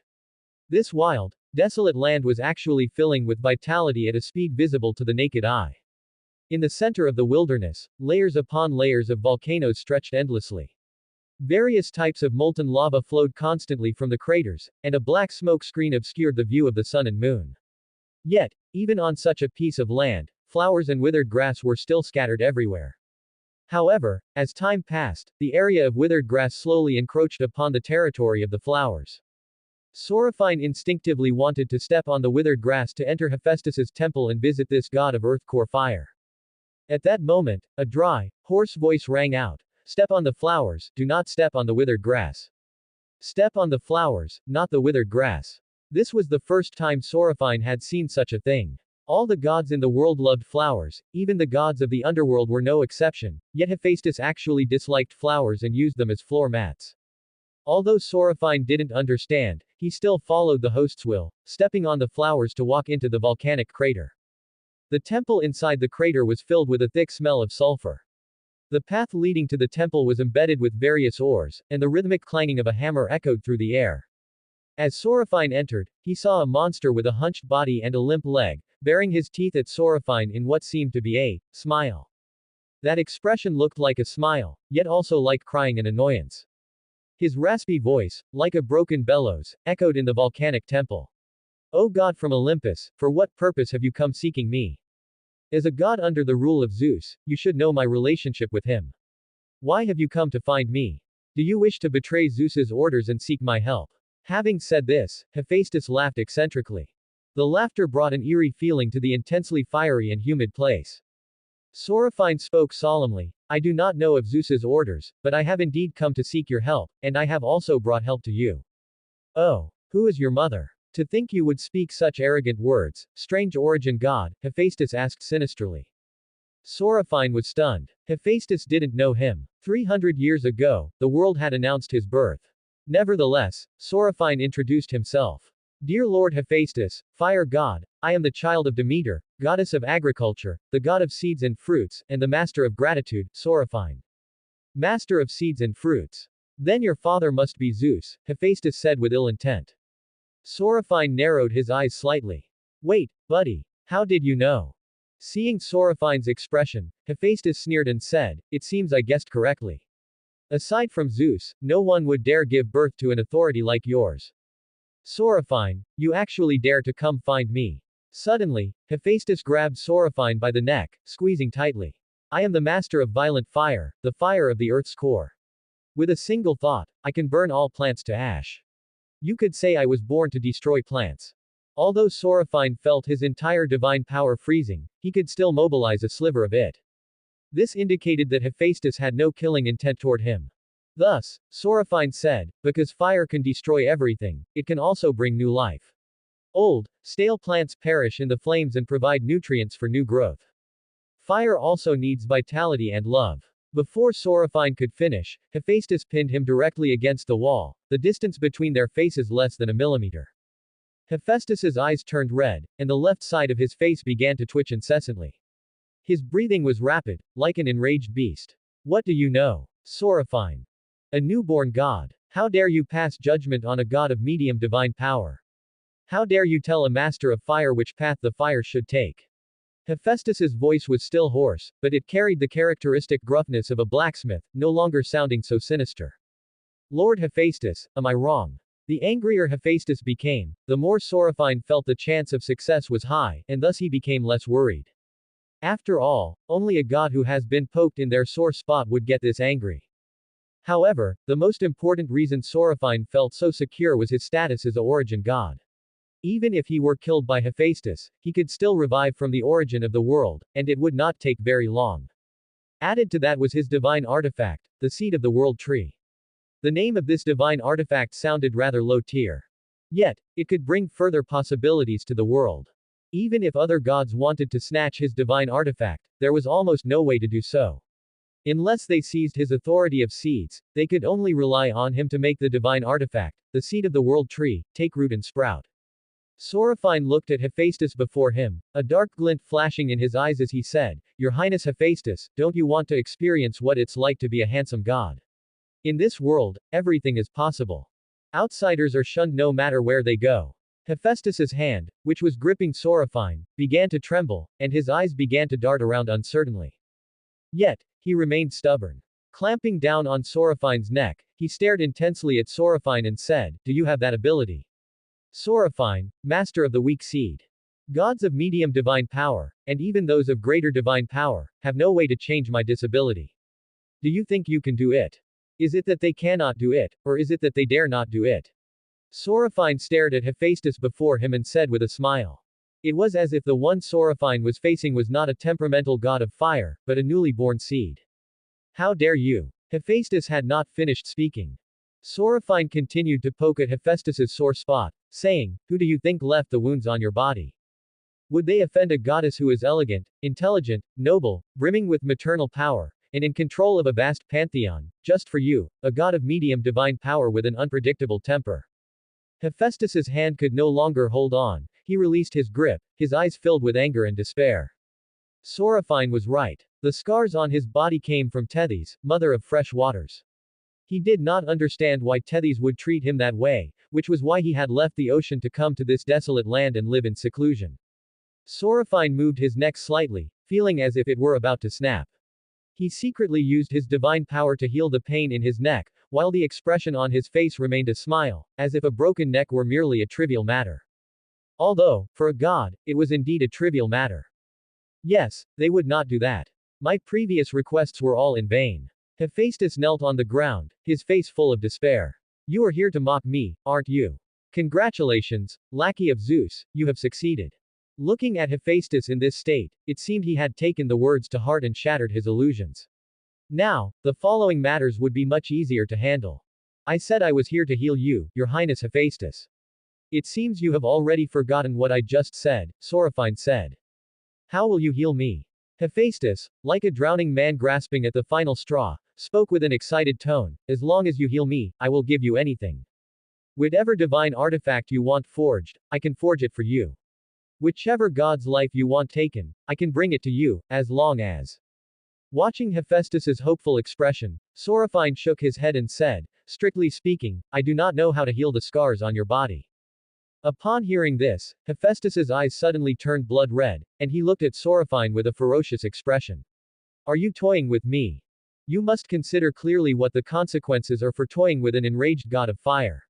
This wild, desolate land was actually filling with vitality at a speed visible to the naked eye. In the center of the wilderness, layers upon layers of volcanoes stretched endlessly. Various types of molten lava flowed constantly from the craters, and a black smoke screen obscured the view of the sun and moon. Yet, even on such a piece of land, flowers and withered grass were still scattered everywhere. However, as time passed, the area of withered grass slowly encroached upon the territory of the flowers. Soraphine instinctively wanted to step on the withered grass to enter Hephaestus's temple and visit this god of earth core fire. At that moment, a dry, hoarse voice rang out, "Step on the flowers, do not step on the withered grass. Step on the flowers, not the withered grass." This was the first time Soraphine had seen such a thing. All the gods in the world loved flowers, even the gods of the underworld were no exception, yet Hephaestus actually disliked flowers and used them as floor mats. Although Soraphine didn't understand, he still followed the host's will, stepping on the flowers to walk into the volcanic crater. The temple inside the crater was filled with a thick smell of sulfur. The path leading to the temple was embedded with various ores, and the rhythmic clanging of a hammer echoed through the air. As Soraphine entered, he saw a monster with a hunched body and a limp leg, baring his teeth at Soraphine in what seemed to be a smile. That expression looked like a smile, yet also like crying and annoyance. His raspy voice, like a broken bellows, echoed in the volcanic temple. "O god from Olympus, for what purpose have you come seeking me? As a god under the rule of Zeus, you should know my relationship with him. Why have you come to find me? Do you wish to betray Zeus's orders and seek my help?" Having said this, Hephaestus laughed eccentrically. The laughter brought an eerie feeling to the intensely fiery and humid place. Soraphine spoke solemnly, "I do not know of Zeus's orders, but I have indeed come to seek your help, and I have also brought help to you." "Oh, who is your mother? To think you would speak such arrogant words, strange origin god," Hephaestus asked sinisterly. Soraphine was stunned. Hephaestus didn't know him. 300 years ago, the world had announced his birth. Nevertheless, Soraphine introduced himself. "Dear Lord Hephaestus, fire god, I am the child of Demeter, goddess of agriculture, the god of seeds and fruits, and the master of gratitude, Soraphine." "Master of seeds and fruits. Then your father must be Zeus," Hephaestus said with ill intent. Soraphine narrowed his eyes slightly. "Wait, buddy. How did you know?" Seeing Soraphine's expression, Hephaestus sneered and said, "It seems I guessed correctly. Aside from Zeus, no one would dare give birth to an authority like yours. Soraphine, you actually dare to come find me." Suddenly, Hephaestus grabbed Soraphine by the neck, squeezing tightly. "I am the master of violent fire, the fire of the earth's core. With a single thought, I can burn all plants to ash. You could say I was born to destroy plants." Although Soraphine felt his entire divine power freezing, he could still mobilize a sliver of it. This indicated that Hephaestus had no killing intent toward him. Thus, Soraphine said, "Because fire can destroy everything, it can also bring new life. Old, stale plants perish in the flames and provide nutrients for new growth. Fire also needs vitality and love." Before Soraphine could finish, Hephaestus pinned him directly against the wall, the distance between their faces less than a millimeter. Hephaestus's eyes turned red, and the left side of his face began to twitch incessantly. His breathing was rapid, like an enraged beast. "What do you know, Soraphine? A newborn god. How dare you pass judgment on a god of medium divine power? How dare you tell a master of fire which path the fire should take?" Hephaestus's voice was still hoarse, but it carried the characteristic gruffness of a blacksmith, no longer sounding so sinister. "Lord Hephaestus, am I wrong?" The angrier Hephaestus became, the more Soraphine felt the chance of success was high, and thus he became less worried. After all, only a god who has been poked in their sore spot would get this angry. However, the most important reason Soraphine felt so secure was his status as a origin god. Even if he were killed by Hephaestus, he could still revive from the origin of the world, and it would not take very long. Added to that was his divine artifact, the seed of the world tree. The name of this divine artifact sounded rather low tier. Yet, it could bring further possibilities to the world. Even if other gods wanted to snatch his divine artifact, there was almost no way to do so. Unless they seized his authority of seeds, they could only rely on him to make the divine artifact, the seed of the world tree, take root and sprout. Soraphine looked at Hephaestus before him, a dark glint flashing in his eyes as he said, "Your Highness Hephaestus, don't you want to experience what it's like to be a handsome god? In this world, everything is possible. Outsiders are shunned no matter where they go." Hephaestus's hand, which was gripping Soraphine, began to tremble, and his eyes began to dart around uncertainly. Yet, he remained stubborn. Clamping down on Soraphine's neck, he stared intensely at Soraphine and said, "Do you have that ability?" Soraphine, master of the weak seed. Gods of medium divine power, and even those of greater divine power, have no way to change my disability. Do you think you can do it? Is it that they cannot do it, or is it that they dare not do it? Soraphine stared at Hephaestus before him and said with a smile. It was as if the one Soraphine was facing was not a temperamental god of fire, but a newly born seed. How dare you? Hephaestus had not finished speaking. Soraphine continued to poke at Hephaestus's sore spot, saying, "Who do you think left the wounds on your body? Would they offend a goddess who is elegant, intelligent, noble, brimming with maternal power, and in control of a vast pantheon, just for you, a god of medium divine power with an unpredictable temper?" Hephaestus's hand could no longer hold on, he released his grip, his eyes filled with anger and despair. Soraphine was right. The scars on his body came from Tethys, mother of fresh waters. He did not understand why Tethys would treat him that way, which was why he had left the ocean to come to this desolate land and live in seclusion. Soraphine moved his neck slightly, feeling as if it were about to snap. He secretly used his divine power to heal the pain in his neck, while the expression on his face remained a smile, as if a broken neck were merely a trivial matter. Although, for a god, it was indeed a trivial matter. Yes, they would not do that. My previous requests were all in vain. Hephaestus knelt on the ground, his face full of despair. You are here to mock me, aren't you? Congratulations, lackey of Zeus, you have succeeded. Looking at Hephaestus in this state, it seemed he had taken the words to heart and shattered his illusions. Now, the following matters would be much easier to handle. I said I was here to heal you, your Highness Hephaestus. It seems you have already forgotten what I just said, Soraphine said. How will you heal me? Hephaestus, like a drowning man grasping at the final straw, spoke with an excited tone, as long as you heal me, I will give you anything. Whatever divine artifact you want forged, I can forge it for you. Whichever god's life you want taken, I can bring it to you, as long as. Watching Hephaestus's hopeful expression, Soraphine shook his head and said, strictly speaking, I do not know how to heal the scars on your body. Upon hearing this, Hephaestus's eyes suddenly turned blood red, and he looked at Soraphine with a ferocious expression. Are you toying with me? You must consider clearly what the consequences are for toying with an enraged god of fire.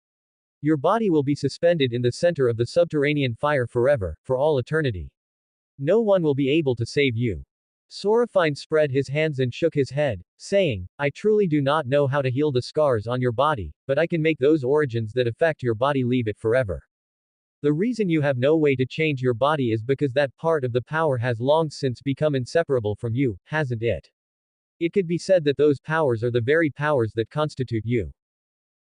Your body will be suspended in the center of the subterranean fire forever, for all eternity. No one will be able to save you. Soraphine spread his hands and shook his head, saying, I truly do not know how to heal the scars on your body, but I can make those origins that affect your body leave it forever. The reason you have no way to change your body is because that part of the power has long since become inseparable from you, hasn't it? It could be said that those powers are the very powers that constitute you.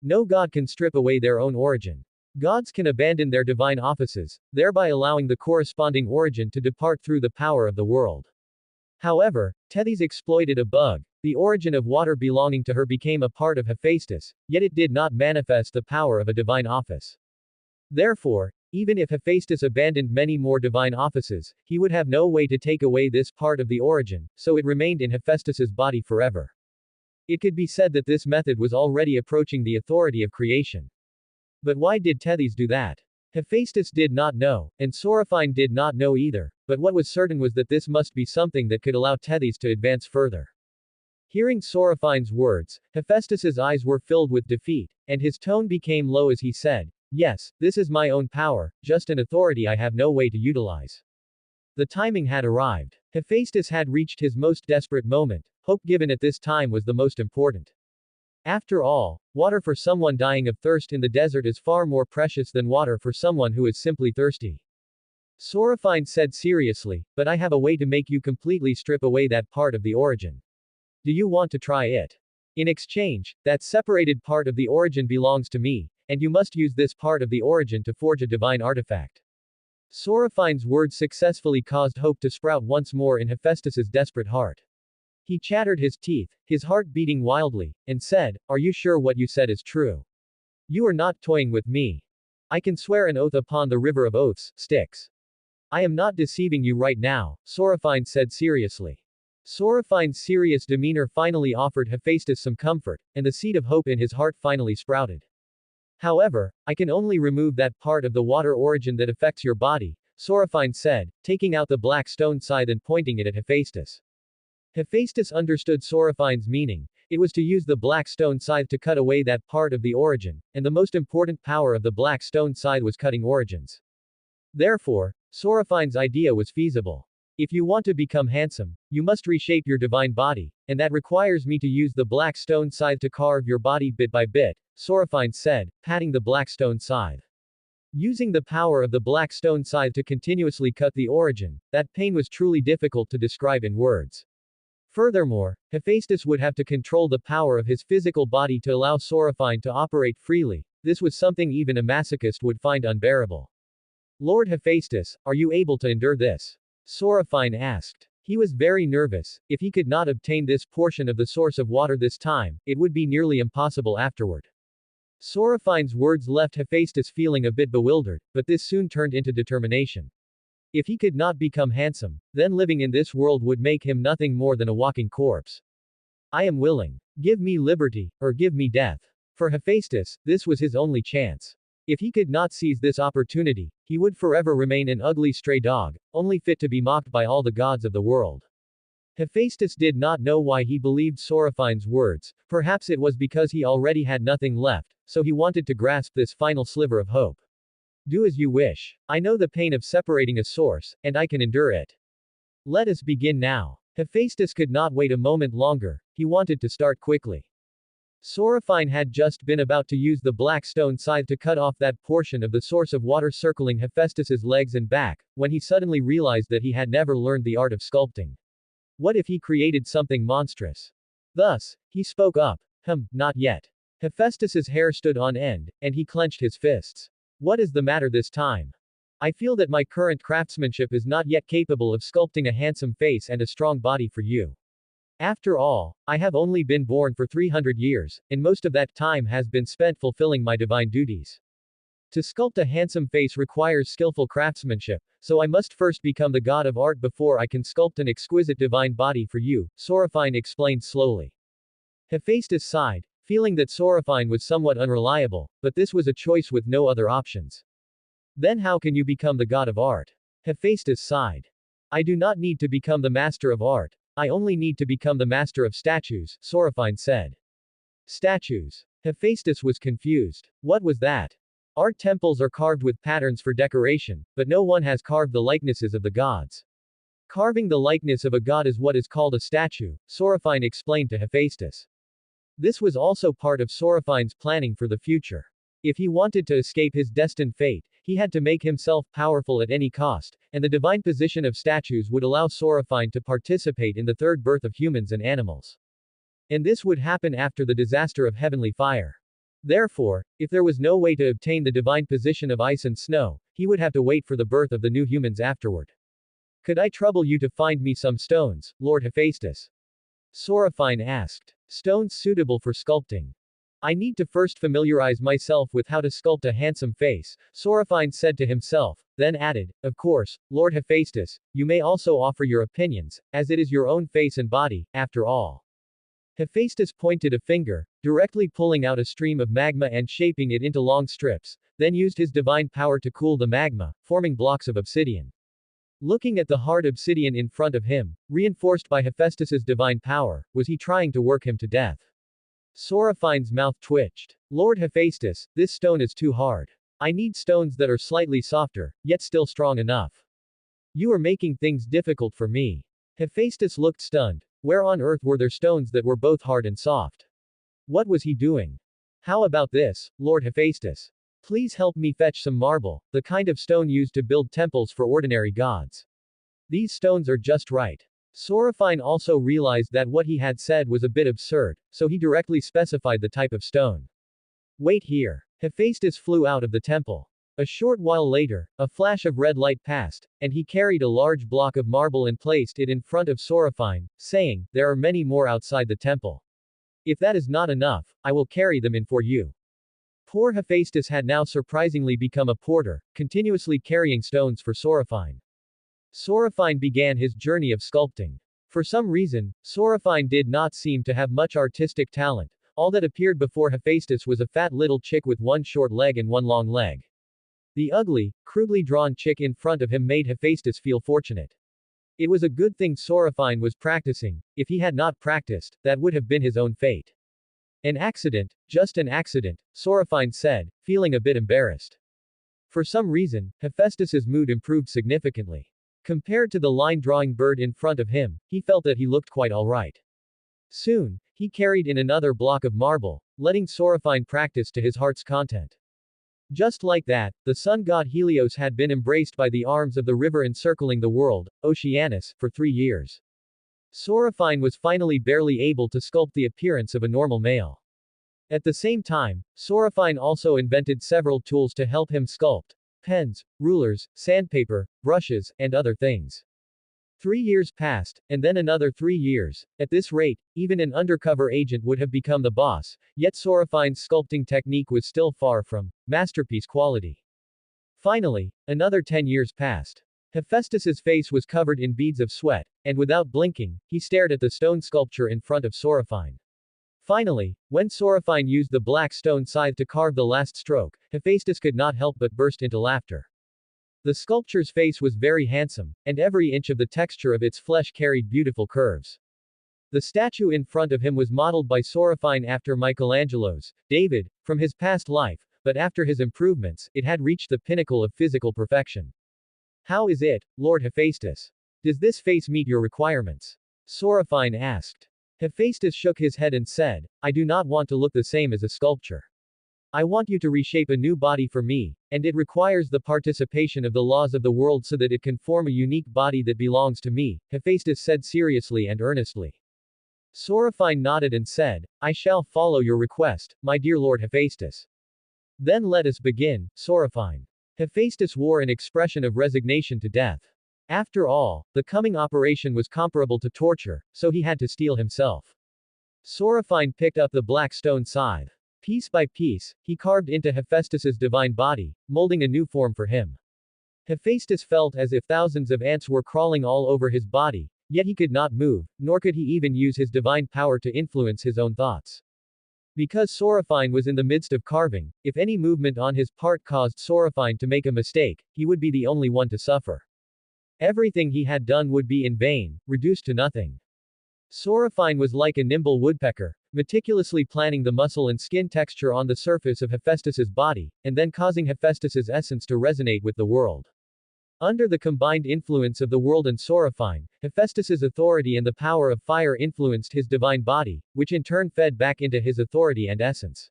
No god can strip away their own origin. Gods can abandon their divine offices, thereby allowing the corresponding origin to depart through the power of the world. However, Tethys exploited a bug. The origin of water belonging to her became a part of Hephaestus, yet it did not manifest the power of a divine office. Therefore, even if Hephaestus abandoned many more divine offices, he would have no way to take away this part of the origin, so it remained in Hephaestus's body forever. It could be said that this method was already approaching the authority of creation. But why did Tethys do that? Hephaestus did not know, and Soraphine did not know either, but what was certain was that this must be something that could allow Tethys to advance further. Hearing Soraphine's words, Hephaestus's eyes were filled with defeat, and his tone became low as he said, Yes, this is my own power, just an authority I have no way to utilize. The timing had arrived. Hephaestus had reached his most desperate moment. Hope given at this time was the most important. After all, water for someone dying of thirst in the desert is far more precious than water for someone who is simply thirsty. Soraphine said seriously, but I have a way to make you completely strip away that part of the origin. Do you want to try it? In exchange, that separated part of the origin belongs to me, and you must use this part of the origin to forge a divine artifact. Soraphine's words successfully caused hope to sprout once more in Hephaestus's desperate heart. He chattered his teeth, his heart beating wildly, and said, "Are you sure what you said is true? You are not toying with me. I can swear an oath upon the river of oaths, Styx. I am not deceiving you right now," Soraphine said seriously. Soraphine's serious demeanor finally offered Hephaestus some comfort, and the seed of hope in his heart finally sprouted. "However, I can only remove that part of the water origin that affects your body," Soraphine said, taking out the black stone scythe and pointing it at Hephaestus. Hephaestus understood Soraphine's meaning. It was to use the black stone scythe to cut away that part of the origin, and the most important power of the black stone scythe was cutting origins. Therefore, Soraphine's idea was feasible. "If you want to become handsome, you must reshape your divine body, and that requires me to use the black stone scythe to carve your body bit by bit," Soraphine said, patting the black stone scythe. Using the power of the black stone scythe to continuously cut the origin, that pain was truly difficult to describe in words. Furthermore, Hephaestus would have to control the power of his physical body to allow Soraphine to operate freely. This was something even a masochist would find unbearable. "Lord Hephaestus, are you able to endure this?" Soraphine asked. He was very nervous. If he could not obtain this portion of the source of water this time, it would be nearly impossible afterward. Soraphine's words left Hephaestus feeling a bit bewildered, but this soon turned into determination. If he could not become handsome, then living in this world would make him nothing more than a walking corpse. "I am willing. Give me liberty, or give me death." For Hephaestus, this was his only chance. If he could not seize this opportunity, he would forever remain an ugly stray dog, only fit to be mocked by all the gods of the world. Hephaestus did not know why he believed Soraphine's words. Perhaps it was because he already had nothing left, so he wanted to grasp this final sliver of hope. "Do as you wish. I know the pain of separating a source, and I can endure it. Let us begin now." Hephaestus could not wait a moment longer. He wanted to start quickly. Soraphine had just been about to use the black stone scythe to cut off that portion of the source of water circling Hephaestus's legs and back, when he suddenly realized that he had never learned the art of sculpting. What if he created something monstrous? Thus, he spoke up. Not yet." Hephaestus's hair stood on end, and he clenched his fists. "What is the matter this time? I feel that my current craftsmanship is not yet capable of sculpting a handsome face and a strong body for you. After all, I have only been born for 300 years, and most of that time has been spent fulfilling my divine duties. To sculpt a handsome face requires skillful craftsmanship, so I must first become the god of art before I can sculpt an exquisite divine body for you," Soraphine explained slowly. Hephaestus sighed, feeling that Soraphine was somewhat unreliable, but this was a choice with no other options. "Then how can you become the god of art?" Hephaestus sighed. "I do not need to become the master of art. I only need to become the master of statues," Soraphine said. "Statues?" Hephaestus was confused. What was that? Art temples are carved with patterns for decoration, but no one has carved the likenesses of the gods. Carving the likeness of a god is what is called a statue, Soraphine explained to Hephaestus. This was also part of Soraphine's planning for the future. If he wanted to escape his destined fate, he had to make himself powerful at any cost, and the divine position of statues would allow Soraphine to participate in the third birth of humans and animals. And this would happen after the disaster of heavenly fire. Therefore, if there was no way to obtain the divine position of ice and snow, he would have to wait for the birth of the new humans afterward. "Could I trouble you to find me some stones, Lord Hephaestus?" Soraphine asked. "Stones suitable for sculpting. I need to first familiarize myself with how to sculpt a handsome face," Soraphine said to himself, then added, "Of course, Lord Hephaestus, you may also offer your opinions, as it is your own face and body, after all." Hephaestus pointed a finger, directly pulling out a stream of magma and shaping it into long strips, then used his divine power to cool the magma, forming blocks of obsidian. Looking at the hard obsidian in front of him, reinforced by Hephaestus's divine power, was he trying to work him to death? Soraphine's mouth twitched. "Lord Hephaestus, this stone is too hard. I need stones that are slightly softer, yet still strong enough. You are making things difficult for me." Hephaestus looked stunned. Where on earth were there stones that were both hard and soft? What was he doing? "How about this, Lord Hephaestus? Please help me fetch some marble, the kind of stone used to build temples for ordinary gods. These stones are just right." Soraphine also realized that what he had said was a bit absurd, so he directly specified the type of stone. "Wait here." Hephaestus flew out of the temple. A short while later, a flash of red light passed, and he carried a large block of marble and placed it in front of Soraphine, saying, "There are many more outside the temple. If that is not enough, I will carry them in for you." Poor Hephaestus had now surprisingly become a porter, continuously carrying stones for Soraphine. Soraphine began his journey of sculpting. For some reason, Soraphine did not seem to have much artistic talent. All that appeared before Hephaestus was a fat little chick with one short leg and one long leg. The ugly, crudely drawn chick in front of him made Hephaestus feel fortunate. It was a good thing Soraphine was practicing. If he had not practiced, that would have been his own fate. An accident, just an accident, Soraphine said, feeling a bit embarrassed. For some reason, Hephaestus's mood improved significantly. Compared to the line-drawing bird in front of him, he felt that he looked quite alright. Soon, he carried in another block of marble, letting Soraphine practice to his heart's content. Just like that, the sun god Helios had been embraced by the arms of the river encircling the world, Oceanus, for 3 years. Soraphine was finally barely able to sculpt the appearance of a normal male. At the same time, Soraphine also invented several tools to help him sculpt: pens, rulers, sandpaper, brushes, and other things. 3 years passed, and then another 3 years. At this rate, even an undercover agent would have become the boss, yet Soraphine's sculpting technique was still far from masterpiece quality. Finally, another 10 years passed. Hephaestus's face was covered in beads of sweat, and without blinking, he stared at the stone sculpture in front of Soraphine. Finally, when Soraphine used the black stone scythe to carve the last stroke, Hephaestus could not help but burst into laughter. The sculpture's face was very handsome, and every inch of the texture of its flesh carried beautiful curves. The statue in front of him was modeled by Soraphine after Michelangelo's David, from his past life, but after his improvements, it had reached the pinnacle of physical perfection. "How is it, Lord Hephaestus? Does this face meet your requirements?" Soraphine asked. Hephaestus shook his head and said, "I do not want to look the same as a sculpture. I want you to reshape a new body for me, and it requires the participation of the laws of the world so that it can form a unique body that belongs to me," Hephaestus said seriously and earnestly. Soraphine nodded and said, "I shall follow your request, my dear Lord Hephaestus." "Then let us begin, Soraphine." Hephaestus wore an expression of resignation to death. After all, the coming operation was comparable to torture, so he had to steel himself. Soraphine picked up the black stone scythe. Piece by piece, he carved into Hephaestus's divine body, molding a new form for him. Hephaestus felt as if thousands of ants were crawling all over his body, yet he could not move, nor could he even use his divine power to influence his own thoughts. Because Soraphine was in the midst of carving, if any movement on his part caused Soraphine to make a mistake, he would be the only one to suffer. Everything he had done would be in vain, reduced to nothing. Soraphine was like a nimble woodpecker, meticulously planning the muscle and skin texture on the surface of Hephaestus's body, and then causing Hephaestus's essence to resonate with the world. Under the combined influence of the world and Soraphine, Hephaestus's authority and the power of fire influenced his divine body, which in turn fed back into his authority and essence.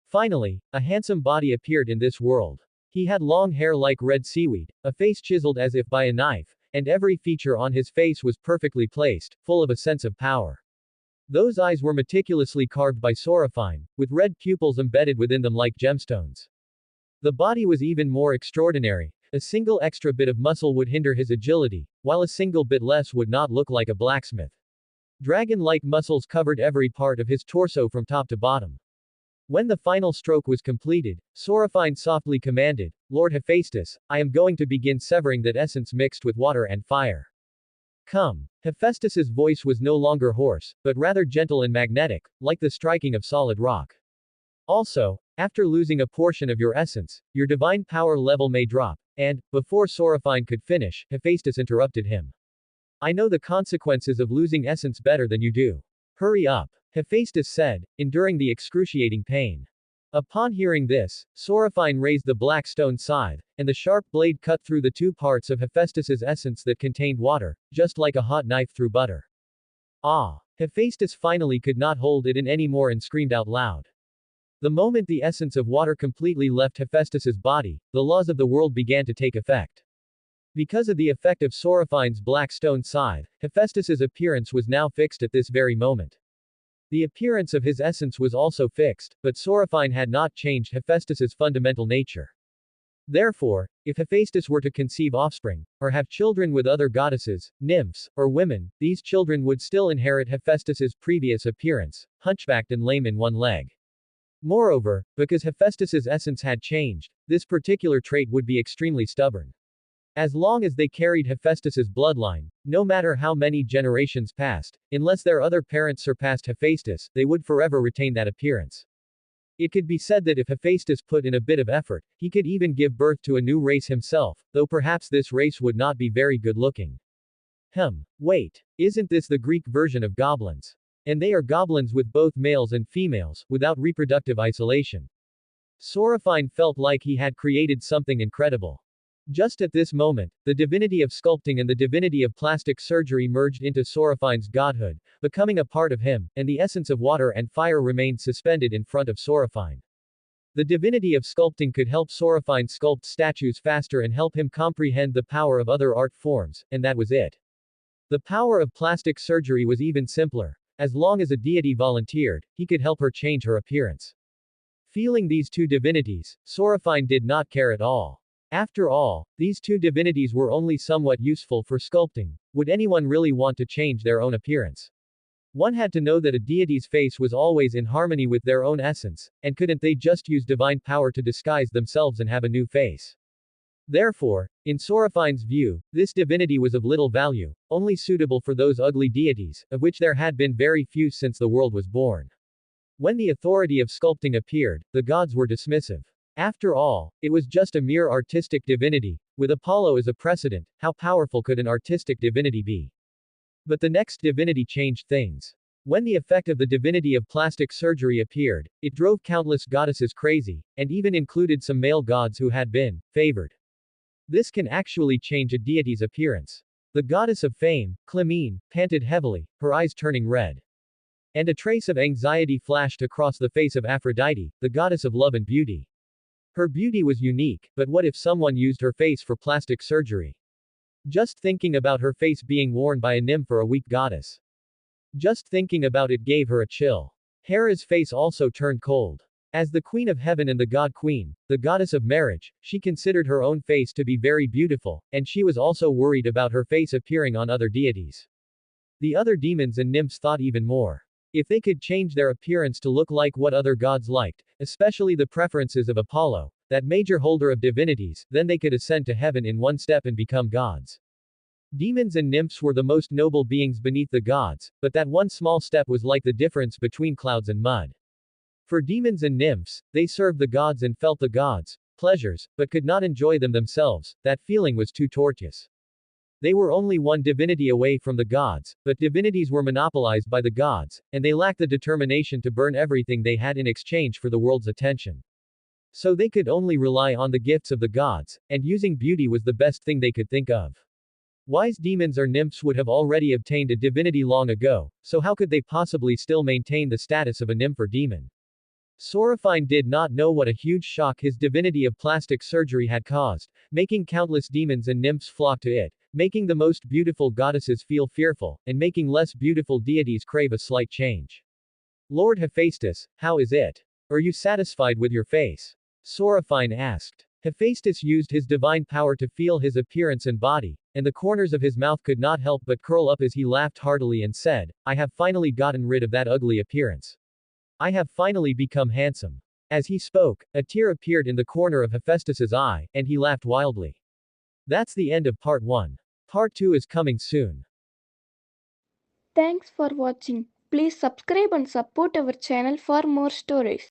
Finally, a handsome body appeared in this world. He had long hair like red seaweed, a face chiseled as if by a knife, and every feature on his face was perfectly placed, full of a sense of power. Those eyes were meticulously carved by Soraphine, with red pupils embedded within them like gemstones. The body was even more extraordinary. A single extra bit of muscle would hinder his agility, while a single bit less would not look like a blacksmith. Dragon-like muscles covered every part of his torso from top to bottom. When the final stroke was completed, Soraphine softly commanded, "Lord Hephaestus, I am going to begin severing that essence mixed with water and fire. Come." Hephaestus's voice was no longer hoarse, but rather gentle and magnetic, like the striking of solid rock. "Also, after losing a portion of your essence, your divine power level may drop," and, before Soraphine could finish, Hephaestus interrupted him. "I know the consequences of losing essence better than you do. Hurry up," Hephaestus said, enduring the excruciating pain. Upon hearing this, Soraphine raised the black stone scythe, and the sharp blade cut through the two parts of Hephaestus's essence that contained water, just like a hot knife through butter. "Ah!" Hephaestus finally could not hold it in anymore and screamed out loud. The moment the essence of water completely left Hephaestus's body, the laws of the world began to take effect. Because of the effect of Soraphine's black stone scythe, Hephaestus's appearance was now fixed at this very moment. The appearance of his essence was also fixed, but Soraphine had not changed Hephaestus's fundamental nature. Therefore, if Hephaestus were to conceive offspring, or have children with other goddesses, nymphs, or women, these children would still inherit Hephaestus's previous appearance, hunchbacked and lame in one leg. Moreover, because Hephaestus's essence had changed, this particular trait would be extremely stubborn. As long as they carried Hephaestus's bloodline, no matter how many generations passed, unless their other parents surpassed Hephaestus, they would forever retain that appearance. It could be said that if Hephaestus put in a bit of effort, he could even give birth to a new race himself, though perhaps this race would not be very good looking. Wait. Isn't this the Greek version of goblins? And they are goblins with both males and females, without reproductive isolation. Soraphine felt like he had created something incredible. Just at this moment, the divinity of sculpting and the divinity of plastic surgery merged into Soraphine's godhood, becoming a part of him, and the essence of water and fire remained suspended in front of Soraphine. The divinity of sculpting could help Soraphine sculpt statues faster and help him comprehend the power of other art forms, and that was it. The power of plastic surgery was even simpler. As long as a deity volunteered, he could help her change her appearance. Feeling these two divinities, Soraphine did not care at all. After all, these two divinities were only somewhat useful for sculpting. Would anyone really want to change their own appearance? One had to know that a deity's face was always in harmony with their own essence, and couldn't they just use divine power to disguise themselves and have a new face? Therefore, in Soraphine's view, this divinity was of little value, only suitable for those ugly deities, of which there had been very few since the world was born. When the authority of sculpting appeared, the gods were dismissive. After all, it was just a mere artistic divinity. With Apollo as a precedent, how powerful could an artistic divinity be? But the next divinity changed things. When the effect of the divinity of plastic surgery appeared, it drove countless goddesses crazy, and even included some male gods who had been favored. This can actually change a deity's appearance. The goddess of fame, Clymene, panted heavily, her eyes turning red. And a trace of anxiety flashed across the face of Aphrodite, the goddess of love and beauty. Her beauty was unique, but what if someone used her face for plastic surgery? Just thinking about her face being worn by a nymph or a weak goddess. Just thinking about it gave her a chill. Hera's face also turned cold. As the queen of heaven and the god queen, the goddess of marriage, she considered her own face to be very beautiful, and she was also worried about her face appearing on other deities. The other demons and nymphs thought even more. If they could change their appearance to look like what other gods liked, especially the preferences of Apollo, that major holder of divinities, then they could ascend to heaven in one step and become gods. Demons and nymphs were the most noble beings beneath the gods, but that one small step was like the difference between clouds and mud. For demons and nymphs, they served the gods and felt the gods' pleasures, but could not enjoy them themselves. That feeling was too tortuous. They were only one divinity away from the gods, but divinities were monopolized by the gods, and they lacked the determination to burn everything they had in exchange for the world's attention. So they could only rely on the gifts of the gods, and using beauty was the best thing they could think of. Wise demons or nymphs would have already obtained a divinity long ago, so how could they possibly still maintain the status of a nymph or demon? Soraphine did not know what a huge shock his divinity of plastic surgery had caused, making countless demons and nymphs flock to it, making the most beautiful goddesses feel fearful, and making less beautiful deities crave a slight change. Lord Hephaestus, how is it? Are you satisfied with your face? Soraphine asked. Hephaestus used his divine power to feel his appearance and body, and the corners of his mouth could not help but curl up as he laughed heartily and said, I have finally gotten rid of that ugly appearance. I have finally become handsome. As he spoke, a tear appeared in the corner of Hephaestus's eye, and he laughed wildly. That's the end of part 1. Part 2 is coming soon. Thanks for watching. Please subscribe and support our channel for more stories.